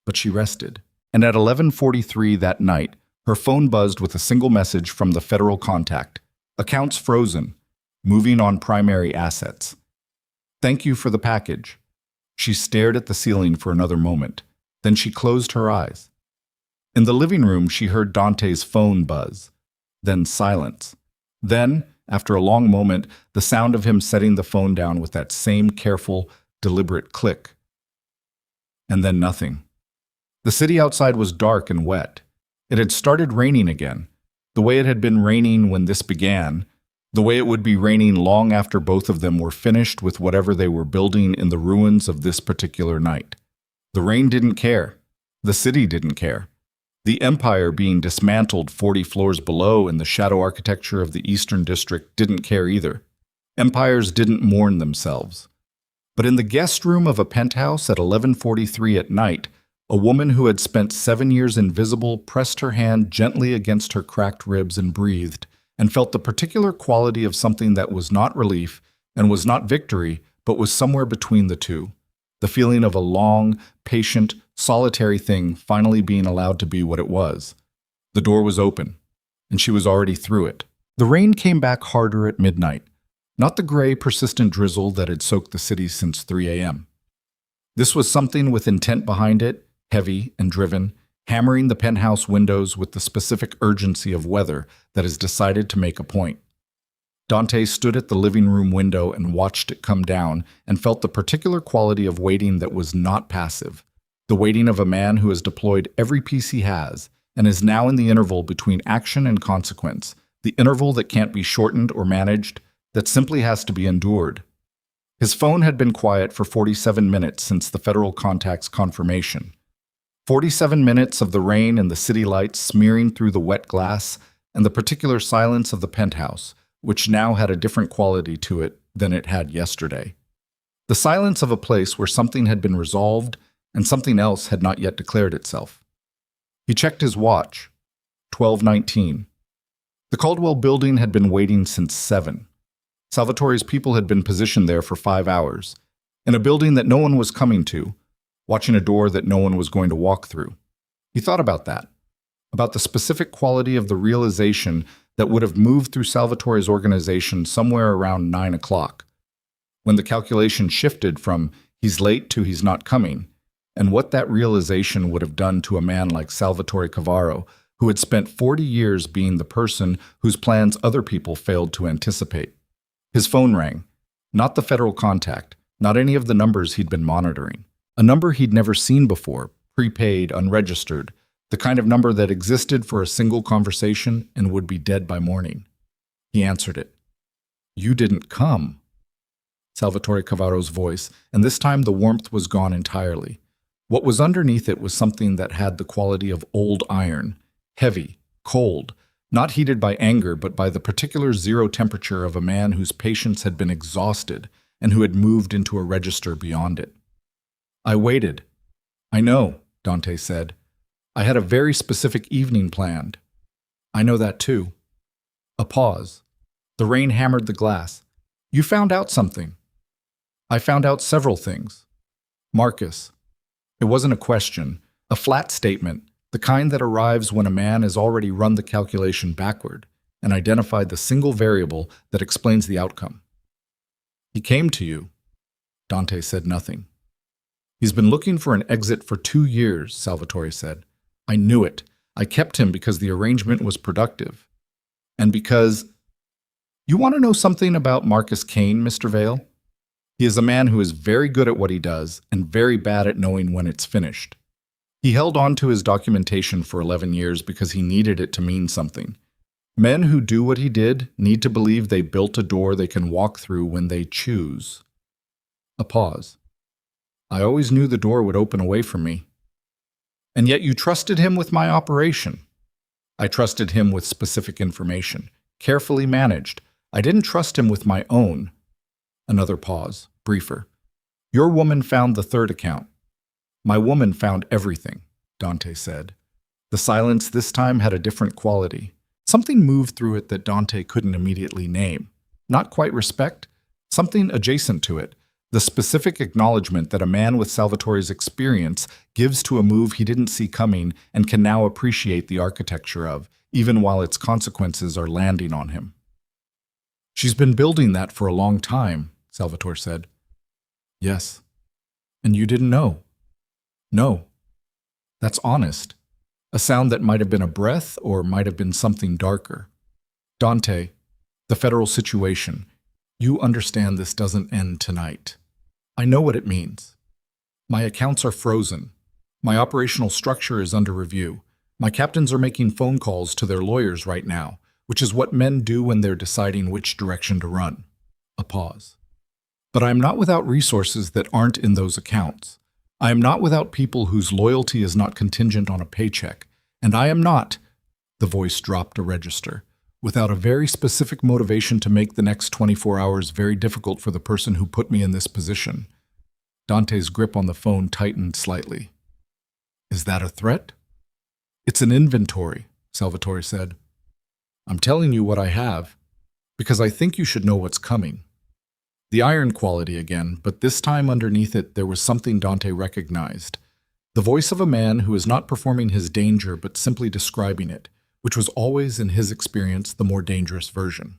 but she rested. And at 11:43 that night, her phone buzzed with a single message from the federal contact. "Accounts frozen. Moving on primary assets. Thank you for the package." She stared at the ceiling for another moment. Then she closed her eyes. In the living room, she heard Dante's phone buzz. Then silence. Then, after a long moment, the sound of him setting the phone down with that same careful, deliberate click. And then nothing. The city outside was dark and wet. It had started raining again, the way it had been raining when this began, the way it would be raining long after both of them were finished with whatever they were building in the ruins of this particular night. The rain didn't care. The city didn't care. The empire being dismantled 40 floors below in the shadow architecture of the Eastern District didn't care either. Empires didn't mourn themselves. But in the guest room of a penthouse at 11:43 at night, a woman who had spent 7 years invisible pressed her hand gently against her cracked ribs and breathed, and felt the particular quality of something that was not relief and was not victory, but was somewhere between the two. The feeling of a long, patient, solitary thing finally being allowed to be what it was. The door was open, and she was already through it. The rain came back harder at midnight, not the gray, persistent drizzle that had soaked the city since 3 a.m. This was something with intent behind it, heavy and driven, hammering the penthouse windows with the specific urgency of weather that has decided to make a point. Dante stood at the living room window and watched it come down and felt the particular quality of waiting that was not passive, the waiting of a man who has deployed every piece he has and is now in the interval between action and consequence, the interval that can't be shortened or managed, that simply has to be endured. His phone had been quiet for 47 minutes since the federal contact's confirmation. 47 minutes of the rain and the city lights smearing through the wet glass and the particular silence of the penthouse, which now had a different quality to it than it had yesterday. The silence of a place where something had been resolved and something else had not yet declared itself. He checked his watch. 12:19. The Caldwell building had been waiting since 7. Salvatore's people had been positioned there for 5 hours, in a building that no one was coming to, watching a door that no one was going to walk through. He thought about that, about the specific quality of the realization that would have moved through Salvatore's organization somewhere around 9 o'clock, when the calculation shifted from he's late to he's not coming, and what that realization would have done to a man like Salvatore Cavaro, who had spent 40 years being the person whose plans other people failed to anticipate. His phone rang. Not the federal contact, not any of the numbers he'd been monitoring. A number he'd never seen before, prepaid, unregistered, the kind of number that existed for a single conversation and would be dead by morning. He answered it. "You didn't come." Salvatore Cavaro's voice, and this time the warmth was gone entirely. What was underneath it was something that had the quality of old iron, heavy, cold, not heated by anger but by the particular zero temperature of a man whose patience had been exhausted and who had moved into a register beyond it. "I waited." "I know," Dante said. "I had a very specific evening planned." "I know that too." A pause. The rain hammered the glass. "You found out something." "I found out several things." "Marcus." It wasn't a question, a flat statement, the kind that arrives when a man has already run the calculation backward and identified the single variable that explains the outcome. "He came to you." Dante said nothing. "He's been looking for an exit for 2 years, Salvatore said. "I knew it. I kept him because the arrangement was productive. And because... You want to know something about Marcus Kane, Mr. Vale? He is a man who is very good at what he does and very bad at knowing when it's finished. He held on to his documentation for 11 years because he needed it to mean something. Men who do what he did need to believe they built a door they can walk through when they choose." A pause. "I always knew the door would open away from me." "And yet you trusted him with my operation." "I trusted him with specific information, carefully managed. I didn't trust him with my own." Another pause, briefer. "Your woman found the third account." "My woman found everything," Dante said. The silence this time had a different quality. Something moved through it that Dante couldn't immediately name. Not quite respect, something adjacent to it. The specific acknowledgement that a man with Salvatore's experience gives to a move he didn't see coming and can now appreciate the architecture of, even while its consequences are landing on him. "She's been building that for a long time," Salvatore said. "Yes. And you didn't know?" "No." That's honest. A sound that might have been a breath or might have been something darker. "Dante, the federal situation. You understand this doesn't end tonight. I know what it means. My accounts are frozen. My operational structure is under review. My captains are making phone calls to their lawyers right now, which is what men do when they're deciding which direction to run." A pause. "But I am not without resources that aren't in those accounts. I am not without people whose loyalty is not contingent on a paycheck. And I am not," the voice dropped a register, "without a very specific motivation to make the next 24 hours very difficult for the person who put me in this position." Dante's grip on the phone tightened slightly. "Is that a threat?" "It's an inventory," Salvatore said. I'm telling you what I have, because I think you should know what's coming. The iron quality again, but this time underneath it there was something Dante recognized. The voice of a man who is not performing his danger but simply describing it, which was always, in his experience, the more dangerous version.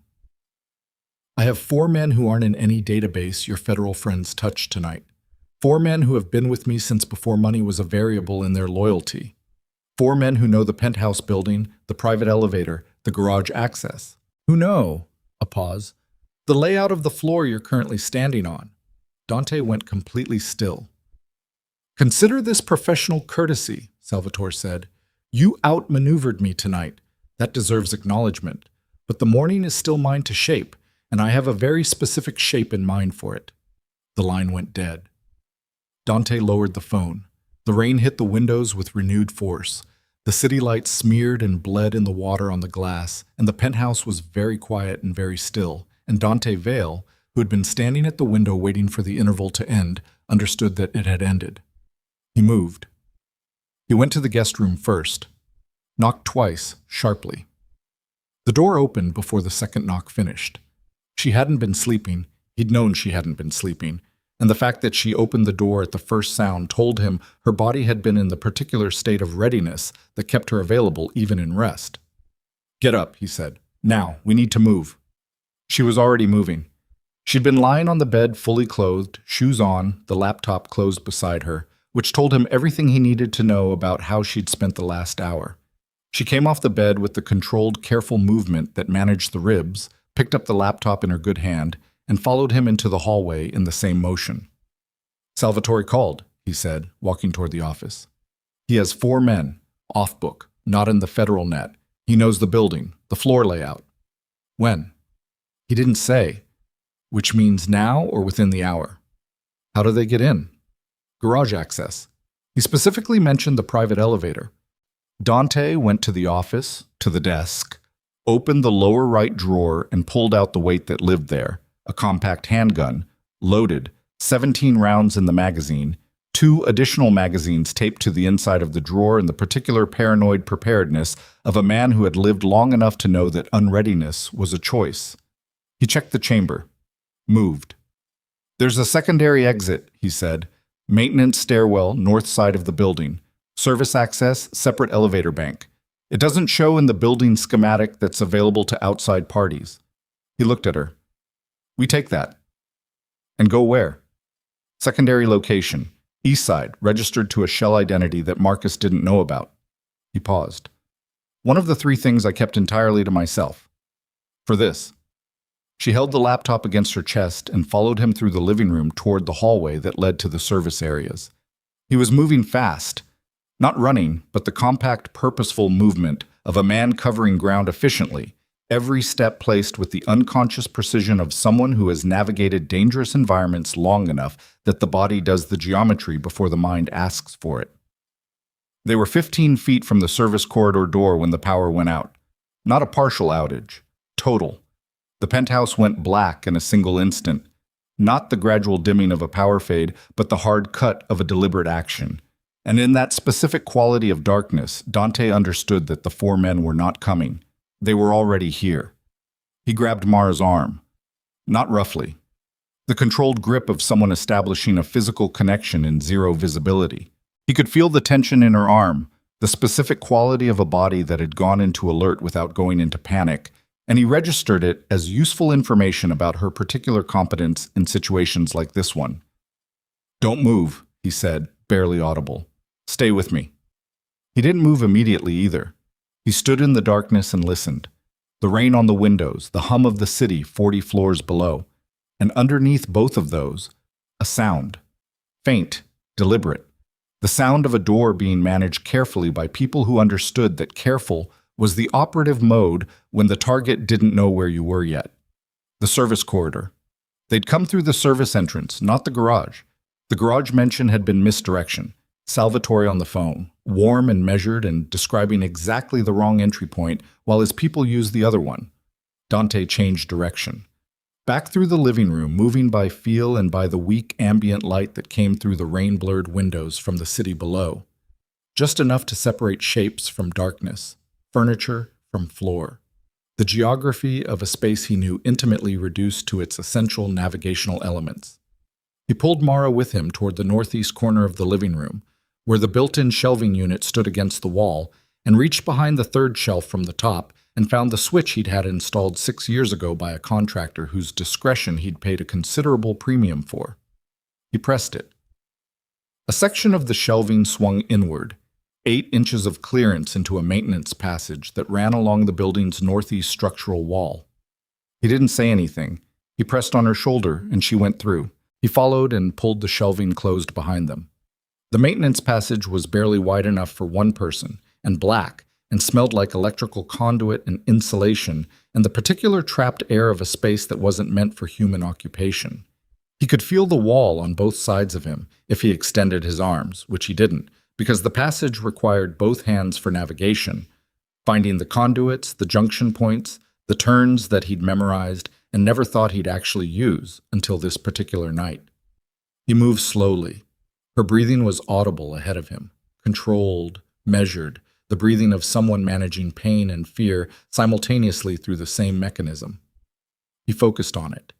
I have 4 men who aren't in any database your federal friends touched tonight. 4 men who have been with me since before money was a variable in their loyalty. 4 men who know the penthouse building, the private elevator, the garage access. Who know, a pause, the layout of the floor you're currently standing on. Dante went completely still. Consider this professional courtesy, Salvatore said. You outmaneuvered me tonight. That deserves acknowledgement. But the morning is still mine to shape, and I have a very specific shape in mind for it. The line went dead. Dante lowered the phone. The rain hit the windows with renewed force. The city lights smeared and bled in the water on the glass, and the penthouse was very quiet and very still, and Dante Vale, who had been standing at the window waiting for the interval to end, understood that it had ended. He moved. He went to the guest room first. Knocked twice, sharply. The door opened before the second knock finished. She hadn't been sleeping. He'd known she hadn't been sleeping. And the fact that she opened the door at the first sound told him her body had been in the particular state of readiness that kept her available even in rest. Get up, he said. Now, we need to move. She was already moving. She'd been lying on the bed fully clothed, shoes on, the laptop closed beside her, which told him everything he needed to know about how she'd spent the last hour. She came off the bed with the controlled, careful movement that managed the ribs, picked up the laptop in her good hand, and followed him into the hallway in the same motion. Salvatore called, he said, walking toward the office. He has 4 men, off book, not in the federal net. He knows the building, the floor layout. When? He didn't say, which means now or within the hour. How do they get in? Garage access. He specifically mentioned the private elevator. Dante went to the office, to the desk, opened the lower right drawer and pulled out the weight that lived there, a compact handgun, loaded, 17 rounds in the magazine, 2 additional magazines taped to the inside of the drawer in the particular paranoid preparedness of a man who had lived long enough to know that unreadiness was a choice. He checked the chamber. Moved. There's a secondary exit, he said. Maintenance stairwell, north side of the building. Service access, separate elevator bank. It doesn't show in the building schematic that's available to outside parties. He looked at her. We take that. And go where? Secondary location. East side, registered to a shell identity that Marcus didn't know about. He paused. One of the 3 things I kept entirely to myself. For this. She held the laptop against her chest and followed him through the living room toward the hallway that led to the service areas. He was moving fast. Not running, but the compact, purposeful movement of a man covering ground efficiently, every step placed with the unconscious precision of someone who has navigated dangerous environments long enough that the body does the geometry before the mind asks for it. They were 15 feet from the service corridor door when the power went out. Not a partial outage. Total. The penthouse went black in a single instant. Not the gradual dimming of a power fade, but the hard cut of a deliberate action. And in that specific quality of darkness, Dante understood that the 4 men were not coming. They were already here. He grabbed Mara's arm. Not roughly. The controlled grip of someone establishing a physical connection in zero visibility. He could feel the tension in her arm, the specific quality of a body that had gone into alert without going into panic, and he registered it as useful information about her particular competence in situations like this one. Don't move, he said, barely audible. Stay with me. He didn't move immediately either. He stood in the darkness and listened. The rain on the windows, the hum of the city 40 floors below. And underneath both of those, a sound. Faint, deliberate. The sound of a door being managed carefully by people who understood that careful was the operative mode when the target didn't know where you were yet. The service corridor. They'd come through the service entrance, not the garage. The garage mention had been misdirection. Salvatore on the phone, warm and measured and describing exactly the wrong entry point while his people used the other one. Dante changed direction. Back through the living room, moving by feel and by the weak ambient light that came through the rain-blurred windows from the city below. Just enough to separate shapes from darkness, furniture from floor. the geography of a space he knew intimately reduced to its essential navigational elements. He pulled Mara with him toward the northeast corner of the living room, where the built-in shelving unit stood against the wall, and reached behind the third shelf from the top and found the switch he'd had installed 6 years ago by a contractor whose discretion he'd paid a considerable premium for. He pressed it. A section of the shelving swung inward, 8 inches of clearance into a maintenance passage that ran along the building's northeast structural wall. He didn't say anything. He pressed on her shoulder, and she went through. He followed and pulled the shelving closed behind them. The maintenance passage was barely wide enough for one person, and black, and smelled like electrical conduit and insulation, and the particular trapped air of a space that wasn't meant for human occupation. He could feel the wall on both sides of him if he extended his arms, which he didn't, because the passage required both hands for navigation, finding the conduits, the junction points, the turns that he'd memorized and never thought he'd actually use until this particular night. He moved slowly. Her breathing was audible ahead of him, controlled, measured, the breathing of someone managing pain and fear simultaneously through the same mechanism. He focused on it.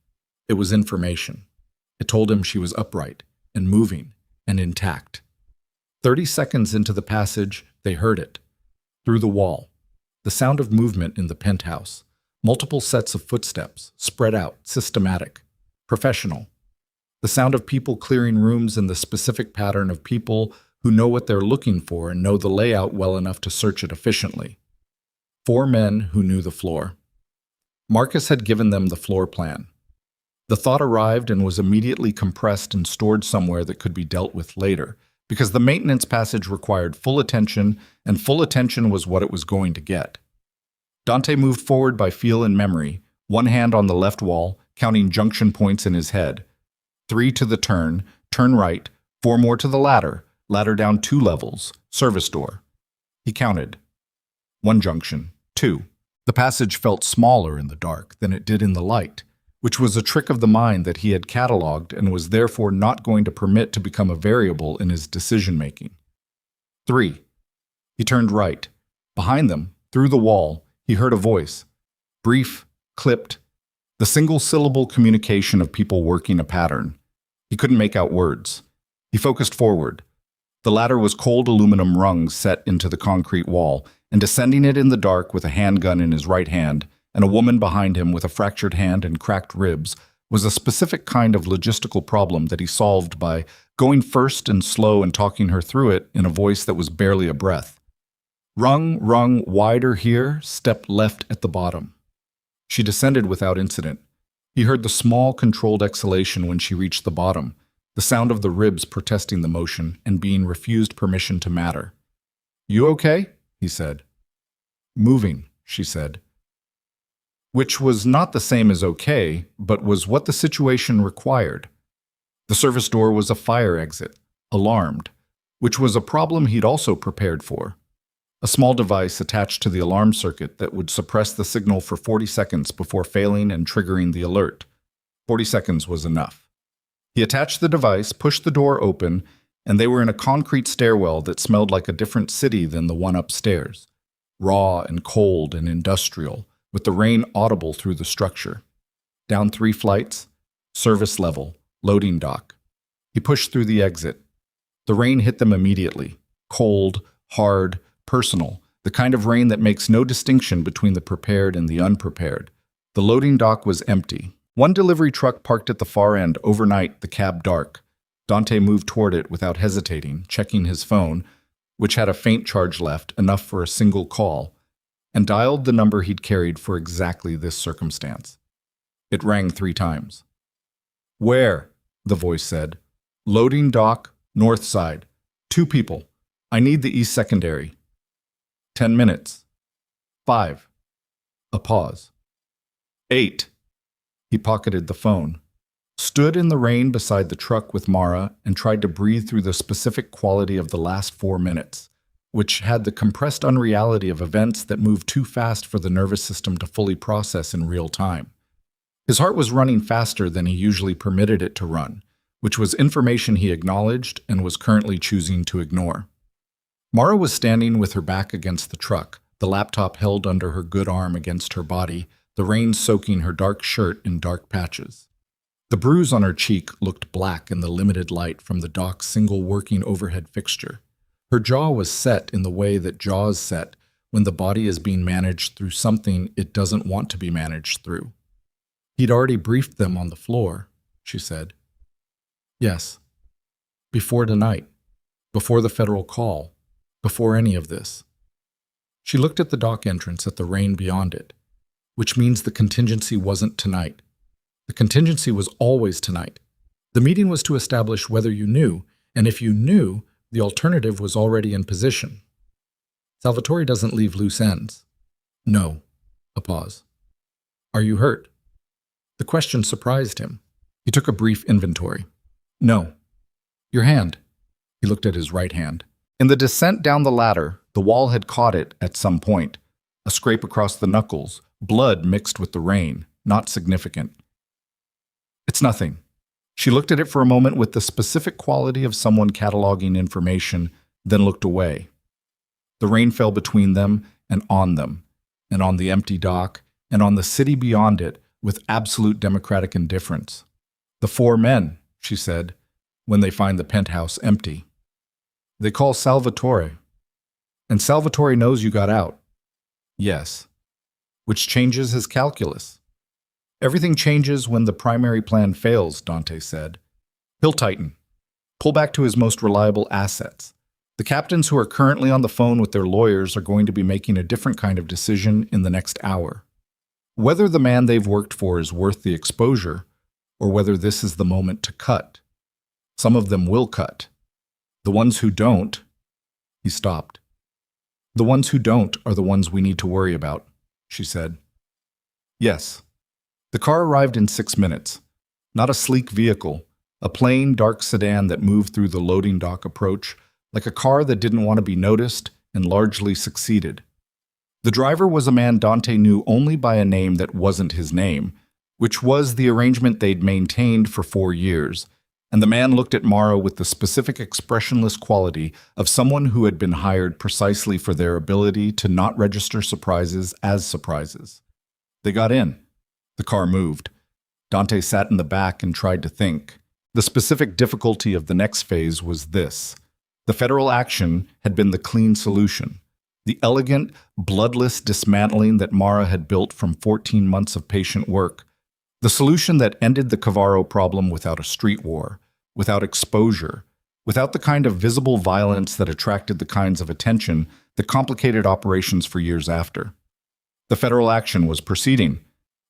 It was information. It told him she was upright and moving and intact. 30 seconds into the passage, they heard it. Through the wall. The sound of movement in the penthouse. Multiple sets of footsteps, spread out, systematic, professional. The sound of people clearing rooms in the specific pattern of people who know what they're looking for and know the layout well enough to search it efficiently. 4 men who knew the floor. Marcus had given them the floor plan. The thought arrived and was immediately compressed and stored somewhere that could be dealt with later, because the maintenance passage required full attention, and full attention was what it was going to get. Dante moved forward by feel and memory, one hand on the left wall, counting junction points in his head. 3 to the turn right, 4 more to the ladder down 2 levels, service door. He counted. 1 junction, 2. The passage felt smaller in the dark than it did in the light, which was a trick of the mind that he had cataloged and was therefore not going to permit to become a variable in his decision-making. 3. He turned right. Behind them, through the wall, he heard a voice. Brief, clipped, the single-syllable communication of people working a pattern. He couldn't make out words. He focused forward. The ladder was cold aluminum rungs set into the concrete wall, and descending it in the dark with a handgun in his right hand, and a woman behind him with a fractured hand and cracked ribs, was a specific kind of logistical problem that he solved by going first and slow and talking her through it in a voice that was barely a breath. Rung, wider here, step left at the bottom. She descended without incident. He heard the small, controlled exhalation when she reached the bottom, the sound of the ribs protesting the motion and being refused permission to matter. You okay? He said. Moving, she said. Which was not the same as okay, but was what the situation required. The service door was a fire exit, alarmed, which was a problem he'd also prepared for. A small device attached to the alarm circuit that would suppress the signal for 40 seconds before failing and triggering the alert. 40 seconds was enough. He attached the device, pushed the door open, and they were in a concrete stairwell that smelled like a different city than the one upstairs. Raw and cold and industrial, with the rain audible through the structure. Down 3 flights, service level, loading dock. He pushed through the exit. The rain hit them immediately. Cold, hard, personal, the kind of rain that makes no distinction between the prepared and the unprepared. The loading dock was empty. One delivery truck parked at the far end, overnight, the cab dark. Dante moved toward it without hesitating, checking his phone, which had a faint charge left, enough for a single call, and dialed the number he'd carried for exactly this circumstance. It rang 3 times. Where? The voice said. Loading dock, north side. 2 people. I need the east secondary. 10 minutes. 5. A pause. 8. He pocketed the phone, stood in the rain beside the truck with Mara, and tried to breathe through the specific quality of the last 4 minutes, which had the compressed unreality of events that moved too fast for the nervous system to fully process in real time. His heart was running faster than he usually permitted it to run, which was information he acknowledged and was currently choosing to ignore. Mara was standing with her back against the truck, the laptop held under her good arm against her body, the rain soaking her dark shirt in dark patches. The bruise on her cheek looked black in the limited light from the dock's single working overhead fixture. Her jaw was set in the way that jaws set when the body is being managed through something it doesn't want to be managed through. He'd already briefed them on the floor, she said. Yes. Before tonight. Before the federal call. Before any of this. She looked at the dock entrance at the rain beyond it, which means the contingency wasn't tonight. The contingency was always tonight. The meeting was to establish whether you knew, and if you knew, the alternative was already in position. Salvatore doesn't leave loose ends. No. A pause. Are you hurt? The question surprised him. He took a brief inventory. No. Your hand. He looked at his right hand. In the descent down the ladder, the wall had caught it at some point. A scrape across the knuckles, blood mixed with the rain, not significant. It's nothing. She looked at it for a moment with the specific quality of someone cataloging information, then looked away. The rain fell between them, and on the empty dock, and on the city beyond it, with absolute democratic indifference. The 4 men, she said, when they find the penthouse empty. They call Salvatore. And Salvatore knows you got out. Yes. Which changes his calculus. Everything changes when the primary plan fails, Dante said. He'll tighten. Pull back to his most reliable assets. The captains who are currently on the phone with their lawyers are going to be making a different kind of decision in the next hour. Whether the man they've worked for is worth the exposure, or whether this is the moment to cut. Some of them will cut. The ones who don't, he stopped. The ones who don't are the ones we need to worry about, she said. Yes. The car arrived in 6 minutes. Not a sleek vehicle, a plain, dark sedan that moved through the loading dock approach, like a car that didn't want to be noticed and largely succeeded. The driver was a man Dante knew only by a name that wasn't his name, which was the arrangement they'd maintained for 4 years, and the man looked at Mara with the specific expressionless quality of someone who had been hired precisely for their ability to not register surprises as surprises. They got in. The car moved. Dante sat in the back and tried to think. The specific difficulty of the next phase was this. The federal action had been the clean solution. The elegant, bloodless dismantling that Mara had built from 14 months of patient work. The solution that ended the Cavaro problem without a street war, without exposure, without the kind of visible violence that attracted the kinds of attention that complicated operations for years after. The federal action was proceeding.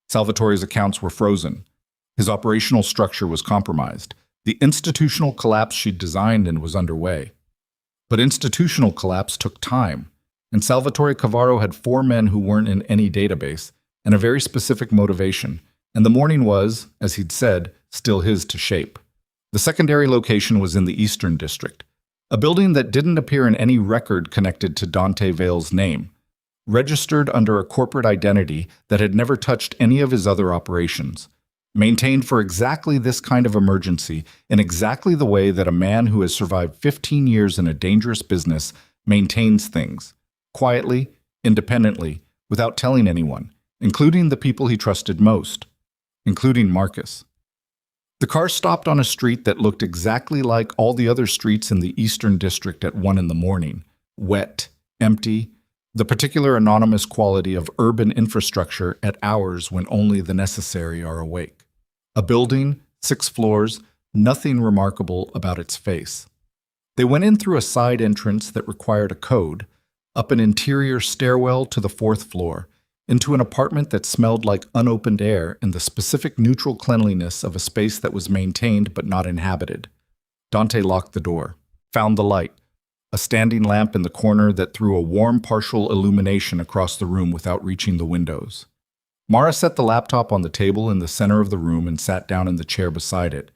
Salvatore's accounts were frozen. His operational structure was compromised. The institutional collapse she'd designed and was underway. But institutional collapse took time, and Salvatore Cavaro had 4 men who weren't in any database, and a very specific motivation, and the morning was, as he'd said, still his to shape. The secondary location was in the Eastern District, a building that didn't appear in any record connected to Dante Vale's name, registered under a corporate identity that had never touched any of his other operations, maintained for exactly this kind of emergency in exactly the way that a man who has survived 15 years in a dangerous business maintains things, quietly, independently, without telling anyone, including the people he trusted most, including Marcus. The car stopped on a street that looked exactly like all the other streets in the Eastern District at 1 a.m, wet, empty, the particular anonymous quality of urban infrastructure at hours when only the necessary are awake. A building, 6 floors, nothing remarkable about its face. They went in through a side entrance that required a code, up an interior stairwell to the 4th floor, into an apartment that smelled like unopened air in the specific neutral cleanliness of a space that was maintained but not inhabited. Dante locked the door, found the light, a standing lamp in the corner that threw a warm partial illumination across the room without reaching the windows. Mara set the laptop on the table in the center of the room and sat down in the chair beside it,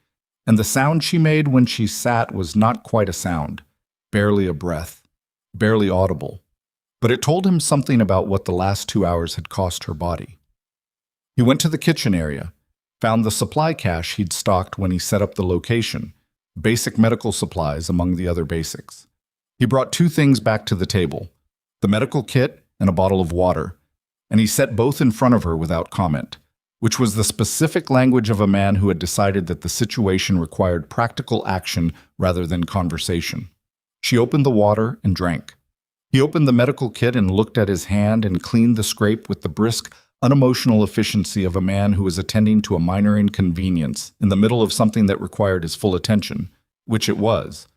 and the sound she made when she sat was not quite a sound, barely a breath, barely audible. But it told him something about what the last 2 hours had cost her body. He went to the kitchen area, found the supply cache he'd stocked when he set up the location, basic medical supplies among the other basics. He brought 2 things back to the table, the medical kit and a bottle of water, and he set both in front of her without comment, which was the specific language of a man who had decided that the situation required practical action rather than conversation. She opened the water and drank. He opened the medical kit and looked at his hand and cleaned the scrape with the brisk, unemotional efficiency of a man who was attending to a minor inconvenience in the middle of something that required his full attention, which it was.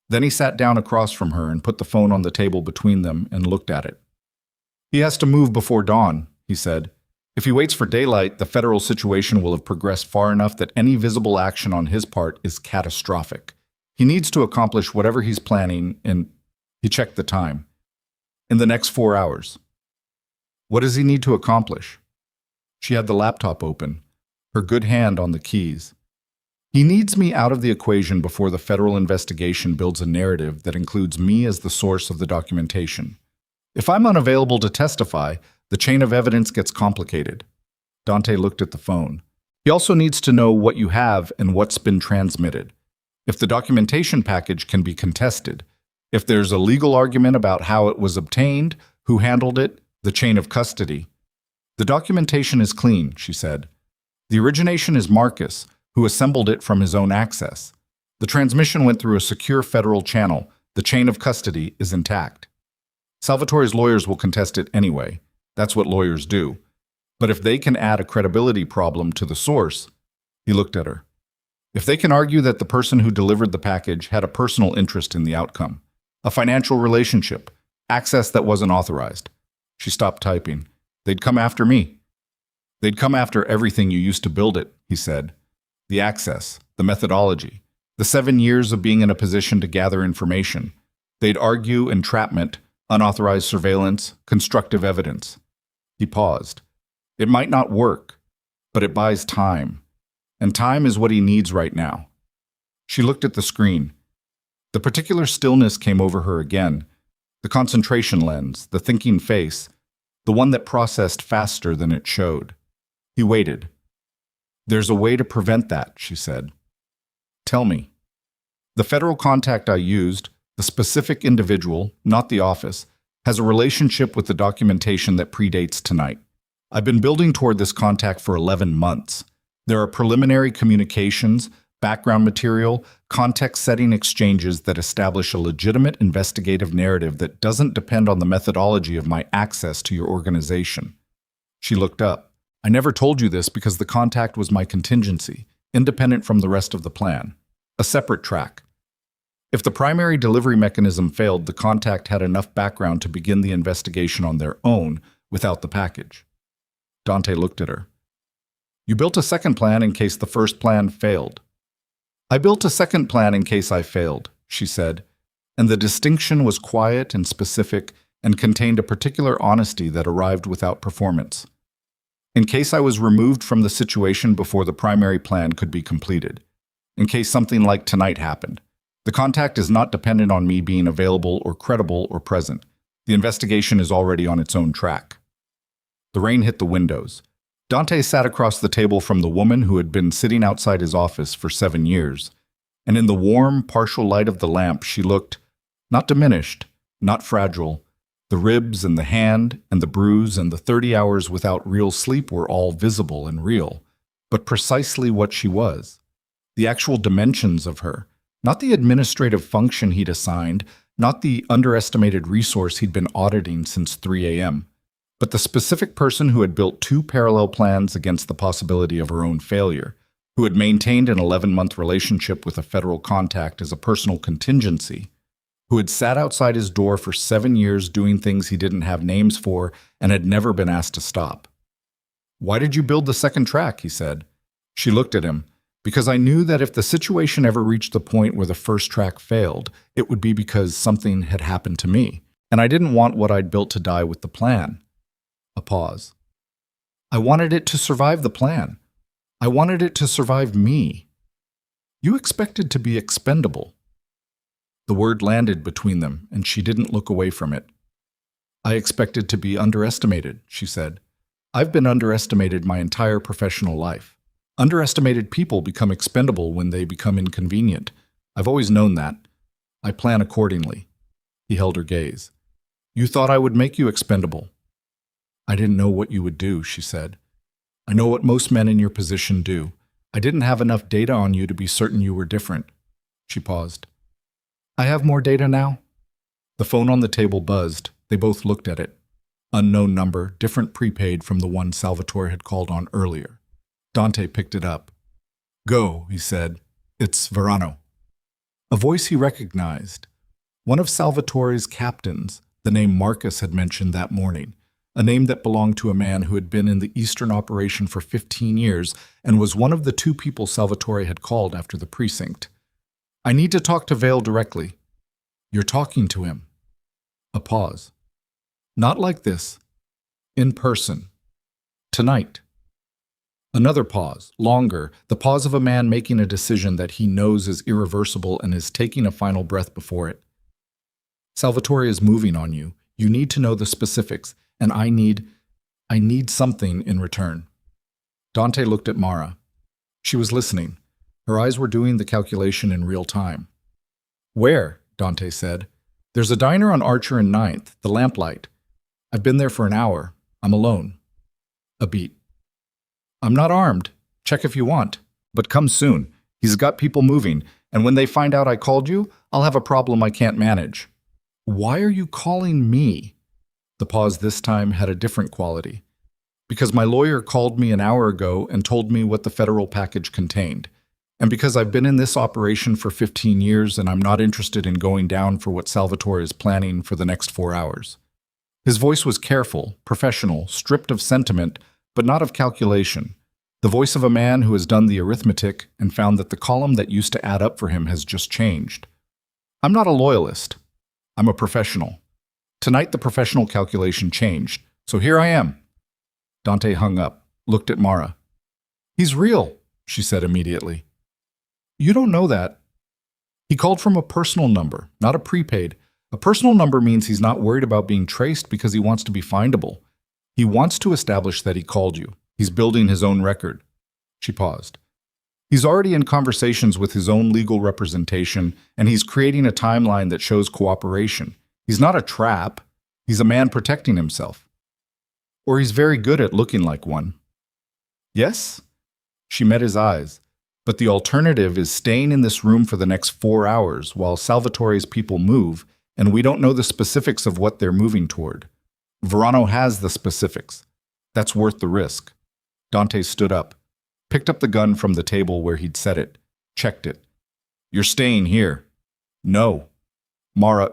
Then he sat down across from her and put the phone on the table between them and looked at it. "He has to move before dawn," he said. "If he waits for daylight, the federal situation will have progressed far enough that any visible action on his part is catastrophic. He needs to accomplish whatever he's planning in," he checked the time, "in the next 4 hours." "What does he need to accomplish?" She had the laptop open, her good hand on the keys. "He needs me out of the equation before the federal investigation builds a narrative that includes me as the source of the documentation. If I'm unavailable to testify, the chain of evidence gets complicated." Dante looked at the phone. "He also needs to know what you have and what's been transmitted. If the documentation package can be contested, if there's a legal argument about how it was obtained, who handled it, the chain of custody." "The documentation is clean," she said. "The origination is Marcus, who assembled it from his own access. The transmission went through a secure federal channel. The chain of custody is intact. Salvatore's lawyers will contest it anyway. That's what lawyers do. But if they can add a credibility problem to the source," he looked at her, "if they can argue that the person who delivered the package had a personal interest in the outcome, a financial relationship, access that wasn't authorized." She stopped typing. "They'd come after me." "They'd come after everything you used to build it," he said. "The access, the methodology, the 7 years of being in a position to gather information. They'd argue entrapment, unauthorized surveillance, constructive evidence." He paused. "It might not work, but it buys time. And time is what he needs right now." She looked at the screen. The particular stillness came over her again. The concentration lens, the thinking face, the one that processed faster than it showed. He waited. "There's a way to prevent that," she said. "Tell me." "The federal contact I used, the specific individual, not the office, has a relationship with the documentation that predates tonight. I've been building toward this contact for 11 months. There are preliminary communications, background material, context-setting exchanges that establish a legitimate investigative narrative that doesn't depend on the methodology of my access to your organization." She looked up. "I never told you this because the contact was my contingency, independent from the rest of the plan. A separate track. If the primary delivery mechanism failed, the contact had enough background to begin the investigation on their own without the package." Dante looked at her. "You built a second plan in case the first plan failed." "I built a second plan in case I failed," she said, and the distinction was quiet and specific and contained a particular honesty that arrived without performance. "In case I was removed from the situation before the primary plan could be completed. In case something like tonight happened. The contact is not dependent on me being available or credible or present. The investigation is already on its own track." The rain hit the windows. Dante sat across the table from the woman who had been sitting outside his office for 7 years, and in the warm, partial light of the lamp she looked, not diminished, not fragile. The ribs and the hand and the bruise and the 30 hours without real sleep were all visible and real, but precisely what she was. The actual dimensions of her, not the administrative function he'd assigned, not the underestimated resource he'd been auditing since 3 a.m., but the specific person who had built 2 parallel plans against the possibility of her own failure, who had maintained an 11-month relationship with a federal contact as a personal contingency, who had sat outside his door for 7 years doing things he didn't have names for and had never been asked to stop. "Why did you build the second track?" he said. She looked at him. "Because I knew that if the situation ever reached the point where the first track failed, it would be because something had happened to me, and I didn't want what I'd built to die with the plan." A pause. "I wanted it to survive the plan. I wanted it to survive me. You expected to be expendable." The word landed between them, and she didn't look away from it. "I expected to be underestimated," she said. "I've been underestimated my entire professional life. Underestimated people become expendable when they become inconvenient. I've always known that. I plan accordingly." He held her gaze. "You thought I would make you expendable. I didn't know what you would do, she said. I know what most men in your position do. I didn't have enough data on you to be certain you were different. She paused. I have more data now? The phone on the table buzzed. They both looked at it. Unknown number, different prepaid from the one Salvatore had called on earlier. Dante picked it up. Go, he said. It's Verano. A voice he recognized. One of Salvatore's captains, the name Marcus had mentioned that morning. A name that belonged to a man who had been in the Eastern operation for 15 years and was one of the two people Salvatore had called after the precinct. I need to talk to Vale directly. You're talking to him. A pause. Not like this. In person. Tonight. Another pause, longer, the pause of a man making a decision that he knows is irreversible and is taking a final breath before it. Salvatore is moving on you. You need to know the specifics, and I need something in return. Dante looked at Mara. She was listening. Her eyes were doing the calculation in real time. Where? Dante said. There's a diner on Archer and 9th, the Lamplight. I've been there for an hour. I'm alone. A beat. I'm not armed. Check if you want. But come soon. He's got people moving, and when they find out I called you, I'll have a problem I can't manage. Why are you calling me? The pause this time had a different quality. Because my lawyer called me an hour ago and told me what the federal package contained. And because I've been in this operation for 15 years and I'm not interested in going down for what Salvatore is planning for the next 4 hours. His voice was careful, professional, stripped of sentiment, but not of calculation. The voice of a man who has done the arithmetic and found that the column that used to add up for him has just changed. I'm not a loyalist. I'm a professional. Tonight the professional calculation changed, so here I am. Dante hung up, looked at Mara. He's real, she said immediately. You don't know that. He called from a personal number, not a prepaid. A personal number means he's not worried about being traced because he wants to be findable. He wants to establish that he called you. He's building his own record. She paused. He's already in conversations with his own legal representation, and he's creating a timeline that shows cooperation. He's not a trap. He's a man protecting himself. Or he's very good at looking like one. Yes? She met his eyes. But the alternative is staying in this room for the next 4 hours while Salvatore's people move, and we don't know the specifics of what they're moving toward. Verano has the specifics. That's worth the risk. Dante stood up, picked up the gun from the table where he'd set it, checked it. You're staying here. No. Mara,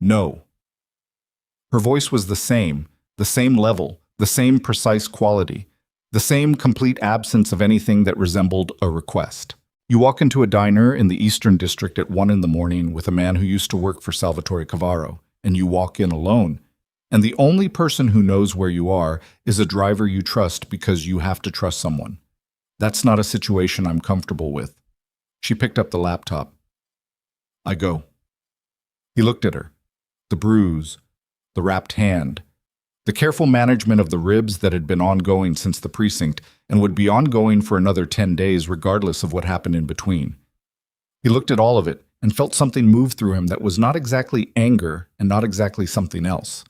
no. Her voice was the same level, the same precise quality, the same complete absence of anything that resembled a request. You walk into a diner in the Eastern District at 1 in the morning with a man who used to work for Salvatore Cavaro, and you walk in alone. And the only person who knows where you are is a driver you trust because you have to trust someone. That's not a situation I'm comfortable with. She picked up the laptop. I go. He looked at her. The bruise, the wrapped hand, the careful management of the ribs that had been ongoing since the precinct and would be ongoing for another 10 days regardless of what happened in between. He looked at all of it and felt something move through him that was not exactly anger and not exactly something else.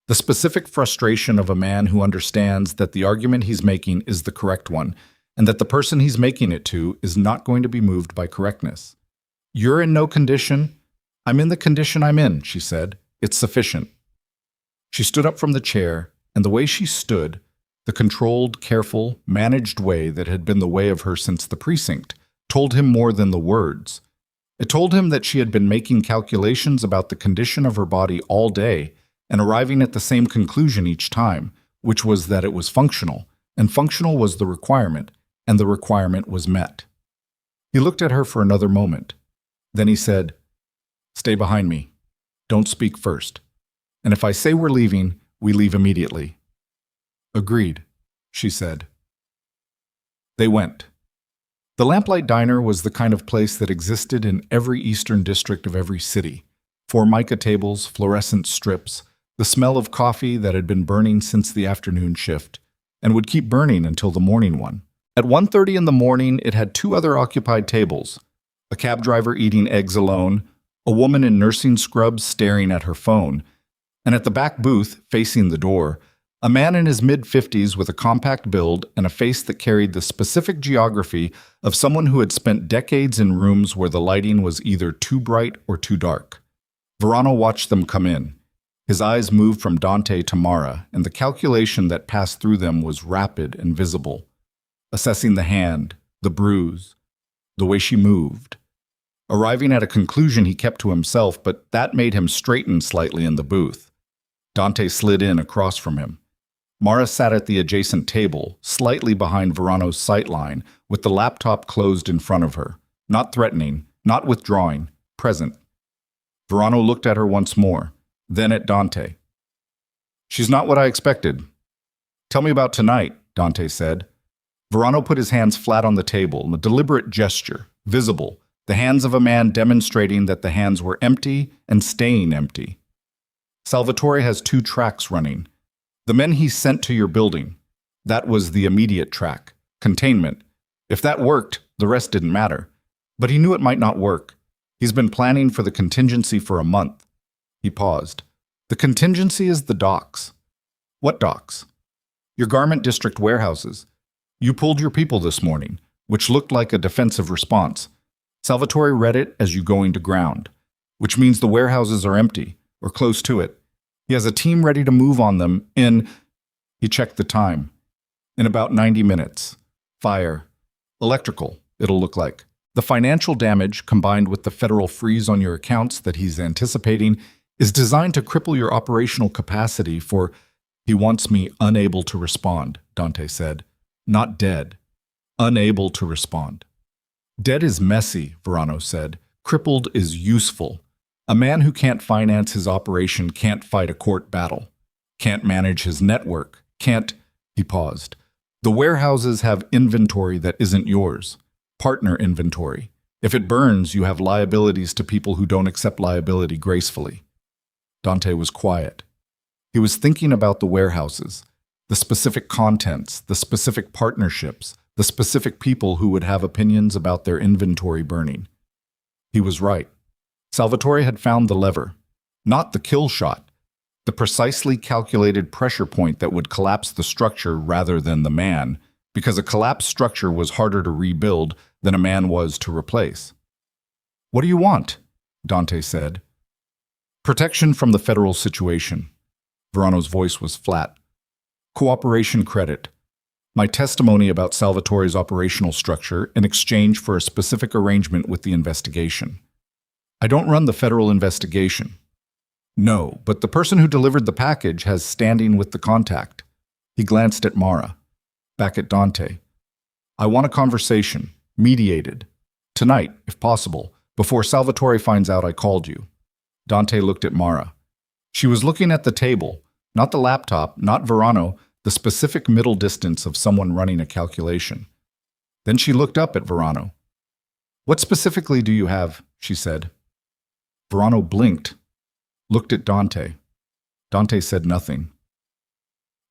The specific frustration of a man who understands that the argument he's making is the correct one and that the person he's making it to is not going to be moved by correctness. You're in no condition. I'm in the condition I'm in, she said. It's sufficient. She stood up from the chair, and the way she stood, the controlled, careful, managed way that had been the way of her since the precinct, told him more than the words. It told him that she had been making calculations about the condition of her body all day and arriving at the same conclusion each time, which was that it was functional, and functional was the requirement, and the requirement was met. He looked at her for another moment. Then he said, "Stay behind me. Don't speak first. And if I say we're leaving, we leave immediately." "Agreed," she said. They went. The Lamplight Diner was the kind of place that existed in every eastern district of every city. Formica tables, fluorescent strips, the smell of coffee that had been burning since the afternoon shift, and would keep burning until the morning one. At 1:30 in the morning, it had 2 other occupied tables, a cab driver eating eggs alone, a woman in nursing scrubs staring at her phone, and at the back booth, facing the door, A man in his mid-50s with a compact build and a face that carried the specific geography of someone who had spent decades in rooms where the lighting was either too bright or too dark. Verano watched them come in. His eyes moved from Dante to Mara, and the calculation that passed through them was rapid and visible, assessing the hand, the bruise, the way she moved. Arriving at a conclusion he kept to himself, but that made him straighten slightly in the booth. Dante slid in across from him. Mara sat at the adjacent table, slightly behind Verano's sightline, with the laptop closed in front of her. Not threatening, not withdrawing, present. Verano looked at her once more, then at Dante. "She's not what I expected." "Tell me about tonight," Dante said. Verano put his hands flat on the table, a deliberate gesture, visible, the hands of a man demonstrating that the hands were empty and staying empty. "Salvatore has 2 tracks running. The men he sent to your building. That was the immediate track. Containment. If that worked, the rest didn't matter. But he knew it might not work. He's been planning for the contingency for a month." He paused. "The contingency is the docks." "What docks?" "Your garment district warehouses. You pulled your people this morning, which looked like a defensive response. Salvatore read it as you going to ground, which means the warehouses are empty, or close to it. He has a team ready to move on them in," he checked the time, "in about 90 minutes. Fire. Electrical, it'll look like. The financial damage, combined with the federal freeze on your accounts that he's anticipating, is designed to cripple your operational capacity for—" "He wants me unable to respond," Dante said. "Not dead. Unable to respond." "Dead is messy," Verano said. "Crippled is useful. A man who can't finance his operation can't fight a court battle, can't manage his network, can't—" He paused. "The warehouses have inventory that isn't yours. Partner inventory. If it burns, you have liabilities to people who don't accept liability gracefully." Dante was quiet. He was thinking about the warehouses, the specific contents, the specific partnerships, the specific people who would have opinions about their inventory burning. He was right. Salvatore had found the lever, not the kill shot, the precisely calculated pressure point that would collapse the structure rather than the man, because a collapsed structure was harder to rebuild than a man was to replace. "What do you want?" Dante said. "Protection from the federal situation." Verano's voice was flat. "Cooperation credit. My testimony about Salvatore's operational structure in exchange for a specific arrangement with the investigation. I don't run the federal investigation." "No, but the person who delivered the package has standing with the contact." He glanced at Mara, back at Dante. "I want a conversation, mediated. Tonight, if possible, before Salvatore finds out I called you." Dante looked at Mara. She was looking at the table, not the laptop, not Verano, the specific middle distance of someone running a calculation. Then she looked up at Verano. "What specifically do you have?" she said. Verano blinked, looked at Dante. Dante said nothing.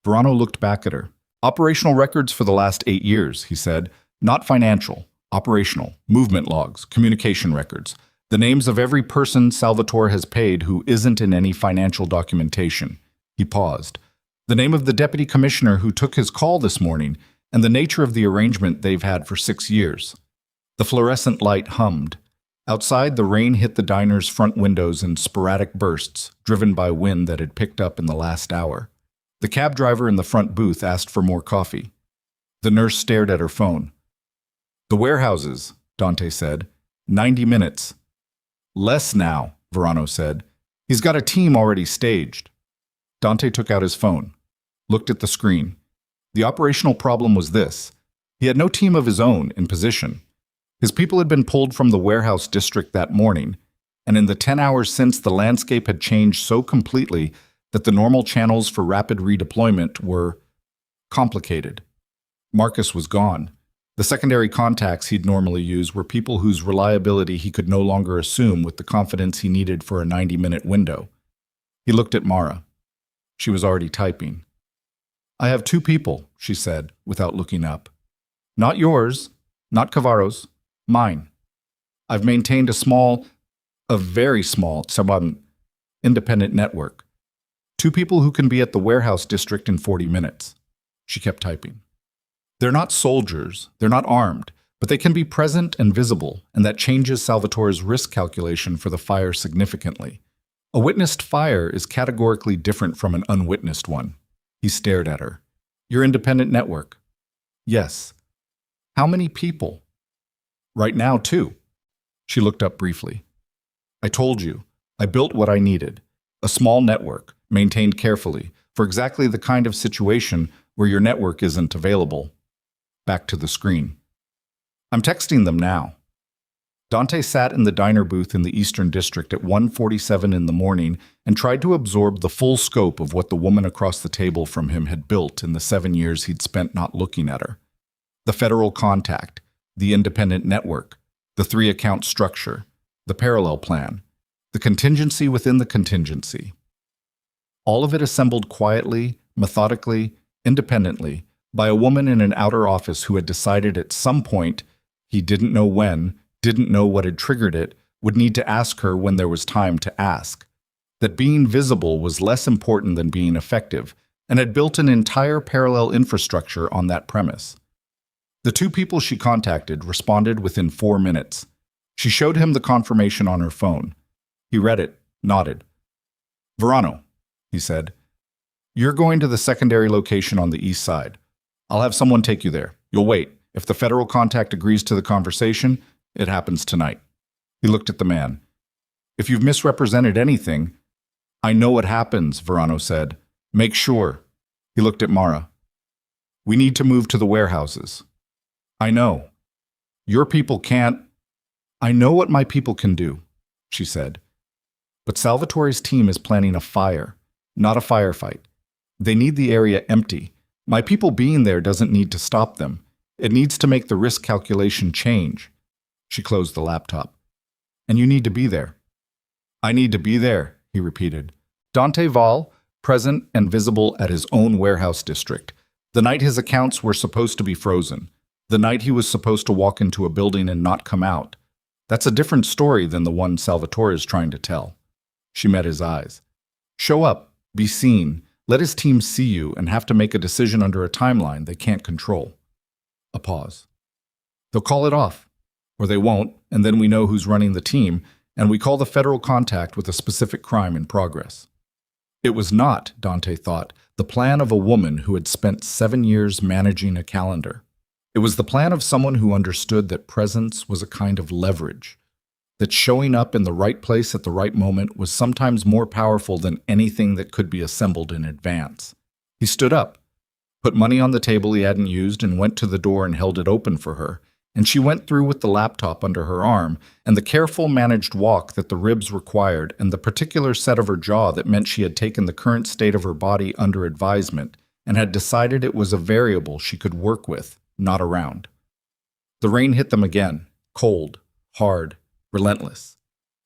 Verano looked back at her. "Operational records for the last 8 years," he said. "Not financial, operational, movement logs, communication records. The names of every person Salvatore has paid who isn't in any financial documentation." He paused. "The name of the deputy commissioner who took his call this morning, and the nature of the arrangement they've had for 6 years. The fluorescent light hummed. Outside, the rain hit the diner's front windows in sporadic bursts, driven by wind that had picked up in the last hour. The cab driver in the front booth asked for more coffee. The nurse stared at her phone. "The warehouses," Dante said. 90 minutes. "Less now," Verano said. "He's got a team already staged." Dante took out his phone, looked at the screen. The operational problem was this. He had no team of his own in position. His people had been pulled from the warehouse district that morning, and in the 10 hours since, the landscape had changed so completely that the normal channels for rapid redeployment were complicated. Marcus was gone. The secondary contacts he'd normally use were people whose reliability he could no longer assume with the confidence he needed for a 90-minute window. He looked at Mara. She was already typing. "I have 2 people," she said, without looking up. "Not yours, not Cavaro's, mine. I've maintained a very small, independent network. 2 people who can be at the warehouse district in 40 minutes. She kept typing. They're not soldiers, they're not armed, but they can be present and visible, and that changes Salvatore's risk calculation for the fire significantly. A witnessed fire is categorically different from an unwitnessed one. He stared at her. Your independent network? Yes. How many people? Right now, 2. She looked up briefly. I told you, I built what I needed. A small network, maintained carefully, for exactly the kind of situation where your network isn't available. Back to the screen. I'm texting them now. Dante sat in the diner booth in the Eastern District at 1:47 in the morning and tried to absorb the full scope of what the woman across the table from him had built in the 7 years he'd spent not looking at her. The federal contact, the independent network, the 3-account structure, the parallel plan, the contingency within the contingency. All of it assembled quietly, methodically, independently, by a woman in an outer office who had decided at some point, he didn't know when, didn't know what had triggered it, would need to ask her when there was time to ask. That being visible was less important than being effective, and had built an entire parallel infrastructure on that premise. The 2 people she contacted responded within 4 minutes. She showed him the confirmation on her phone. He read it, nodded. Verano, he said. You're going to the secondary location on the east side. I'll have someone take you there. You'll wait. If the federal contact agrees to the conversation, it happens tonight. He looked at the man. If you've misrepresented anything, I know what happens, Verano said. Make sure. He looked at Mara. We need to move to the warehouses. I know. Your people can't. I know what my people can do, she said. But Salvatore's team is planning a fire, not a firefight. They need the area empty. My people being there doesn't need to stop them. It needs to make the risk calculation change. She closed the laptop. And you need to be there. I need to be there, he repeated. Dante Val, present and visible at his own warehouse district. The night his accounts were supposed to be frozen. The night he was supposed to walk into a building and not come out. That's a different story than the one Salvatore is trying to tell. She met his eyes. Show up, be seen, let his team see you and have to make a decision under a timeline they can't control. A pause. They'll call it off. Or they won't, and then we know who's running the team, and we call the federal contact with a specific crime in progress. It was not, Dante thought, the plan of a woman who had spent 7 years managing a calendar. It was the plan of someone who understood that presence was a kind of leverage, that showing up in the right place at the right moment was sometimes more powerful than anything that could be assembled in advance. He stood up, put money on the table he hadn't used, and went to the door and held it open for her, and she went through with the laptop under her arm and the careful managed walk that the ribs required and the particular set of her jaw that meant she had taken the current state of her body under advisement and had decided it was a variable she could work with, not around. The rain hit them again, cold, hard, relentless.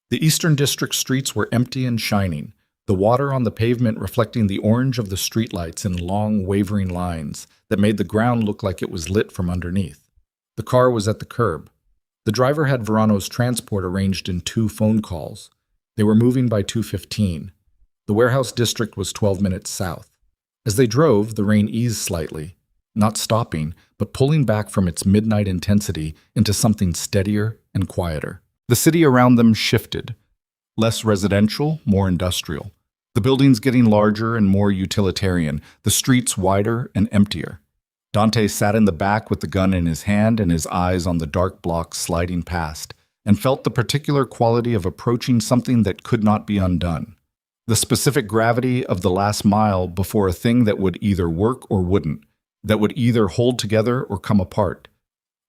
The Eastern District streets were empty and shining, the water on the pavement reflecting the orange of the streetlights in long, wavering lines that made the ground look like it was lit from underneath. The car was at the curb. The driver had Verano's transport arranged in 2 phone calls. They were moving by 2:15. The warehouse district was 12 minutes south. As they drove, the rain eased slightly, not stopping, but pulling back from its midnight intensity into something steadier and quieter. The city around them shifted. Less residential, more industrial. The buildings getting larger and more utilitarian, the streets wider and emptier. Dante sat in the back with the gun in his hand and his eyes on the dark blocks sliding past, and felt the particular quality of approaching something that could not be undone. The specific gravity of the last mile before a thing that would either work or wouldn't, that would either hold together or come apart,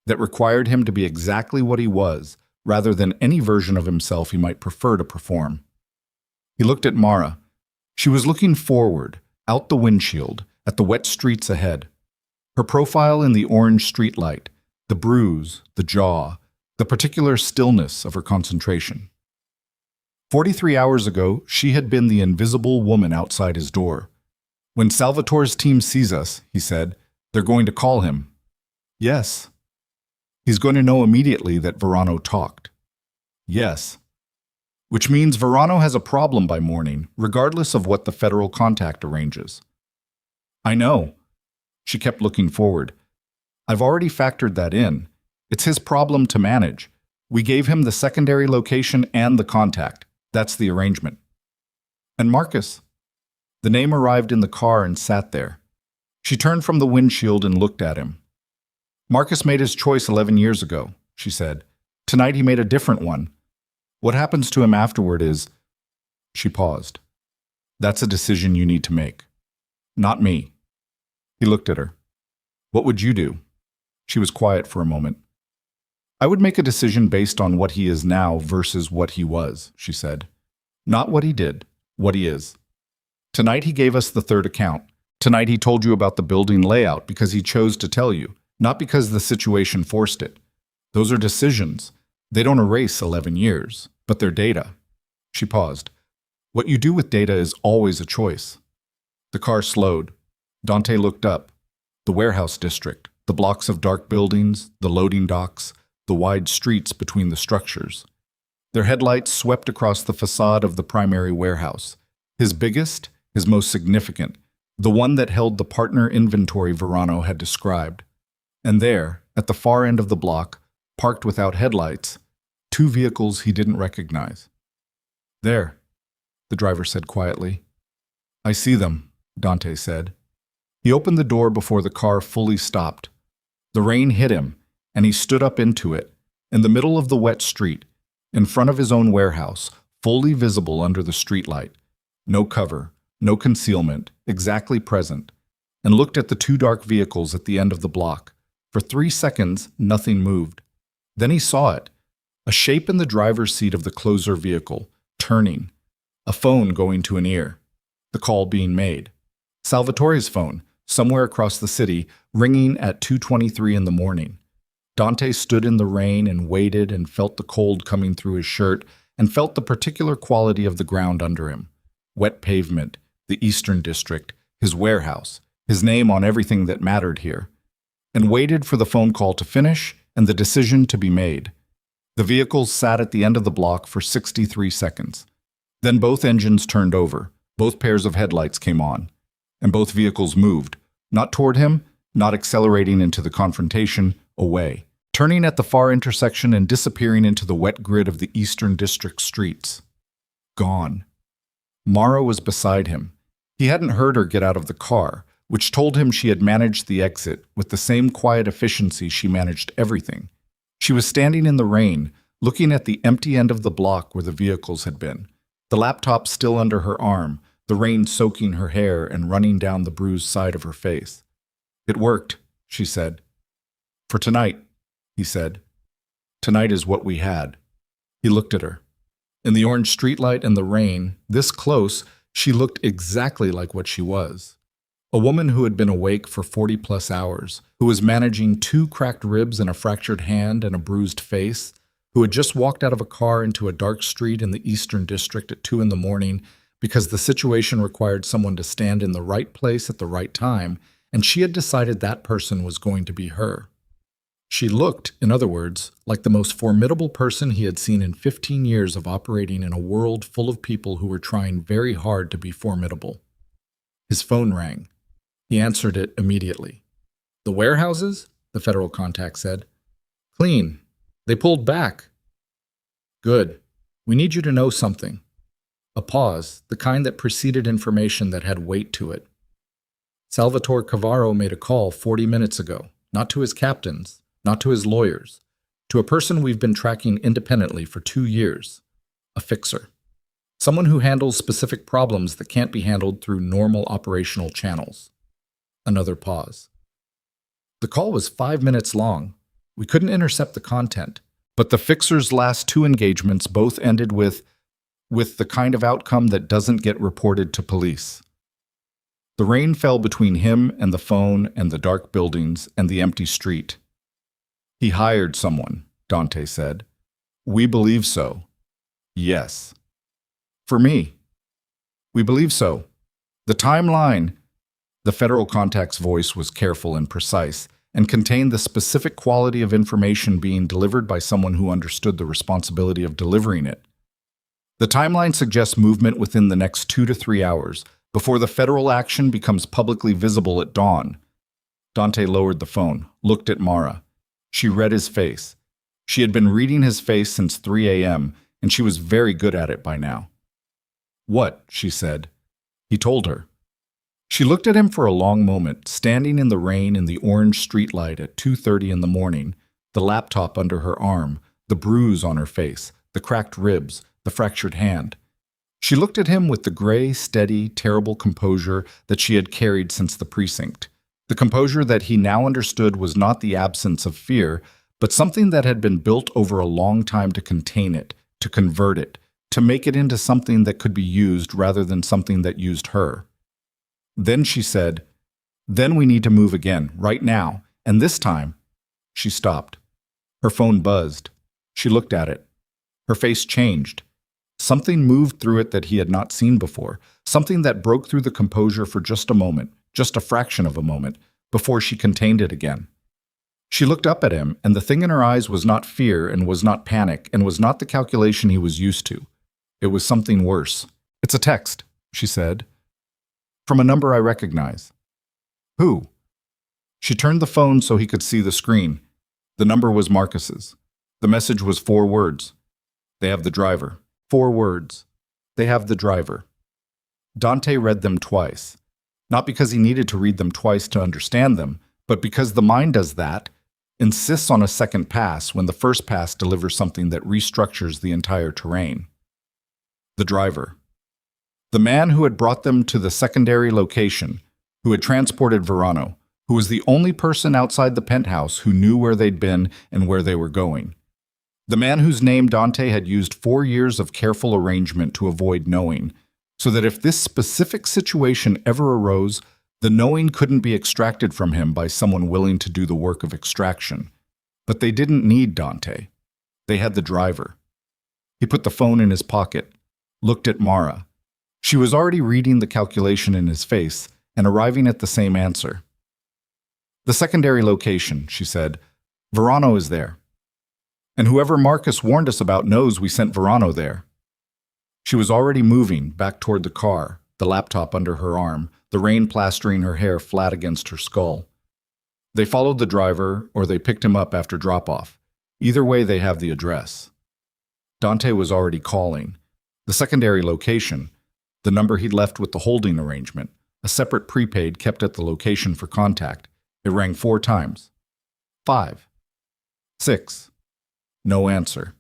that required him to be exactly what he was, rather than any version of himself he might prefer to perform. He looked at Mara. She was looking forward, out the windshield, at the wet streets ahead. Her profile in the orange streetlight, the bruise, the jaw, the particular stillness of her concentration. 43 hours ago, she had been the invisible woman outside his door. When Salvatore's team sees us, he said, they're going to call him. Yes. He's going to know immediately that Verano talked. Yes. which means Verano has a problem by morning, regardless of what the federal contact arranges. I know. She kept looking forward. I've already factored that in. It's his problem to manage. We gave him the secondary location and the contact. That's the arrangement. And Marcus? The name arrived in the car and sat there. She turned from the windshield and looked at him. Marcus made his choice 11 years ago, she said. Tonight he made a different one. What happens to him afterward is... She paused. That's a decision you need to make. Not me. He looked at her. What would you do? She was quiet for a moment. I would make a decision based on what he is now versus what he was, she said. Not what he did, what he is. Tonight he gave us the third account. Tonight he told you about the building layout because he chose to tell you, not because the situation forced it. Those are decisions. They don't erase 11 years, but they're data. She paused. What you do with data is always a choice. The car slowed. Dante looked up. The warehouse district, the blocks of dark buildings, the loading docks, the wide streets between the structures. Their headlights swept across the facade of the primary warehouse. His biggest, his most significant, the one that held the partner inventory Verano had described. And there, at the far end of the block, parked without headlights, two vehicles he didn't recognize. There, the driver said quietly. I see them, Dante said. He opened the door before the car fully stopped. The rain hit him, and he stood up into it, in the middle of the wet street, in front of his own warehouse, fully visible under the streetlight. No cover, no concealment, exactly present, and looked at the two dark vehicles at the end of the block. For 3 seconds, nothing moved. Then he saw it, a shape in the driver's seat of the closer vehicle, turning, a phone going to an ear, the call being made. Salvatore's phone, somewhere across the city, ringing at 2:23 in the morning. Dante stood in the rain and waited and felt the cold coming through his shirt and felt the particular quality of the ground under him. Wet pavement, the Eastern District, his warehouse, his name on everything that mattered here. And waited for the phone call to finish and the decision to be made. The vehicles sat at the end of the block for 63 seconds. Then both engines turned over, both pairs of headlights came on, and both vehicles moved, not toward him, not accelerating into the confrontation, away, turning at the far intersection and disappearing into the wet grid of the Eastern District streets. Gone. Mara was beside him. He hadn't heard her get out of the car, which told him she had managed the exit with the same quiet efficiency she managed everything. She was standing in the rain, looking at the empty end of the block where the vehicles had been, the laptop still under her arm, the rain soaking her hair and running down the bruised side of her face. It worked, she said. For tonight, he said. Tonight is what we had. He looked at her. In the orange streetlight and the rain, this close, she looked exactly like what she was. A woman who had been awake for 40-plus hours, who was managing 2 cracked ribs and a fractured hand and a bruised face, who had just walked out of a car into a dark street in the Eastern District at 2 in the morning because the situation required someone to stand in the right place at the right time, and she had decided that person was going to be her. She looked, in other words, like the most formidable person he had seen in 15 years of operating in a world full of people who were trying very hard to be formidable. His phone rang. He answered it immediately. The warehouses? The federal contact said. Clean. They pulled back. Good. We need you to know something. A pause, the kind that preceded information that had weight to it. Salvatore Cavaro made a call 40 minutes ago, not to his captains, not to his lawyers, to a person we've been tracking independently for 2 years, a fixer. Someone who handles specific problems that can't be handled through normal operational channels. Another pause. The call was 5 minutes long. We couldn't intercept the content, but the fixer's last 2 engagements both ended with the kind of outcome that doesn't get reported to police. The rain fell between him and the phone and the dark buildings and the empty street. He hired someone, Dante said. We believe so. Yes. For me. We believe so. The timeline. The federal contact's voice was careful and precise, and contained the specific quality of information being delivered by someone who understood the responsibility of delivering it. The timeline suggests movement within the next 2 to 3 hours, before the federal action becomes publicly visible at dawn. Dante lowered the phone, looked at Mara. She read his face. She had been reading his face since 3 a.m., and she was very good at it by now. "What?" she said. He told her. She looked at him for a long moment, standing in the rain in the orange streetlight at 2:30 in the morning, the laptop under her arm, the bruise on her face, the cracked ribs, the fractured hand. She looked at him with the gray, steady, terrible composure that she had carried since the precinct. The composure that he now understood was not the absence of fear, but something that had been built over a long time to contain it, to convert it, to make it into something that could be used rather than something that used her. Then she said, "Then we need to move again, right now, and this time." She stopped. Her phone buzzed. She looked at it. Her face changed. Something moved through it that he had not seen before, something that broke through the composure for just a moment, just a fraction of a moment, before she contained it again. She looked up at him, and the thing in her eyes was not fear and was not panic and was not the calculation he was used to. It was something worse. "It's a text," she said. "From a number I recognize." "Who?" She turned the phone so he could see the screen. The number was Marcus's. The message was 4 words. "They have the driver." 4 words. "They have the driver." Dante read them twice. Not because he needed to read them twice to understand them, but because the mind does that, insists on a second pass when the first pass delivers something that restructures the entire terrain. The driver. The man who had brought them to the secondary location, who had transported Verano, who was the only person outside the penthouse who knew where they'd been and where they were going. The man whose name Dante had used 4 years of careful arrangement to avoid knowing, so that if this specific situation ever arose, the knowing couldn't be extracted from him by someone willing to do the work of extraction. But they didn't need Dante. They had the driver. He put the phone in his pocket, looked at Mara. She was already reading the calculation in his face and arriving at the same answer. "The secondary location," she said. "Verano is there. And whoever Marcus warned us about knows we sent Verano there." She was already moving back toward the car, the laptop under her arm, the rain plastering her hair flat against her skull. They followed the driver, or they picked him up after drop-off. Either way, they have the address. Dante was already calling. The secondary location, the number he'd left with the holding arrangement, a separate prepaid kept at the location for contact. It rang 4 times. 5. 6. No answer.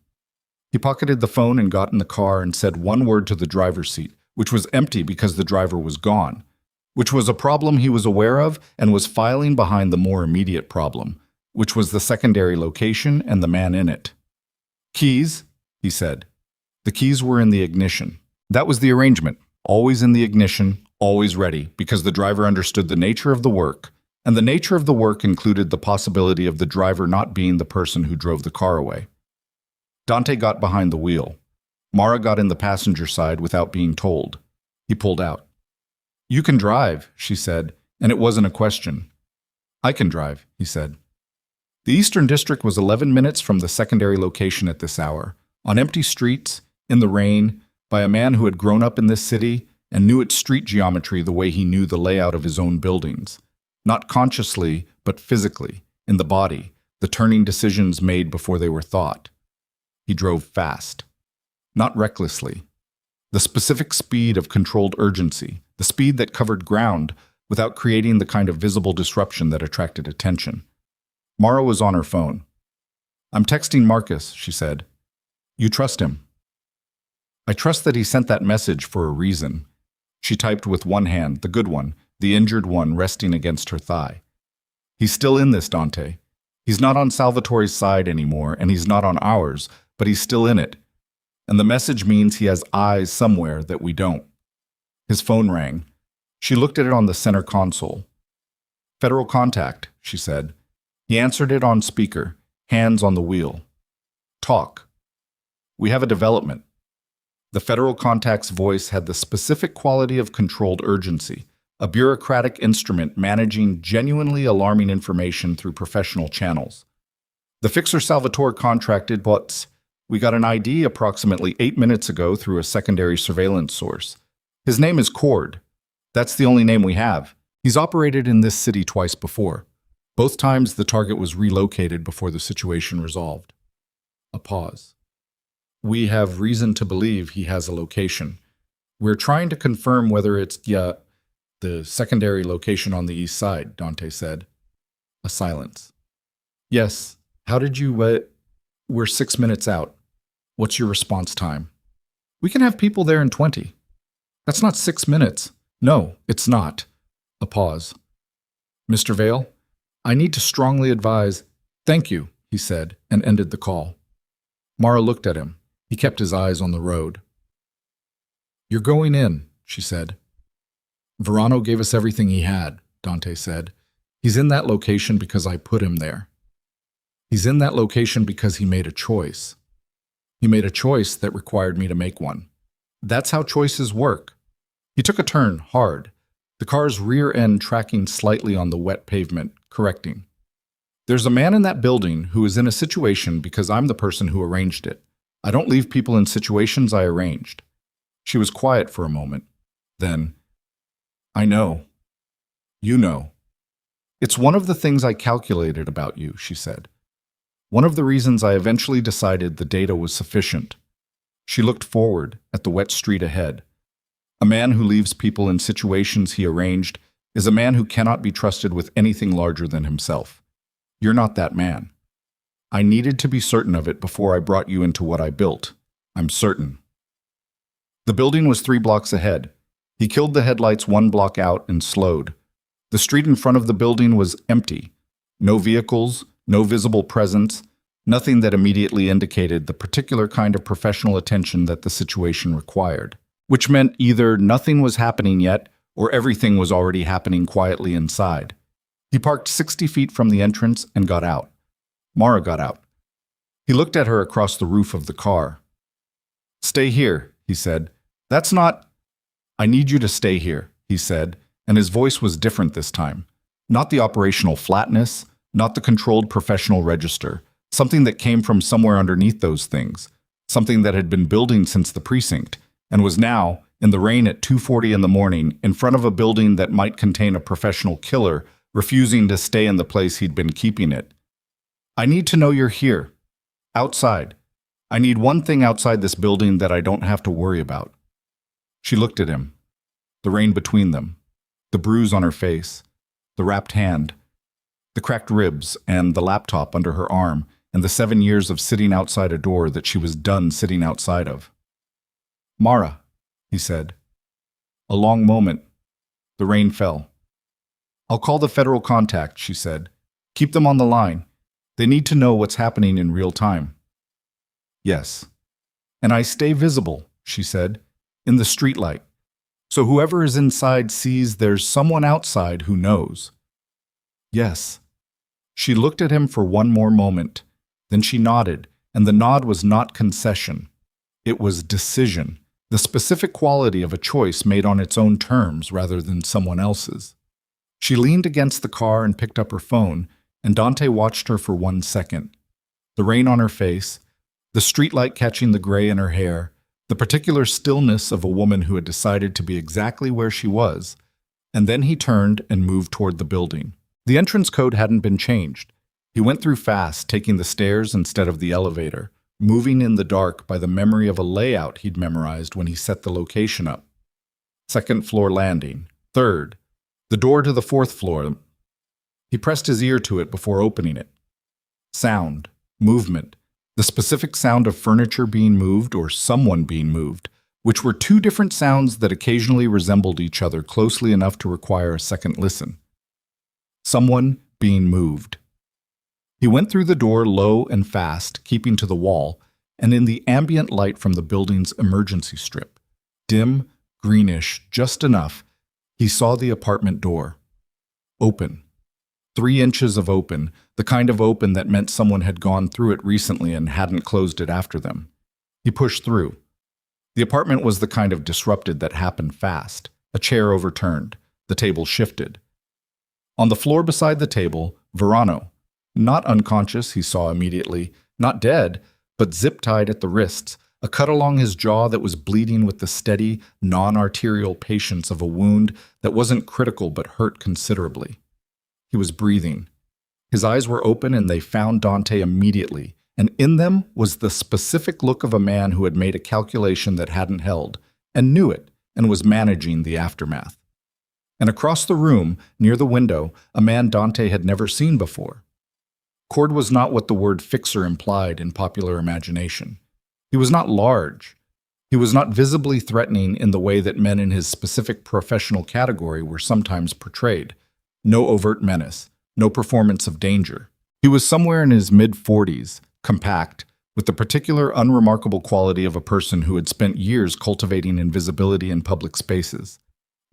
He pocketed the phone and got in the car and said 1 word to the driver's seat, which was empty because the driver was gone, which was a problem he was aware of and was filing behind the more immediate problem, which was the secondary location and the man in it. "Keys," he said. The keys were in the ignition. That was the arrangement, always in the ignition, always ready, because the driver understood the nature of the work, and the nature of the work included the possibility of the driver not being the person who drove the car away. Dante got behind the wheel. Mara got in the passenger side without being told. He pulled out. "You can drive," she said, and it wasn't a question. "I can drive," he said. The Eastern District was 11 minutes from the secondary location at this hour, on empty streets, in the rain, by a man who had grown up in this city and knew its street geometry the way he knew the layout of his own buildings. Not consciously, but physically, in the body, the turning decisions made before they were thought. He drove fast. Not recklessly. The specific speed of controlled urgency, the speed that covered ground without creating the kind of visible disruption that attracted attention. Mara was on her phone. "I'm texting Marcus," she said. "You trust him?" "I trust that he sent that message for a reason." She typed with one hand, the good one, the injured one resting against her thigh. "He's still in this, Dante. He's not on Salvatore's side anymore, and he's not on ours, but he's still in it. And the message means he has eyes somewhere that we don't." His phone rang. She looked at it on the center console. "Federal contact," she said. He answered it on speaker, hands on the wheel. "Talk." "We have a development." The federal contact's voice had the specific quality of controlled urgency, a bureaucratic instrument managing genuinely alarming information through professional channels. "The fixer Salvatore contracted, but We got an ID approximately 8 minutes ago through a secondary surveillance source. His name is Cord. That's the only name we have. He's operated in this city twice before. Both times the target was relocated before the situation resolved. A pause. We have reason to believe he has a location. We're trying to confirm whether it's, the secondary location on the east side, Dante said. A silence. Yes. How did you, We're 6 minutes out. What's your response time? We can have people there in 20. That's not 6 minutes. No, it's not. A pause. Mr. Vale, I need to strongly advise. Thank you, he said, and ended the call. Mara looked at him. He kept his eyes on the road. You're going in, she said. Verano gave us everything he had, Dante said. He's in that location because I put him there. He's in that location because he made a choice. He made a choice that required me to make one. That's how choices work. He took a turn, hard, the car's rear end tracking slightly on the wet pavement, correcting. There's a man in that building who is in a situation because I'm the person who arranged it. I don't leave people in situations I arranged. She was quiet for a moment. Then, I know. You know. It's one of the things I calculated about you, she said. One of the reasons I eventually decided the data was sufficient. She looked forward at the wet street ahead. A man who leaves people in situations he arranged is a man who cannot be trusted with anything larger than himself. You're not that man. I needed to be certain of it before I brought you into what I built. I'm certain. The building was 3 blocks ahead. He killed the headlights 1 block out and slowed. The street in front of the building was empty. No vehicles, no visible presence, nothing that immediately indicated the particular kind of professional attention that the situation required, which meant either nothing was happening yet or everything was already happening quietly inside. He parked 60 feet from the entrance and got out. Mara got out. He looked at her across the roof of the car. Stay here, he said. That's not... I need you to stay here, he said, and his voice was different this time. Not the operational flatness, not the controlled professional register, something that came from somewhere underneath those things, something that had been building since the precinct, and was now, in the rain at 2:40 in the morning, in front of a building that might contain a professional killer, refusing to stay in the place he'd been keeping it. I need to know you're here. Outside. I need one thing outside this building that I don't have to worry about. She looked at him. The rain between them. The bruise on her face. The wrapped hand. The cracked ribs and the laptop under her arm and the 7 years of sitting outside a door that she was done sitting outside of. Mara, he said. A long moment. The rain fell. I'll call the federal contact, she said. Keep them on the line. They need to know what's happening in real time. Yes. And I stay visible, she said, in the streetlight. So whoever is inside sees there's someone outside who knows. Yes. She looked at him for one more moment. Then she nodded, and the nod was not concession. It was decision, the specific quality of a choice made on its own terms rather than someone else's. She leaned against the car and picked up her phone, and Dante watched her for 1 second. The rain on her face, the streetlight catching the gray in her hair, the particular stillness of a woman who had decided to be exactly where she was, and then he turned and moved toward the building. The entrance code hadn't been changed. He went through fast, taking the stairs instead of the elevator, moving in the dark by the memory of a layout he'd memorized when he set the location up. 2nd floor landing. 3rd. The door to the 4th floor. He pressed his ear to it before opening it. Sound. Movement. The specific sound of furniture being moved or someone being moved, which were 2 different sounds that occasionally resembled each other closely enough to require a second listen. Someone being moved. He went through the door low and fast, keeping to the wall, and in the ambient light from the building's emergency strip, dim, greenish, just enough, he saw the apartment door. Open. 3 inches of open, the kind of open that meant someone had gone through it recently and hadn't closed it after them. He pushed through. The apartment was the kind of disrupted that happened fast. A chair overturned. The table shifted. On the floor beside the table, Verano. Not unconscious, he saw immediately. Not dead, but zip-tied at the wrists, a cut along his jaw that was bleeding with the steady, non-arterial patience of a wound that wasn't critical but hurt considerably. He was breathing. His eyes were open and they found Dante immediately, and in them was the specific look of a man who had made a calculation that hadn't held, and knew it, and was managing the aftermath. And across the room, near the window, a man Dante had never seen before. Cord was not what the word fixer implied in popular imagination. He was not large. He was not visibly threatening in the way that men in his specific professional category were sometimes portrayed. No overt menace, no performance of danger. He was somewhere in his mid-40s, compact, with the particular unremarkable quality of a person who had spent years cultivating invisibility in public spaces.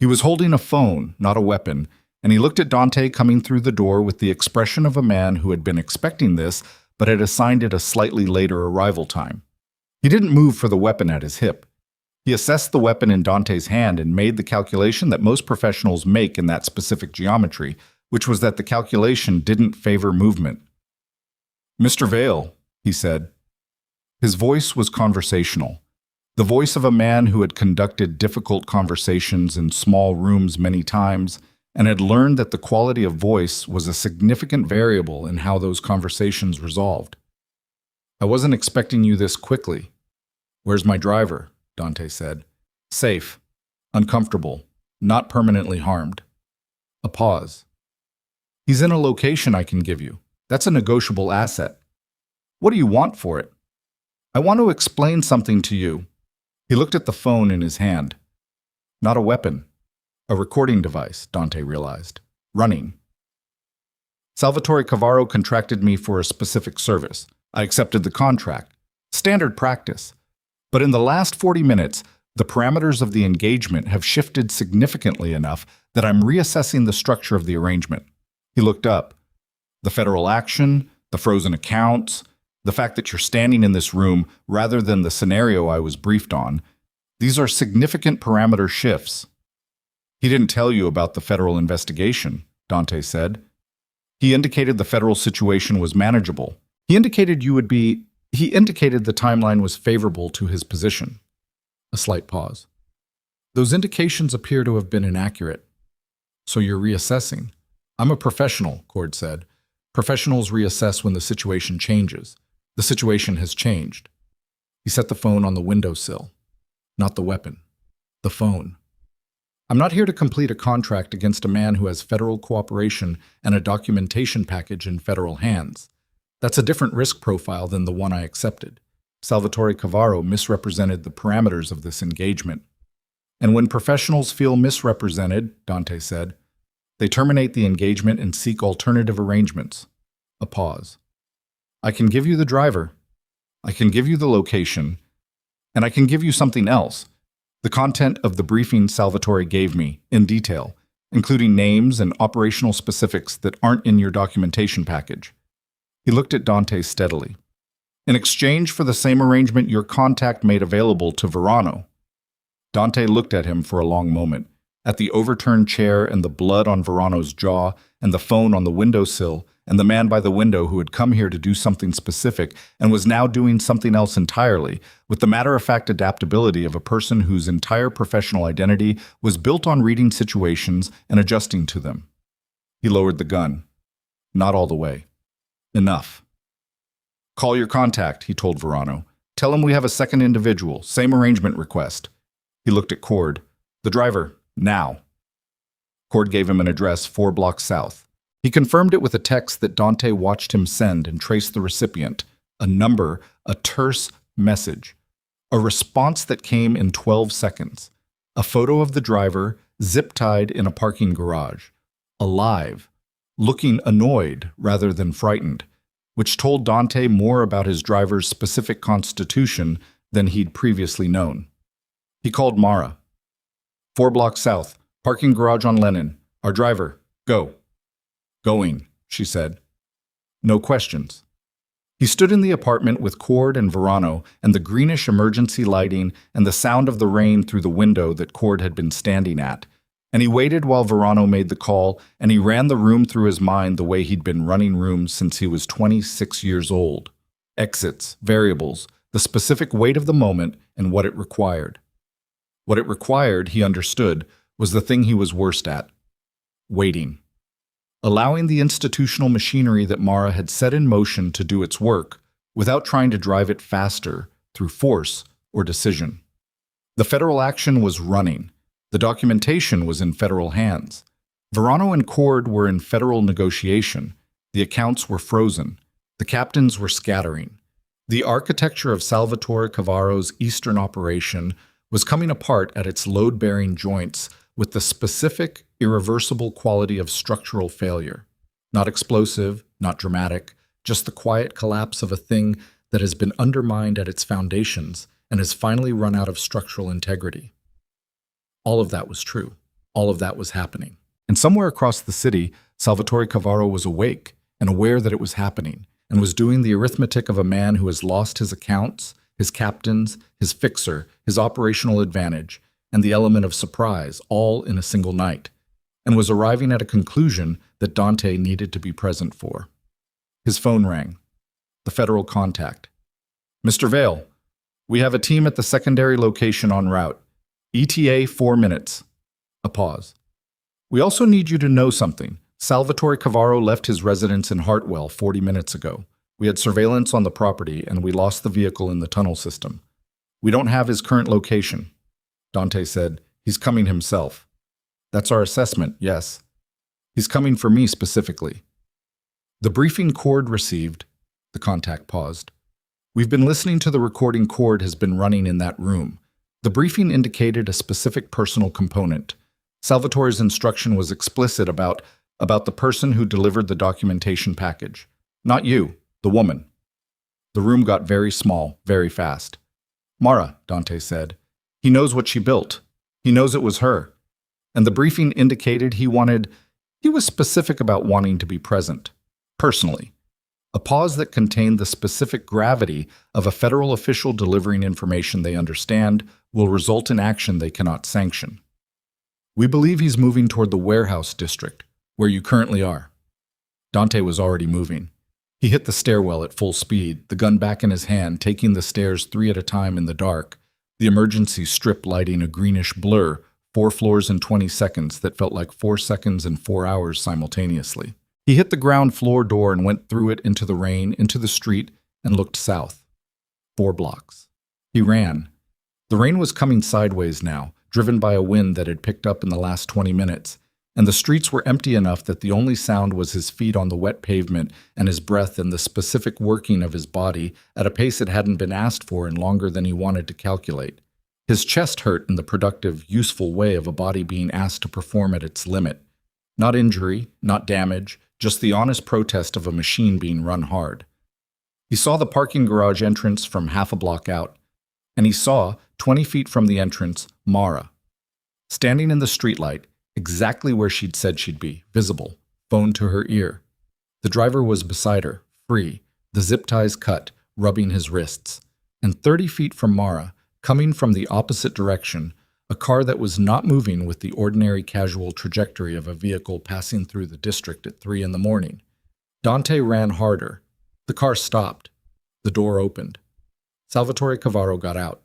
He was holding a phone, not a weapon, and he looked at Dante coming through the door with the expression of a man who had been expecting this but had assigned it a slightly later arrival time. He didn't move for the weapon at his hip. He assessed the weapon in Dante's hand and made the calculation that most professionals make in that specific geometry, which was that the calculation didn't favor movement. "Mr. Vale," he said. His voice was conversational, the voice of a man who had conducted difficult conversations in small rooms many times and had learned that the quality of voice was a significant variable in how those conversations resolved. "I wasn't expecting you this quickly." "Where's my driver?" Dante said. "Safe, uncomfortable, not permanently harmed." A pause. "He's in a location I can give you. That's a negotiable asset." "What do you want for it?" "I want to explain something to you." He looked at the phone in his hand. Not a weapon. A recording device, Dante realized. Running. "Salvatore Cavaro contracted me for a specific service. I accepted the contract. Standard practice. But in the last 40 minutes, the parameters of the engagement have shifted significantly enough that I'm reassessing the structure of the arrangement." He looked up. "The federal action, the frozen accounts, the fact that you're standing in this room rather than the scenario I was briefed on, these are significant parameter shifts." "He didn't tell you about the federal investigation," Dante said. "He indicated the federal situation was manageable. He indicated the timeline was favorable to his position." A slight pause. "Those indications appear to have been inaccurate. So you're reassessing." "I'm a professional," Cord said. "Professionals reassess when the situation changes. The situation has changed." He set the phone on the windowsill. Not the weapon. The phone. "I'm not here to complete a contract against a man who has federal cooperation and a documentation package in federal hands. That's a different risk profile than the one I accepted. Salvatore Cavaro misrepresented the parameters of this engagement. And when professionals feel misrepresented," Dante said, "they terminate the engagement and seek alternative arrangements." A pause. "I can give you the driver. I can give you the location. And I can give you something else. The content of the briefing Salvatore gave me, in detail, including names and operational specifics that aren't in your documentation package." He looked at Dante steadily. "In exchange for the same arrangement your contact made available to Verano." Dante looked at him for a long moment, at the overturned chair and the blood on Verano's jaw, and the phone on the windowsill, and the man by the window who had come here to do something specific and was now doing something else entirely, with the matter-of-fact adaptability of a person whose entire professional identity was built on reading situations and adjusting to them. He lowered the gun. Not all the way. "Enough." "Call your contact," he told Verano. "Tell him we have a second individual, same arrangement request." He looked at Cord. "The driver, now." Cord gave him an address 4 blocks south. He confirmed it with a text that Dante watched him send and traced the recipient, a number, a terse message, a response that came in 12 seconds, a photo of the driver zip-tied in a parking garage, alive, looking annoyed rather than frightened, which told Dante more about his driver's specific constitution than he'd previously known. He called Mara. 4 blocks south, parking garage on Lennon. Our driver, go." "Going," she said. No questions. He stood in the apartment with Cord and Verano and the greenish emergency lighting and the sound of the rain through the window that Cord had been standing at, and he waited while Verano made the call, and he ran the room through his mind the way he'd been running rooms since he was 26 years old. exits, variables, the specific weight of the moment, and what it required. What it required, he understood, was the thing he was worst at: waiting. Allowing the institutional machinery that Mara had set in motion to do its work without trying to drive it faster through force or decision. The federal action was running. The documentation was in federal hands. Verano and Cord were in federal negotiation. The accounts were frozen. The captains were scattering. The architecture of Salvatore Cavaro's Eastern operation was coming apart at its load-bearing joints with the specific, irreversible quality of structural failure. Not explosive, not dramatic, just the quiet collapse of a thing that has been undermined at its foundations and has finally run out of structural integrity. All of that was true. All of that was happening. And somewhere across the city, Salvatore Cavaro was awake and aware that it was happening, and was doing the arithmetic of a man who has lost his accounts, his captains, his fixer, his operational advantage, and the element of surprise, all in a single night, and was arriving at a conclusion that Dante needed to be present for. His phone rang. The federal contact. "Mr. Vale, we have a team at the secondary location en route. ETA 4 minutes. A pause. "We also need you to know something. Salvatore Cavaro left his residence in Hartwell 40 minutes ago. We had surveillance on the property, and we lost the vehicle in the tunnel system. We don't have his current location." Dante said, "He's coming himself." "That's our assessment, yes. He's coming for me specifically." The briefing Cord received. The contact paused. "We've been listening to the recording Cord has been running in that room. The briefing indicated a specific personal component. Salvatore's instruction was explicit about the person who delivered the documentation package. Not you, the woman." The room got very small, very fast. "Mara," Dante said. "He knows what she built. He knows it was her." And the briefing indicated he was specific about wanting to be present. Personally. A pause that contained the specific gravity of a federal official delivering information they understand will result in action they cannot sanction. "We believe he's moving toward the warehouse district, where you currently are." Dante was already moving. He hit the stairwell at full speed, the gun back in his hand, taking the stairs 3 at a time in the dark, the emergency strip lighting a greenish blur, 4 floors in 20 seconds that felt like 4 seconds and 4 hours simultaneously. He hit the ground floor door and went through it into the rain, into the street, and looked south. 4 blocks. He ran. The rain was coming sideways now, driven by a wind that had picked up in the last 20 minutes, and the streets were empty enough that the only sound was his feet on the wet pavement and his breath and the specific working of his body at a pace it hadn't been asked for in longer than he wanted to calculate. His chest hurt in the productive, useful way of a body being asked to perform at its limit. Not injury, not damage, just the honest protest of a machine being run hard. He saw the parking garage entrance from half a block out, and he saw, 20 feet from the entrance, Mara. Standing in the streetlight, exactly where she'd said she'd be, visible, phone to her ear. The driver was beside her, free, the zip ties cut, rubbing his wrists. And 30 feet from Mara, coming from the opposite direction, a car that was not moving with the ordinary casual trajectory of a vehicle passing through the district at 3 in the morning. Dante ran harder. The car stopped. The door opened. Salvatore Cavaro got out.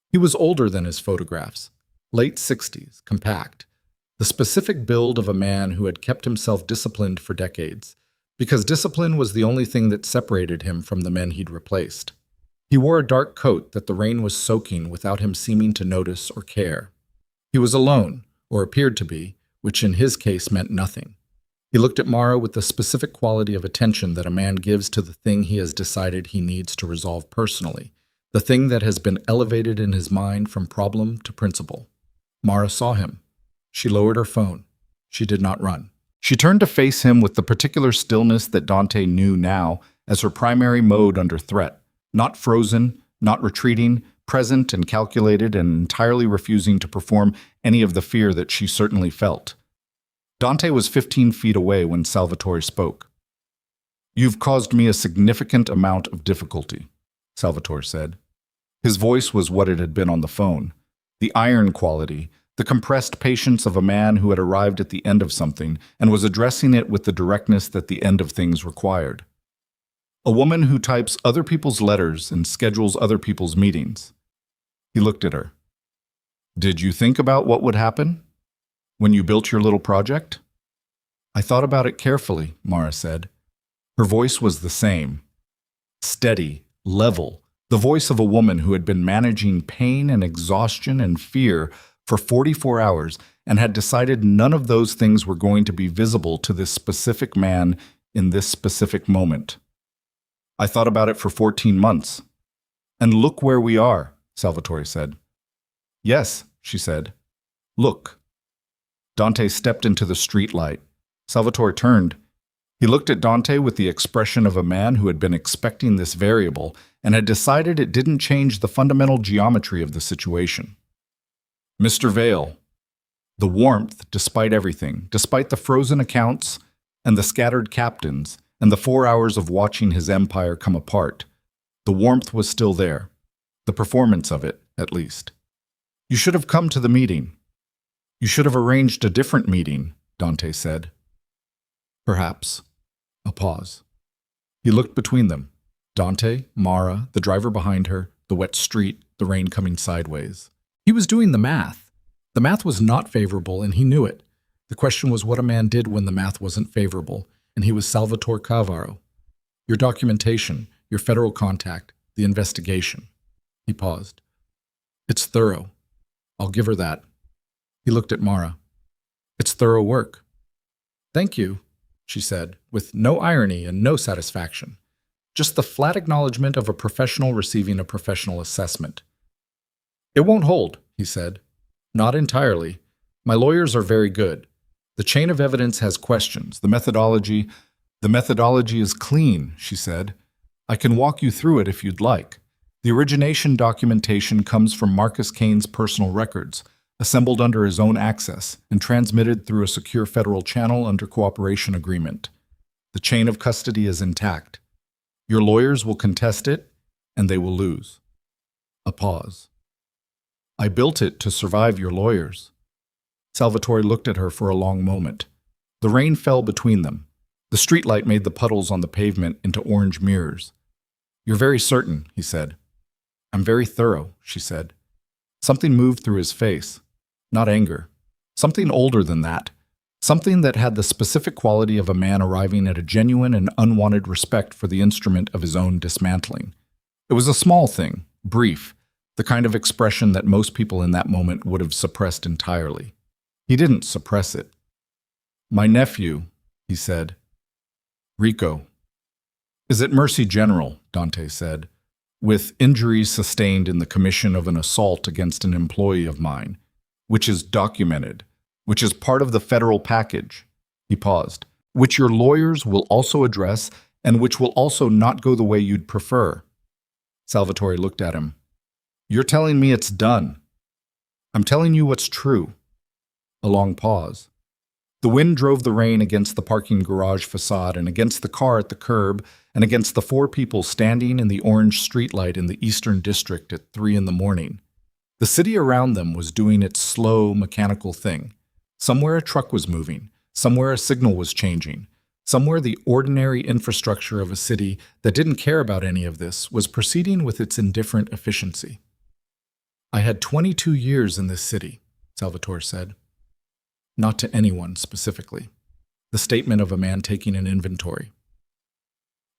He was older than his photographs, late 60s, compact. The specific build of a man who had kept himself disciplined for decades, because discipline was the only thing that separated him from the men he'd replaced. He wore a dark coat that the rain was soaking without him seeming to notice or care. He was alone, or appeared to be, which in his case meant nothing. He looked at Mara with the specific quality of attention that a man gives to the thing he has decided he needs to resolve personally, the thing that has been elevated in his mind from problem to principle. Mara saw him. She lowered her phone. She did not run. She turned to face him with the particular stillness that Dante knew now as her primary mode under threat. Not frozen, not retreating, present and calculated and entirely refusing to perform any of the fear that she certainly felt. Dante was 15 feet away when Salvatore spoke. "You've caused me a significant amount of difficulty," Salvatore said. His voice was what it had been on the phone. The iron quality, the compressed patience of a man who had arrived at the end of something and was addressing it with the directness that the end of things required. A woman who types other people's letters and schedules other people's meetings. He looked at her. Did you think about what would happen when you built your little project? I thought about it carefully, Mara said. Her voice was the same. Steady, level, the voice of a woman who had been managing pain and exhaustion and fear for 44 hours and had decided none of those things were going to be visible to this specific man in this specific moment. I thought about it for 14 months. And look where we are, Salvatore said. Yes, she said. Look. Dante stepped into the streetlight. Salvatore turned. He looked at Dante with the expression of a man who had been expecting this variable and had decided it didn't change the fundamental geometry of the situation. Mr. Vale. The warmth, despite everything, despite the frozen accounts and the scattered captains and the 4 hours of watching his empire come apart, the warmth was still there. The performance of it, at least. You should have come to the meeting. You should have arranged a different meeting, Dante said. Perhaps. A pause. He looked between them. Dante, Mara, the driver behind her, the wet street, the rain coming sideways. He was doing the math. The math was not favorable, and he knew it. The question was what a man did when the math wasn't favorable, and he was Salvatore Cavaro. Your documentation, your federal contact, the investigation. He paused. It's thorough. I'll give her that. He looked at Mara. It's thorough work. Thank you, she said, with no irony and no satisfaction. Just the flat acknowledgement of a professional receiving a professional assessment. It won't hold, he said. Not entirely. My lawyers are very good. The chain of evidence has questions. The methodology is clean, she said. I can walk you through it if you'd like. The origination documentation comes from Marcus Kane's personal records, assembled under his own access and transmitted through a secure federal channel under cooperation agreement. The chain of custody is intact. Your lawyers will contest it, and they will lose. A pause. I built it to survive your lawyers. Salvatore looked at her for a long moment. The rain fell between them. The streetlight made the puddles on the pavement into orange mirrors. You're very certain, he said. I'm very thorough, she said. Something moved through his face. Not anger. Something older than that. Something that had the specific quality of a man arriving at a genuine and unwanted respect for the instrument of his own dismantling. It was a small thing, brief, the kind of expression that most people in that moment would have suppressed entirely. He didn't suppress it. My nephew, he said. Rico. Is at Mercy General, Dante said, with injuries sustained in the commission of an assault against an employee of mine, which is documented, which is part of the federal package. He paused. Which your lawyers will also address and which will also not go the way you'd prefer. Salvatore looked at him. You're telling me it's done. I'm telling you what's true. A long pause. The wind drove the rain against the parking garage facade and against the car at the curb and against the 4 people standing in the orange streetlight in the Eastern District at 3 a.m. The city around them was doing its slow, mechanical thing. Somewhere a truck was moving. Somewhere a signal was changing. Somewhere the ordinary infrastructure of a city that didn't care about any of this was proceeding with its indifferent efficiency. I had 22 years in this city, Salvatore said. Not to anyone specifically. The statement of a man taking an inventory.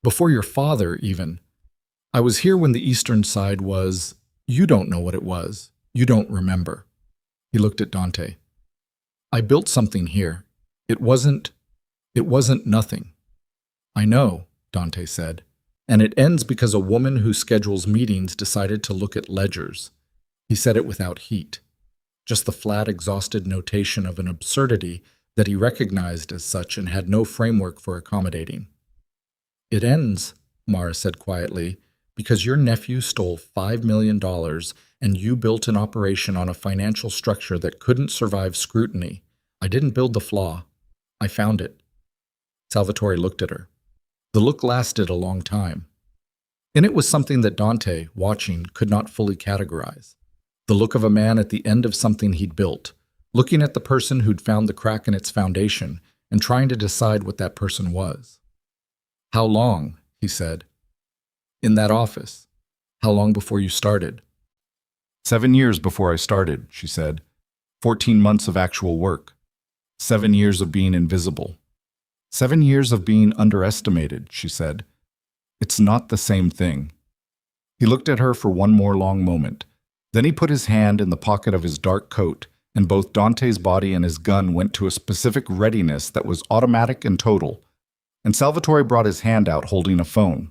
Before your father, even. I was here when the Eastern Side was. You don't know what it was. You don't remember. He looked at Dante. I built something here. It wasn't nothing. I know, Dante said. And it ends because a woman who schedules meetings decided to look at ledgers. He said it without heat. Just the flat, exhausted notation of an absurdity that he recognized as such and had no framework for accommodating. It ends, Mara said quietly, because your nephew stole $5 million and you built an operation on a financial structure that couldn't survive scrutiny. I didn't build the flaw. I found it. Salvatore looked at her. The look lasted a long time. In it was something that Dante, watching, could not fully categorize. The look of a man at the end of something he'd built, looking at the person who'd found the crack in its foundation and trying to decide what that person was. How long, he said, In that office. How long before you started? 7 years before I started, she said. 14 months of actual work. 7 years of being invisible. 7 years of being underestimated, she said. It's not the same thing. He looked at her for one more long moment. Then he put his hand in the pocket of his dark coat, and both Dante's body and his gun went to a specific readiness that was automatic and total. And Salvatore brought his hand out holding a phone.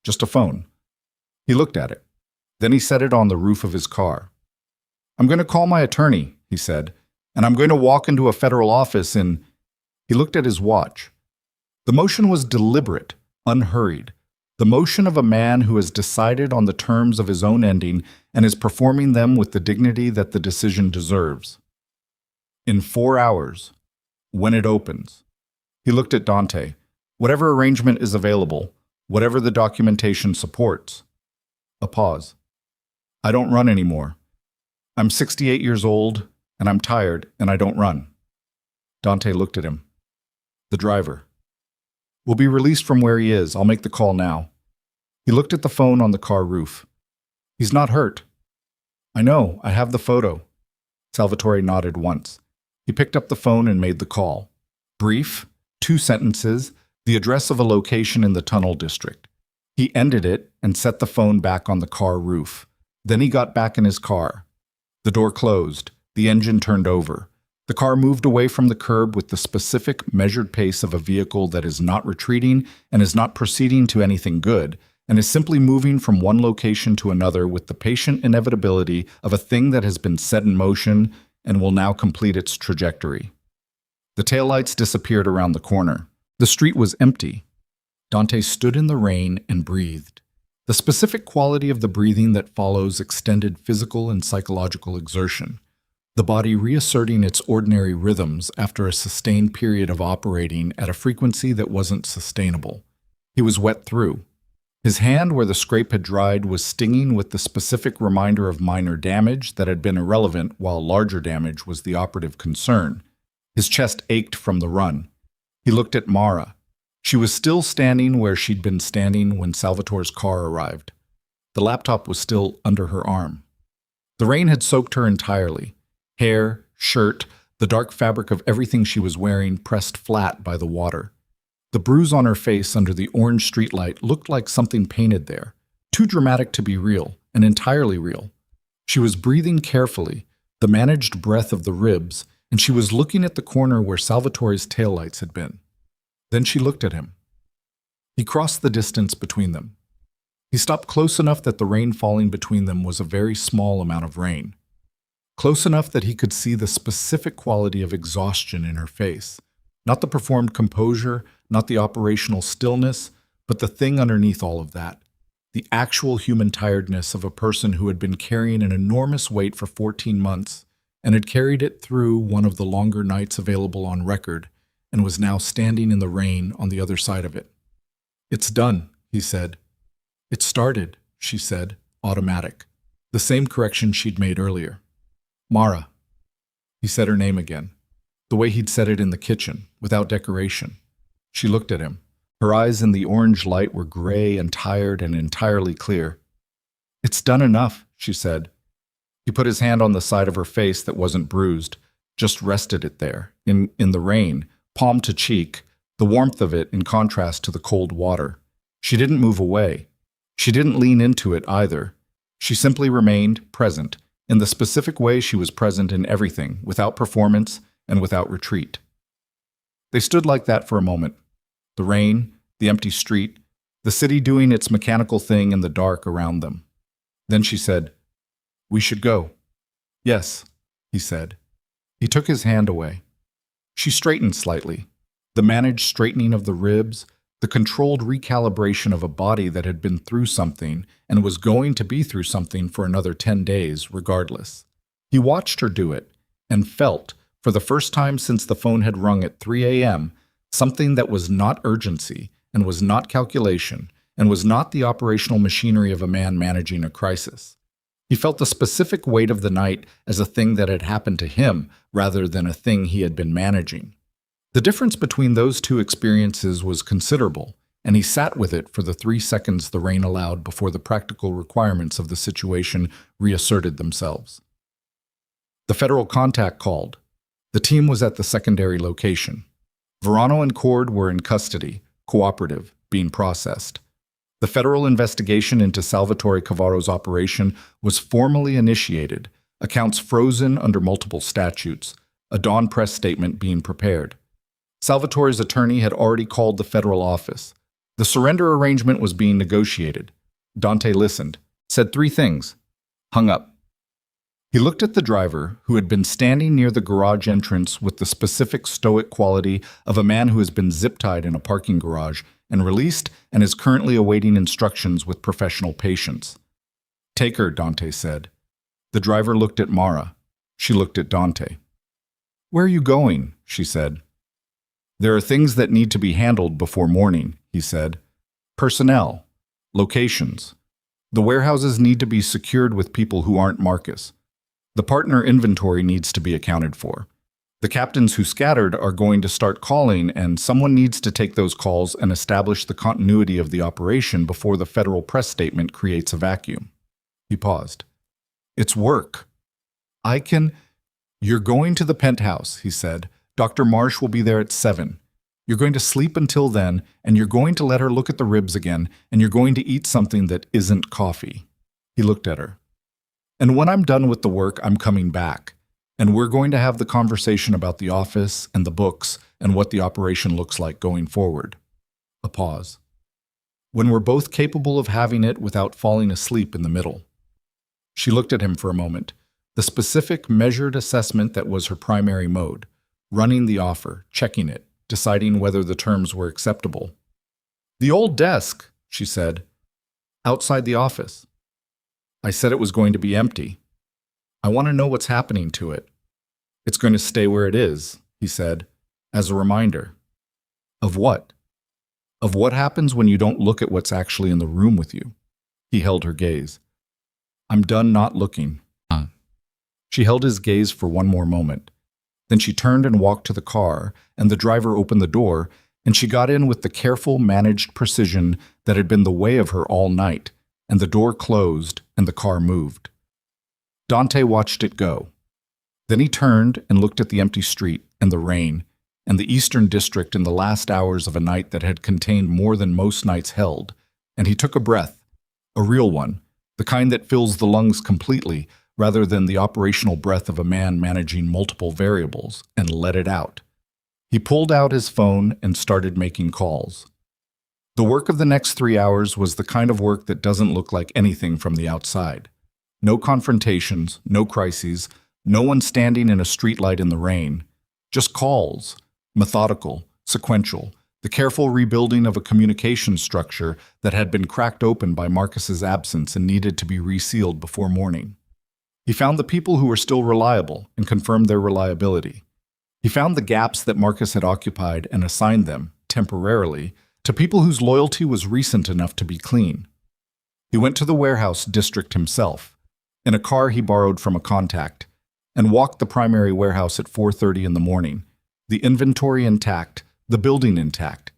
Just a phone. He looked at it. Then he set it on the roof of his car. I'm going to call my attorney, he said, and I'm going to walk into a federal office in... He looked at his watch. The motion was deliberate, unhurried. The motion of a man who has decided on the terms of his own ending and is performing them with the dignity that the decision deserves. In 4 hours, when it opens. He looked at Dante. Whatever arrangement is available, whatever the documentation supports. A pause. I don't run anymore. I'm 68 years old, and I'm tired, and I don't run. Dante looked at him. The driver. Will be released from where he is. I'll make the call now. He looked at the phone on the car roof. He's not hurt. I know, I have the photo. Salvatore nodded once. He picked up the phone and made the call. Brief, 2 sentences, the address of a location in the tunnel district. He ended it and set the phone back on the car roof. Then he got back in his car. The door closed. The engine turned over. The car moved away from the curb with the specific, measured pace of a vehicle that is not retreating and is not proceeding to anything good, and is simply moving from one location to another with the patient inevitability of a thing that has been set in motion and will now complete its trajectory. The taillights disappeared around the corner. The street was empty. Dante stood in the rain and breathed. The specific quality of the breathing that follows extended physical and psychological exertion. The body reasserting its ordinary rhythms after a sustained period of operating at a frequency that wasn't sustainable. He was wet through. His hand where the scrape had dried was stinging with the specific reminder of minor damage that had been irrelevant while larger damage was the operative concern. His chest ached from the run. He looked at Mara. She was still standing where she'd been standing when Salvatore's car arrived. The laptop was still under her arm. The rain had soaked her entirely. Hair, shirt, the dark fabric of everything she was wearing pressed flat by the water. The bruise on her face under the orange streetlight looked like something painted there, too dramatic to be real, and entirely real. She was breathing carefully, the managed breath of the ribs, and she was looking at the corner where Salvatore's taillights had been. Then she looked at him. He crossed the distance between them. He stopped close enough that the rain falling between them was a very small amount of rain. Close enough that he could see the specific quality of exhaustion in her face. Not the performed composure, not the operational stillness, but the thing underneath all of that. The actual human tiredness of a person who had been carrying an enormous weight for 14 months and had carried it through one of the longer nights available on record and was now standing in the rain on the other side of it. It's done, he said. It started, she said, automatic. The same correction she'd made earlier. Mara. He said her name again. The way he'd said it in the kitchen, without decoration. She looked at him. Her eyes in the orange light were gray and tired and entirely clear. It's done enough, she said. He put his hand on the side of her face that wasn't bruised, just rested it there, in the rain, palm to cheek, the warmth of it in contrast to the cold water. She didn't move away. She didn't lean into it either. She simply remained present, in the specific way she was present in everything, without performance and without retreat. They stood like that for a moment. The rain, the empty street, the city doing its mechanical thing in the dark around them. Then she said, "We should go." "Yes," he said. He took his hand away. She straightened slightly. The managed straightening of the ribs, the controlled recalibration of a body that had been through something and was going to be through something for another 10 days, regardless. He watched her do it and felt, for the first time since the phone had rung at 3 a.m., something that was not urgency and was not calculation and was not the operational machinery of a man managing a crisis. He felt the specific weight of the night as a thing that had happened to him rather than a thing he had been managing. The difference between those two experiences was considerable, and he sat with it for the 3 seconds the rain allowed before the practical requirements of the situation reasserted themselves. The federal contact called. The team was at the secondary location. Verano and Cord were in custody, cooperative, being processed. The federal investigation into Salvatore Cavaro's operation was formally initiated, accounts frozen under multiple statutes, a Dawn press statement being prepared. Salvatore's attorney had already called the federal office. The surrender arrangement was being negotiated. Dante listened, said 3 things, hung up. He looked at the driver, who had been standing near the garage entrance with the specific stoic quality of a man who has been zip-tied in a parking garage and released and is currently awaiting instructions with professional patience. "Take her," Dante said. The driver looked at Mara. She looked at Dante. "Where are you going?" she said. "There are things that need to be handled before morning," he said. "Personnel. Locations. The warehouses need to be secured with people who aren't Marcus. The partner inventory needs to be accounted for. The captains who scattered are going to start calling, and someone needs to take those calls and establish the continuity of the operation before the federal press statement creates a vacuum." He paused. "It's work. You're going to the penthouse," he said. "Dr. Marsh will be there at 7. You're going to sleep until then, and you're going to let her look at the ribs again, and you're going to eat something that isn't coffee." He looked at her. "And when I'm done with the work, I'm coming back. And we're going to have the conversation about the office and the books and what the operation looks like going forward." A pause. "When we're both capable of having it without falling asleep in the middle." She looked at him for a moment. The specific, measured assessment that was her primary mode. Running the offer, checking it, deciding whether the terms were acceptable. "The old desk," she said. "Outside the office. I said it was going to be empty. I want to know what's happening to it." "It's going to stay where it is," he said, as a reminder. "Of what?" "Of what happens when you don't look at what's actually in the room with you." He held her gaze. "I'm done not looking." She held his gaze for one more moment. Then she turned and walked to the car, and the driver opened the door, and she got in with the careful, managed precision that had been the way of her all night, and the door closed, and the car moved. Dante watched it go. Then he turned and looked at the empty street and the rain and the eastern district in the last hours of a night that had contained more than most nights held, and he took a breath, a real one, the kind that fills the lungs completely, rather than the operational breath of a man managing multiple variables, and let it out. He pulled out his phone and started making calls. The work of the next 3 hours was the kind of work that doesn't look like anything from the outside. No confrontations, no crises, no one standing in a streetlight in the rain. Just calls, methodical, sequential, the careful rebuilding of a communication structure that had been cracked open by Marcus's absence and needed to be resealed before morning. He found the people who were still reliable and confirmed their reliability. He found the gaps that Marcus had occupied and assigned them, temporarily, to people whose loyalty was recent enough to be clean. He went to the warehouse district himself, in a car he borrowed from a contact, and walked the primary warehouse at 4:30 in the morning, the inventory intact, the building intact.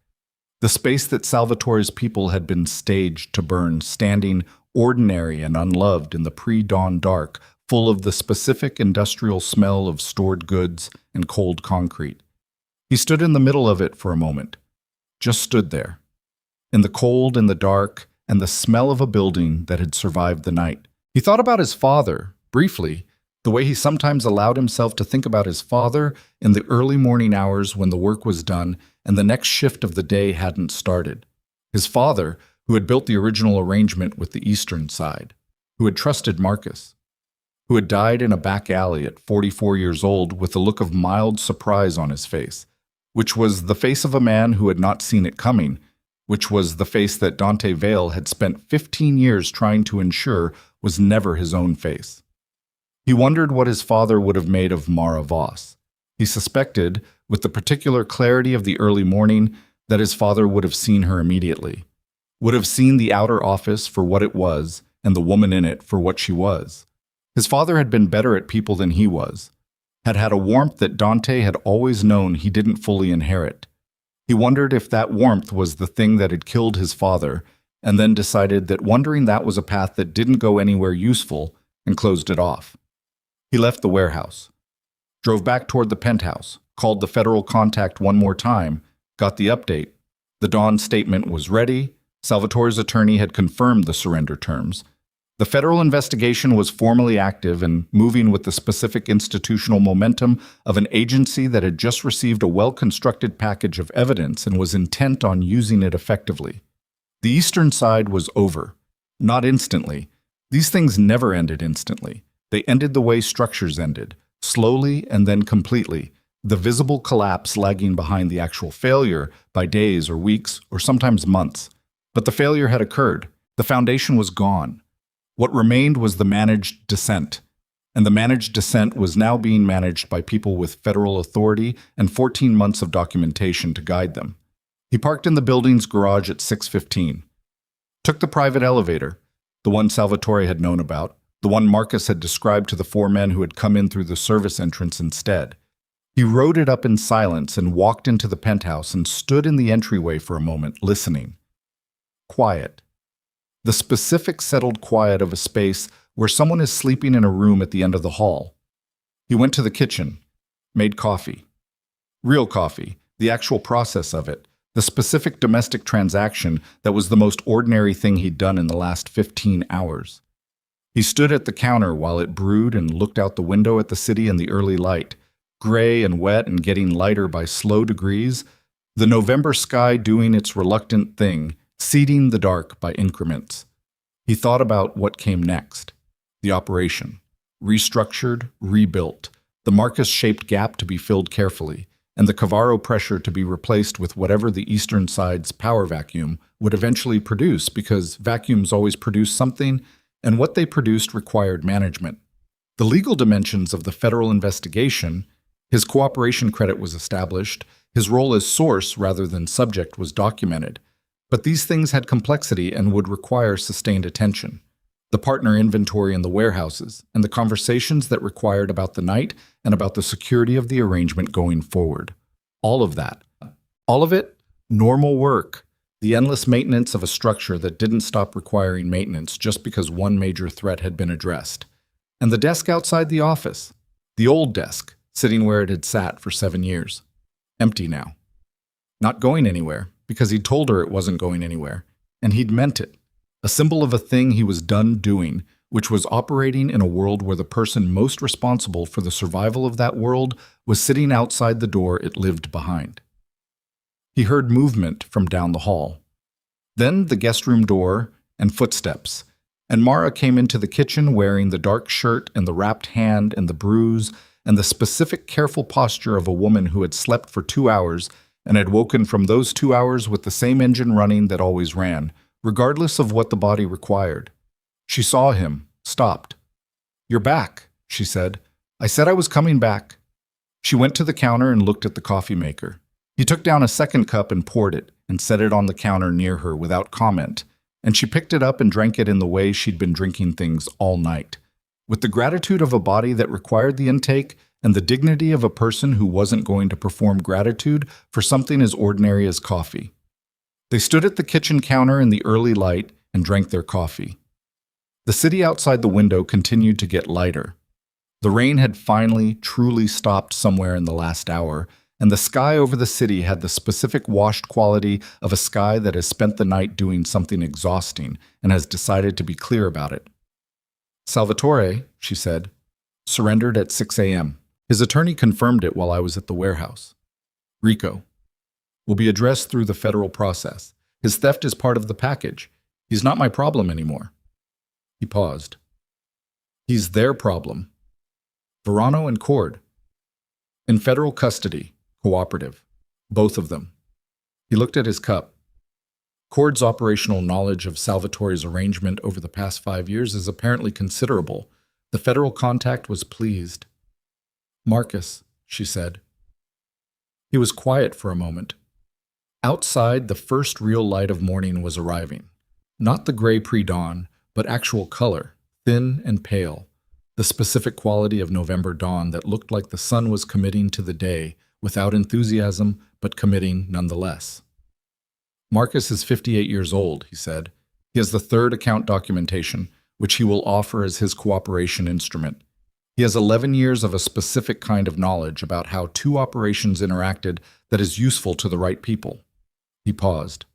The space that Salvatore's people had been staged to burn, standing ordinary and unloved in the pre-dawn dark, full of the specific industrial smell of stored goods and cold concrete. He stood in the middle of it for a moment, just stood there, in the cold and the dark and the smell of a building that had survived the night. He thought about his father, briefly, the way he sometimes allowed himself to think about his father in the early morning hours when the work was done and the next shift of the day hadn't started. His father, who had built the original arrangement with the eastern side, who had trusted Marcus, who had died in a back alley at 44 years old with a look of mild surprise on his face, which was the face of a man who had not seen it coming, which was the face that Dante Vale had spent 15 years trying to ensure was never his own face. He wondered what his father would have made of Mara Voss. He suspected, with the particular clarity of the early morning, that his father would have seen her immediately, would have seen the outer office for what it was and the woman in it for what she was. His father had been better at people than he was, had had a warmth that Dante had always known he didn't fully inherit. He wondered if that warmth was the thing that had killed his father, and then decided that wondering that was a path that didn't go anywhere useful, and closed it off. He left the warehouse, drove back toward the penthouse, called the federal contact one more time, got the update. The Dawn statement was ready. Salvatore's attorney had confirmed the surrender terms. The federal investigation was formally active and moving with the specific institutional momentum of an agency that had just received a well-constructed package of evidence and was intent on using it effectively. The eastern side was over. Not instantly. These things never ended instantly. They ended the way structures ended, slowly and then completely, the visible collapse lagging behind the actual failure by days or weeks or sometimes months. But the failure had occurred. The foundation was gone. What remained was the managed descent, and the managed descent was now being managed by people with federal authority and 14 months of documentation to guide them. He parked in the building's garage at 6:15, took the private elevator, the one Salvatore had known about, the one Marcus had described to the four men who had come in through the service entrance instead. He rode it up in silence and walked into the penthouse and stood in the entryway for a moment, listening. Quiet. The specific settled quiet of a space where someone is sleeping in a room at the end of the hall. He went to the kitchen, made coffee. Real coffee, the actual process of it, the specific domestic transaction that was the most ordinary thing he'd done in the last 15 hours. He stood at the counter while it brewed and looked out the window at the city in the early light, gray and wet and getting lighter by slow degrees, the November sky doing its reluctant thing, seeding the dark by increments. He thought about what came next. The operation. Restructured, rebuilt. The Marcus-shaped gap to be filled carefully, and the Cavaro pressure to be replaced with whatever the eastern side's power vacuum would eventually produce, because vacuums always produce something, and what they produced required management. The legal dimensions of the federal investigation, his cooperation credit was established, his role as source rather than subject was documented. But these things had complexity and would require sustained attention. The partner inventory in the warehouses, and the conversations that required about the night and about the security of the arrangement going forward. All of that. All of it, normal work. The endless maintenance of a structure that didn't stop requiring maintenance just because one major threat had been addressed. And the desk outside the office. The old desk, sitting where it had sat for 7 years. Empty now. Not going anywhere, because he'd told her it wasn't going anywhere, and he'd meant it. A symbol of a thing he was done doing, which was operating in a world where the person most responsible for the survival of that world was sitting outside the door it lived behind. He heard movement from down the hall. Then the guest room door and footsteps, and Mara came into the kitchen wearing the dark shirt and the wrapped hand and the bruise and the specific careful posture of a woman who had slept for 2 hours and had woken from those 2 hours with the same engine running that always ran, regardless of what the body required. She saw him, stopped. "You're back," she said. "I said I was coming back." She went to the counter and looked at the coffee maker. He took down a second cup and poured it, and set it on the counter near her without comment, and she picked it up and drank it in the way she'd been drinking things all night, with the gratitude of a body that required the intake and the dignity of a person who wasn't going to perform gratitude for something as ordinary as coffee. They stood at the kitchen counter in the early light and drank their coffee. The city outside the window continued to get lighter. The rain had finally, truly stopped somewhere in the last hour, and the sky over the city had the specific washed quality of a sky that has spent the night doing something exhausting and has decided to be clear about it. "Salvatore," she said, "surrendered at 6 a.m. His attorney confirmed it while I was at the warehouse. Rico. Will be addressed through the federal process. His theft is part of the package. He's not my problem anymore." He paused. "He's their problem. Verano and Cord. In federal custody, cooperative. Both of them." He looked at his cup. Cord's operational knowledge of Salvatore's arrangement over the past 5 years is apparently considerable. The federal contact was pleased. "Marcus," she said. He was quiet for a moment. Outside, the first real light of morning was arriving. Not the gray pre-dawn, but actual color, thin and pale. The specific quality of November dawn that looked like the sun was committing to the day, without enthusiasm, but committing nonetheless. Marcus is 58 years old, he said. He has the third account documentation, which he will offer as his cooperation instrument. He has 11 years of a specific kind of knowledge about how two operations interacted that is useful to the right people. He paused.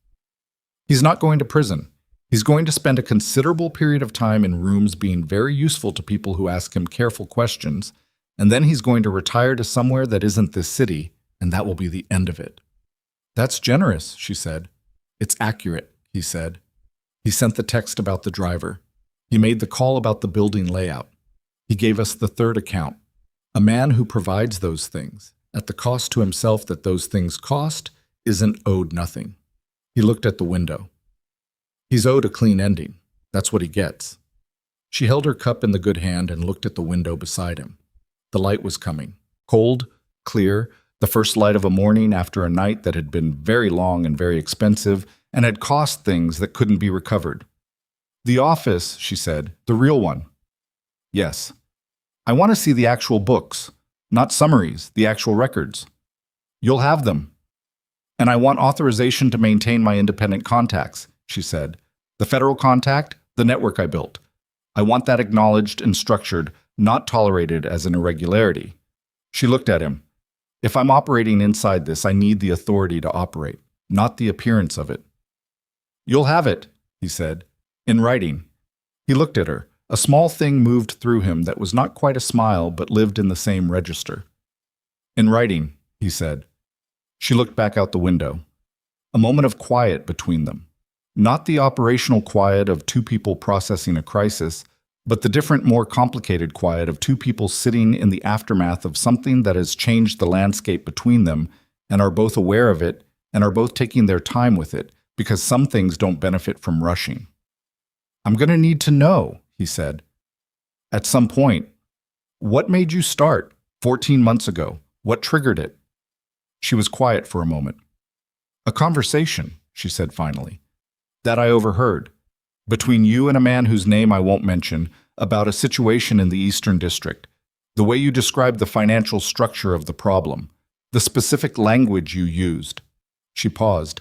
He's not going to prison. He's going to spend a considerable period of time in rooms being very useful to people who ask him careful questions, and then he's going to retire to somewhere that isn't this city, and that will be the end of it. That's generous, she said. It's accurate, he said. He sent the text about the driver. He made the call about the building layout. He gave us the third account. A man who provides those things, at the cost to himself that those things cost, isn't owed nothing. He looked at the window. He's owed a clean ending. That's what he gets. She held her cup in the good hand and looked at the window beside him. The light was coming. Cold, clear, the first light of a morning after a night that had been very long and very expensive and had cost things that couldn't be recovered. The office, she said, the real one. Yes. I want to see the actual books, not summaries, the actual records. You'll have them. And I want authorization to maintain my independent contacts, she said. The federal contact, the network I built. I want that acknowledged and structured, not tolerated as an irregularity. She looked at him. If I'm operating inside this, I need the authority to operate, not the appearance of it. You'll have it, he said, in writing. He looked at her. A small thing moved through him that was not quite a smile but lived in the same register. In writing, he said. She looked back out the window. A moment of quiet between them. Not the operational quiet of two people processing a crisis, but the different, more complicated quiet of two people sitting in the aftermath of something that has changed the landscape between them and are both aware of it and are both taking their time with it because some things don't benefit from rushing. I'm going to need to know, he said. At some point, what made you start 14 months ago? What triggered it? She was quiet for a moment. A conversation, she said finally, that I overheard, between you and a man whose name I won't mention, about a situation in the Eastern District, the way you described the financial structure of the problem, the specific language you used. She paused.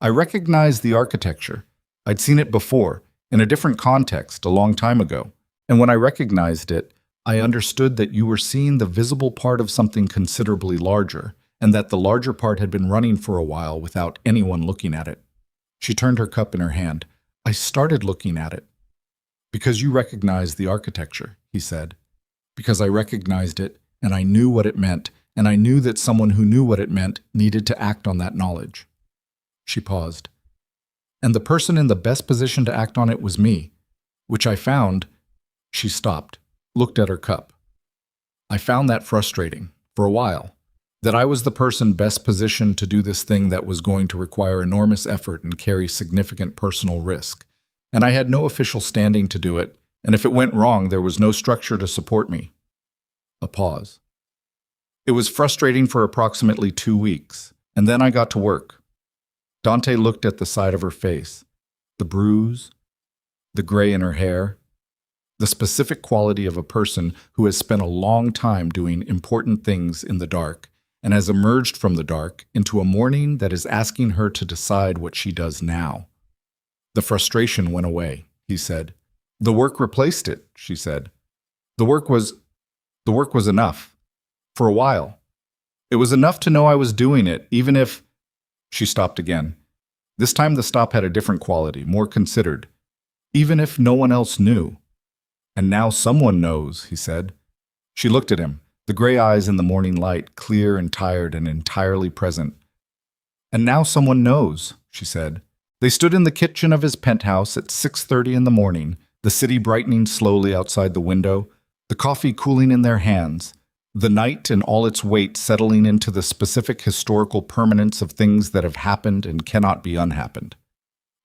I recognized the architecture. I'd seen it before, in a different context, a long time ago. And when I recognized it, I understood that you were seeing the visible part of something considerably larger, and that the larger part had been running for a while without anyone looking at it. She turned her cup in her hand. I started looking at it. Because you recognized the architecture, he said. Because I recognized it, and I knew what it meant, and I knew that someone who knew what it meant needed to act on that knowledge. She paused. And the person in the best position to act on it was me, which I found. She stopped, looked at her cup. I found that frustrating, for a while, that I was the person best positioned to do this thing that was going to require enormous effort and carry significant personal risk. And I had no official standing to do it, and if it went wrong, there was no structure to support me. A pause. It was frustrating for approximately 2 weeks, and then I got to work. Dante looked at the side of her face, the bruise, the gray in her hair, the specific quality of a person who has spent a long time doing important things in the dark and has emerged from the dark into a morning that is asking her to decide what she does now. The frustration went away, he said. The work replaced it, she said. The work was enough. For a while. It was enough to know I was doing it, even if... She stopped again. This time the stop had a different quality, more considered. Even if no one else knew. And now someone knows, he said. She looked at him, the gray eyes in the morning light, clear and tired and entirely present. And now someone knows, she said. They stood in the kitchen of his penthouse at 6:30 in the morning, the city brightening slowly outside the window, the coffee cooling in their hands, the night and all its weight settling into the specific historical permanence of things that have happened and cannot be unhappened.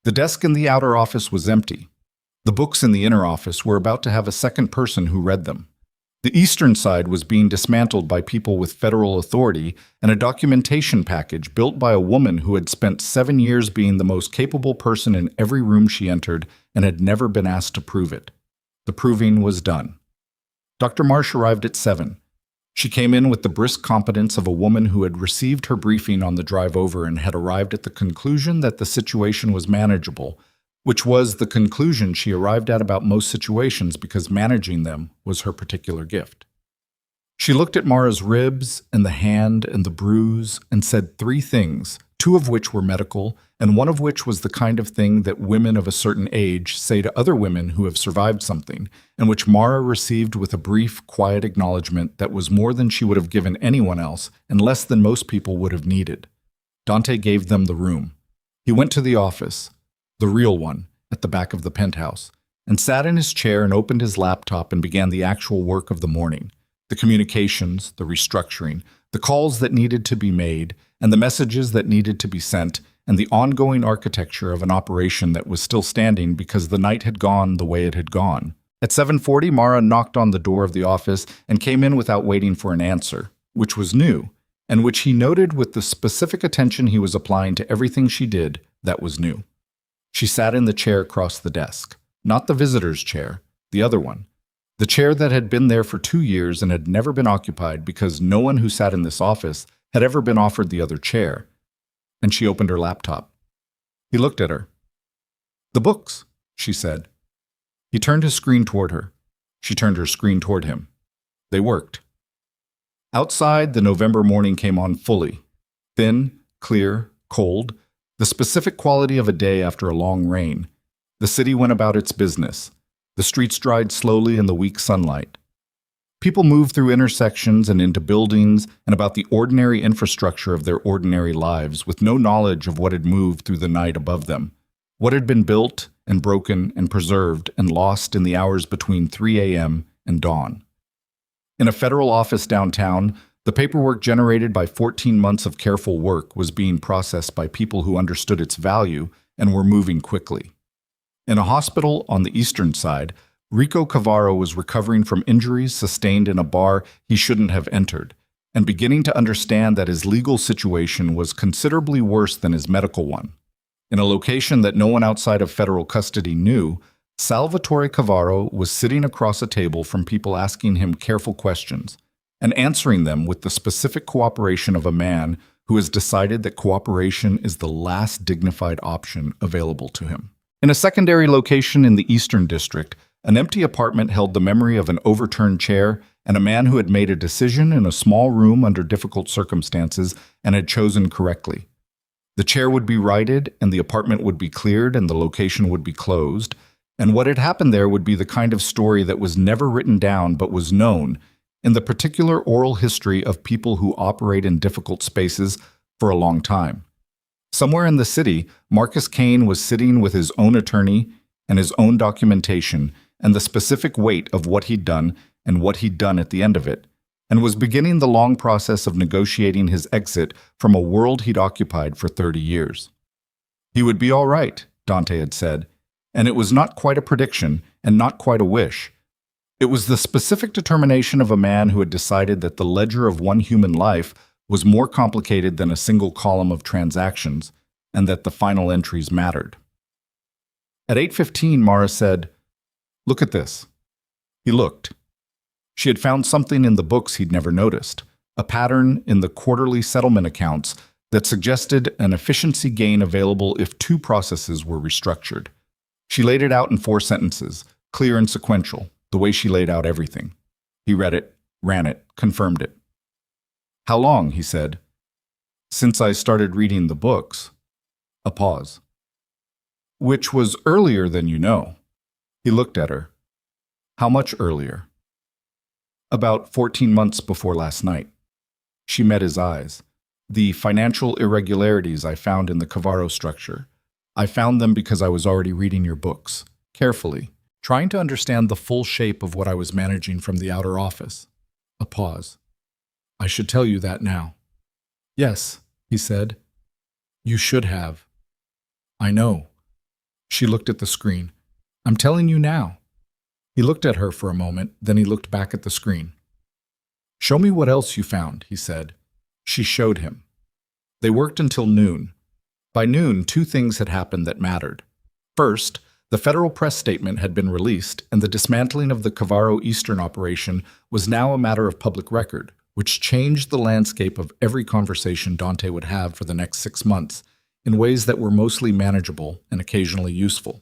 The desk in the outer office was empty. The books in the inner office were about to have a second person who read them. The eastern side was being dismantled by people with federal authority and a documentation package built by a woman who had spent 7 years being the most capable person in every room she entered and had never been asked to prove it. The proving was done. Dr. Marsh arrived at 7. She came in with the brisk competence of a woman who had received her briefing on the drive over and had arrived at the conclusion that the situation was manageable, which was the conclusion she arrived at about most situations because managing them was her particular gift. She looked at Mara's ribs and the hand and the bruise and said three things, two of which were medical, and one of which was the kind of thing that women of a certain age say to other women who have survived something, and which Mara received with a brief, quiet acknowledgement that was more than she would have given anyone else and less than most people would have needed. Dante gave them the room. He went to the office, the real one, at the back of the penthouse, and sat in his chair and opened his laptop and began the actual work of the morning. The communications, the restructuring, the calls that needed to be made, and the messages that needed to be sent, and the ongoing architecture of an operation that was still standing because the night had gone the way it had gone. At 7:40, Mara knocked on the door of the office and came in without waiting for an answer, which was new, and which he noted with the specific attention he was applying to everything she did that was new. She sat in the chair across the desk, not the visitor's chair, the other one. The chair that had been there for 2 years and had never been occupied because no one who sat in this office had ever been offered the other chair. And she opened her laptop. He looked at her. "The books," she said. He turned his screen toward her. She turned her screen toward him. They worked. Outside, the November morning came on fully. Thin, clear, cold, the specific quality of a day after a long rain. The city went about its business. The streets dried slowly in the weak sunlight. People moved through intersections and into buildings and about the ordinary infrastructure of their ordinary lives with no knowledge of what had moved through the night above them, what had been built and broken and preserved and lost in the hours between 3 a.m. and dawn. In a federal office downtown, the paperwork generated by 14 months of careful work was being processed by people who understood its value and were moving quickly. In a hospital on the eastern side, Rico Cavaro was recovering from injuries sustained in a bar he shouldn't have entered, and beginning to understand that his legal situation was considerably worse than his medical one. In a location that no one outside of federal custody knew, Salvatore Cavaro was sitting across a table from people asking him careful questions, and answering them with the specific cooperation of a man who has decided that cooperation is the last dignified option available to him. In a secondary location in the Eastern District, an empty apartment held the memory of an overturned chair and a man who had made a decision in a small room under difficult circumstances and had chosen correctly. The chair would be righted, and the apartment would be cleared, and the location would be closed, and what had happened there would be the kind of story that was never written down but was known in the particular oral history of people who operate in difficult spaces for a long time. Somewhere in the city, Marcus Kane was sitting with his own attorney and his own documentation and the specific weight of what he'd done and what he'd done at the end of it, and was beginning the long process of negotiating his exit from a world he'd occupied for 30 years. He would be all right, Dante had said, and it was not quite a prediction and not quite a wish. It was the specific determination of a man who had decided that the ledger of one human life was more complicated than a single column of transactions, and that the final entries mattered. At 8:15, Mara said, "Look at this." He looked. She had found something in the books he'd never noticed, a pattern in the quarterly settlement accounts that suggested an efficiency gain available if two processes were restructured. She laid it out in 4 sentences, clear and sequential, the way she laid out everything. He read it, ran it, confirmed it. "How long?" he said. "Since I started reading the books." A pause. "Which was earlier than you know." He looked at her. "How much earlier?" "About 14 months before last night." She met his eyes. "The financial irregularities I found in the Cavaro structure. I found them because I was already reading your books, carefully, trying to understand the full shape of what I was managing from the outer office." A pause. "I should tell you that now." "Yes," he said. "You should have." "I know." She looked at the screen. "I'm telling you now." He looked at her for a moment, then he looked back at the screen. "Show me what else you found," he said. She showed him. They worked until noon. By noon, 2 things had happened that mattered. First, the federal press statement had been released, and the dismantling of the Cavaro Eastern operation was now a matter of public record, which changed the landscape of every conversation Dante would have for the next 6 months in ways that were mostly manageable and occasionally useful.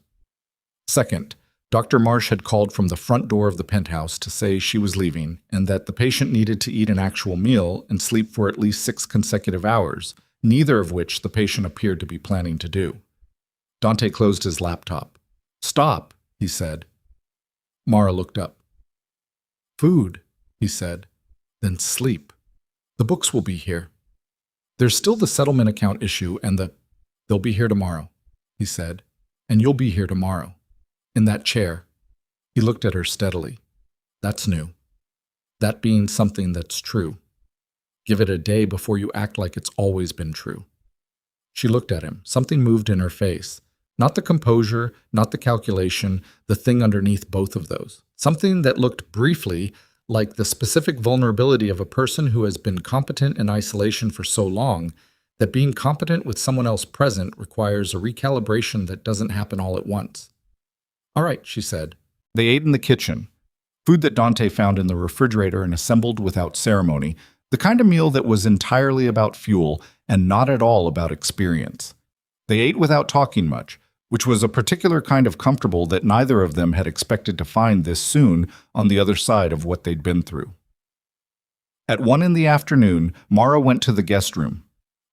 Second, Dr. Marsh had called from the front door of the penthouse to say she was leaving and that the patient needed to eat an actual meal and sleep for at least 6 consecutive hours, neither of which the patient appeared to be planning to do. Dante closed his laptop. "Stop," he said. Mara looked up. "Food," he said. "Then sleep. The books will be here. There's still the settlement account issue and they'll be here tomorrow," he said. "And you'll be here tomorrow. In that chair." He looked at her steadily. "That's new. That being something that's true. Give it a day before you act like it's always been true." She looked at him. Something moved in her face. Not the composure, not the calculation, the thing underneath both of those. Something that looked briefly like the specific vulnerability of a person who has been competent in isolation for so long that being competent with someone else present requires a recalibration that doesn't happen all at once. "All right," she said. They ate in the kitchen, food that Dante found in the refrigerator and assembled without ceremony, the kind of meal that was entirely about fuel and not at all about experience. They ate without talking much, which was a particular kind of comfortable that neither of them had expected to find this soon on the other side of what they'd been through. At 1 p.m, Mara went to the guest room.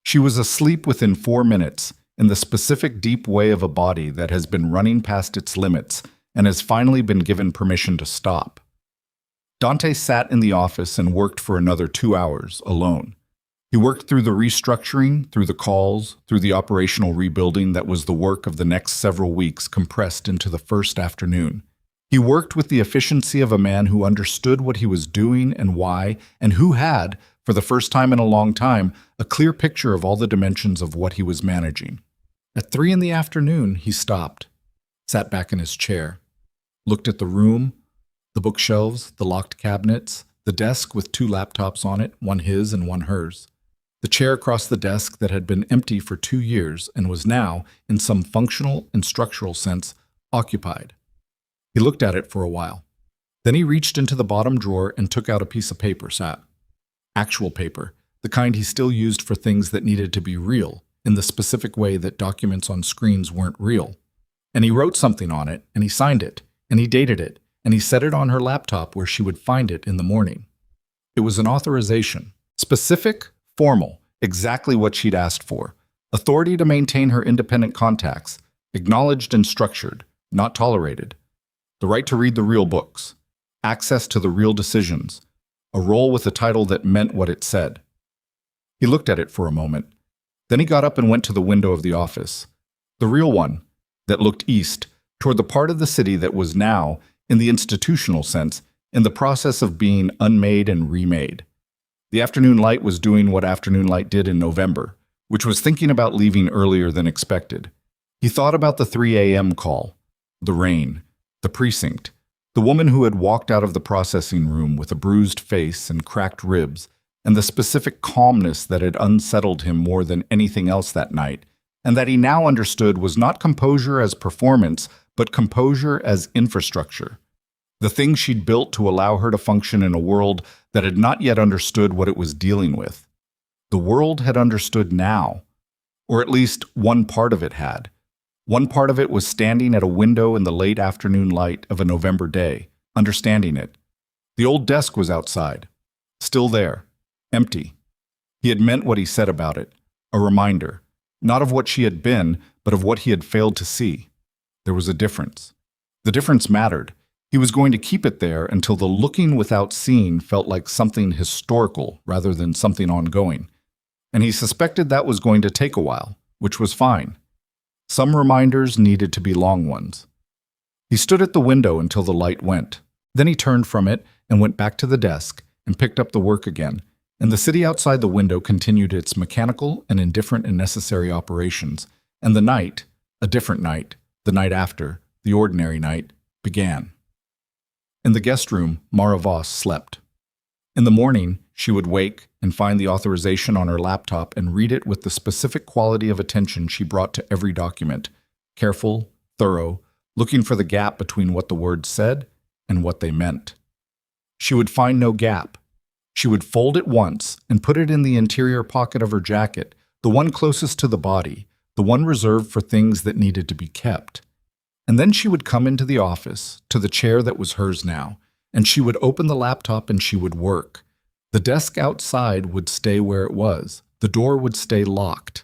She was asleep within 4 minutes, in the specific deep way of a body that has been running past its limits and has finally been given permission to stop. Dante sat in the office and worked for another 2 hours, alone. He worked through the restructuring, through the calls, through the operational rebuilding that was the work of the next several weeks compressed into the first afternoon. He worked with the efficiency of a man who understood what he was doing and why, and who had, for the first time in a long time, a clear picture of all the dimensions of what he was managing. At 3 p.m, he stopped, sat back in his chair, looked at the room, the bookshelves, the locked cabinets, the desk with 2 laptops on it, one his and one hers. The chair across the desk that had been empty for 2 years and was now, in some functional and structural sense, occupied. He looked at it for a while. Then he reached into the bottom drawer and took out a piece of paper, actual paper, the kind he still used for things that needed to be real, in the specific way that documents on screens weren't real. And he wrote something on it, and he signed it, and he dated it, and he set it on her laptop where she would find it in the morning. It was an authorization. Specific, formal, exactly what she'd asked for. Authority to maintain her independent contacts, acknowledged and structured, not tolerated. The right to read the real books. Access to the real decisions. A role with a title that meant what it said. He looked at it for a moment. Then he got up and went to the window of the office. The real one, that looked east, toward the part of the city that was now, in the institutional sense, in the process of being unmade and remade. The afternoon light was doing what afternoon light did in November, which was thinking about leaving earlier than expected. He thought about the 3 a.m. call, the rain, the precinct, the woman who had walked out of the processing room with a bruised face and cracked ribs, and the specific calmness that had unsettled him more than anything else that night, and that he now understood was not composure as performance, but composure as infrastructure. The thing she'd built to allow her to function in a world that had not yet understood what it was dealing with. The world had understood now, or at least one part of it had. One part of it was standing at a window in the late afternoon light of a November day, understanding it. The old desk was outside, still there, empty. He had meant what he said about it, a reminder, not of what she had been, but of what he had failed to see. There was a difference. The difference mattered. He was going to keep it there until the looking without seeing felt like something historical rather than something ongoing. And he suspected that was going to take a while, which was fine. Some reminders needed to be long ones. He stood at the window until the light went. Then he turned from it and went back to the desk and picked up the work again, and the city outside the window continued its mechanical and indifferent and necessary operations, and the night, a different night, the night after, the ordinary night, began. In the guest room, Mara Voss slept. In the morning, she would wake and find the authorization on her laptop and read it with the specific quality of attention she brought to every document, careful, thorough, looking for the gap between what the words said and what they meant. She would find no gap. She would fold it once and put it in the interior pocket of her jacket, the one closest to the body, the one reserved for things that needed to be kept. And then she would come into the office, to the chair that was hers now, and she would open the laptop and she would work. The desk outside would stay where it was. The door would stay locked.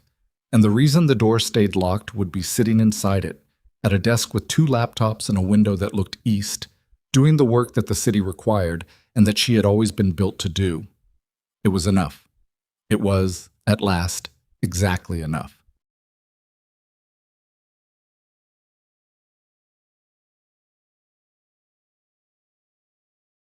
And the reason the door stayed locked would be sitting inside it, at a desk with 2 laptops and a window that looked east, doing the work that the city required and that she had always been built to do. It was enough. It was, at last, exactly enough.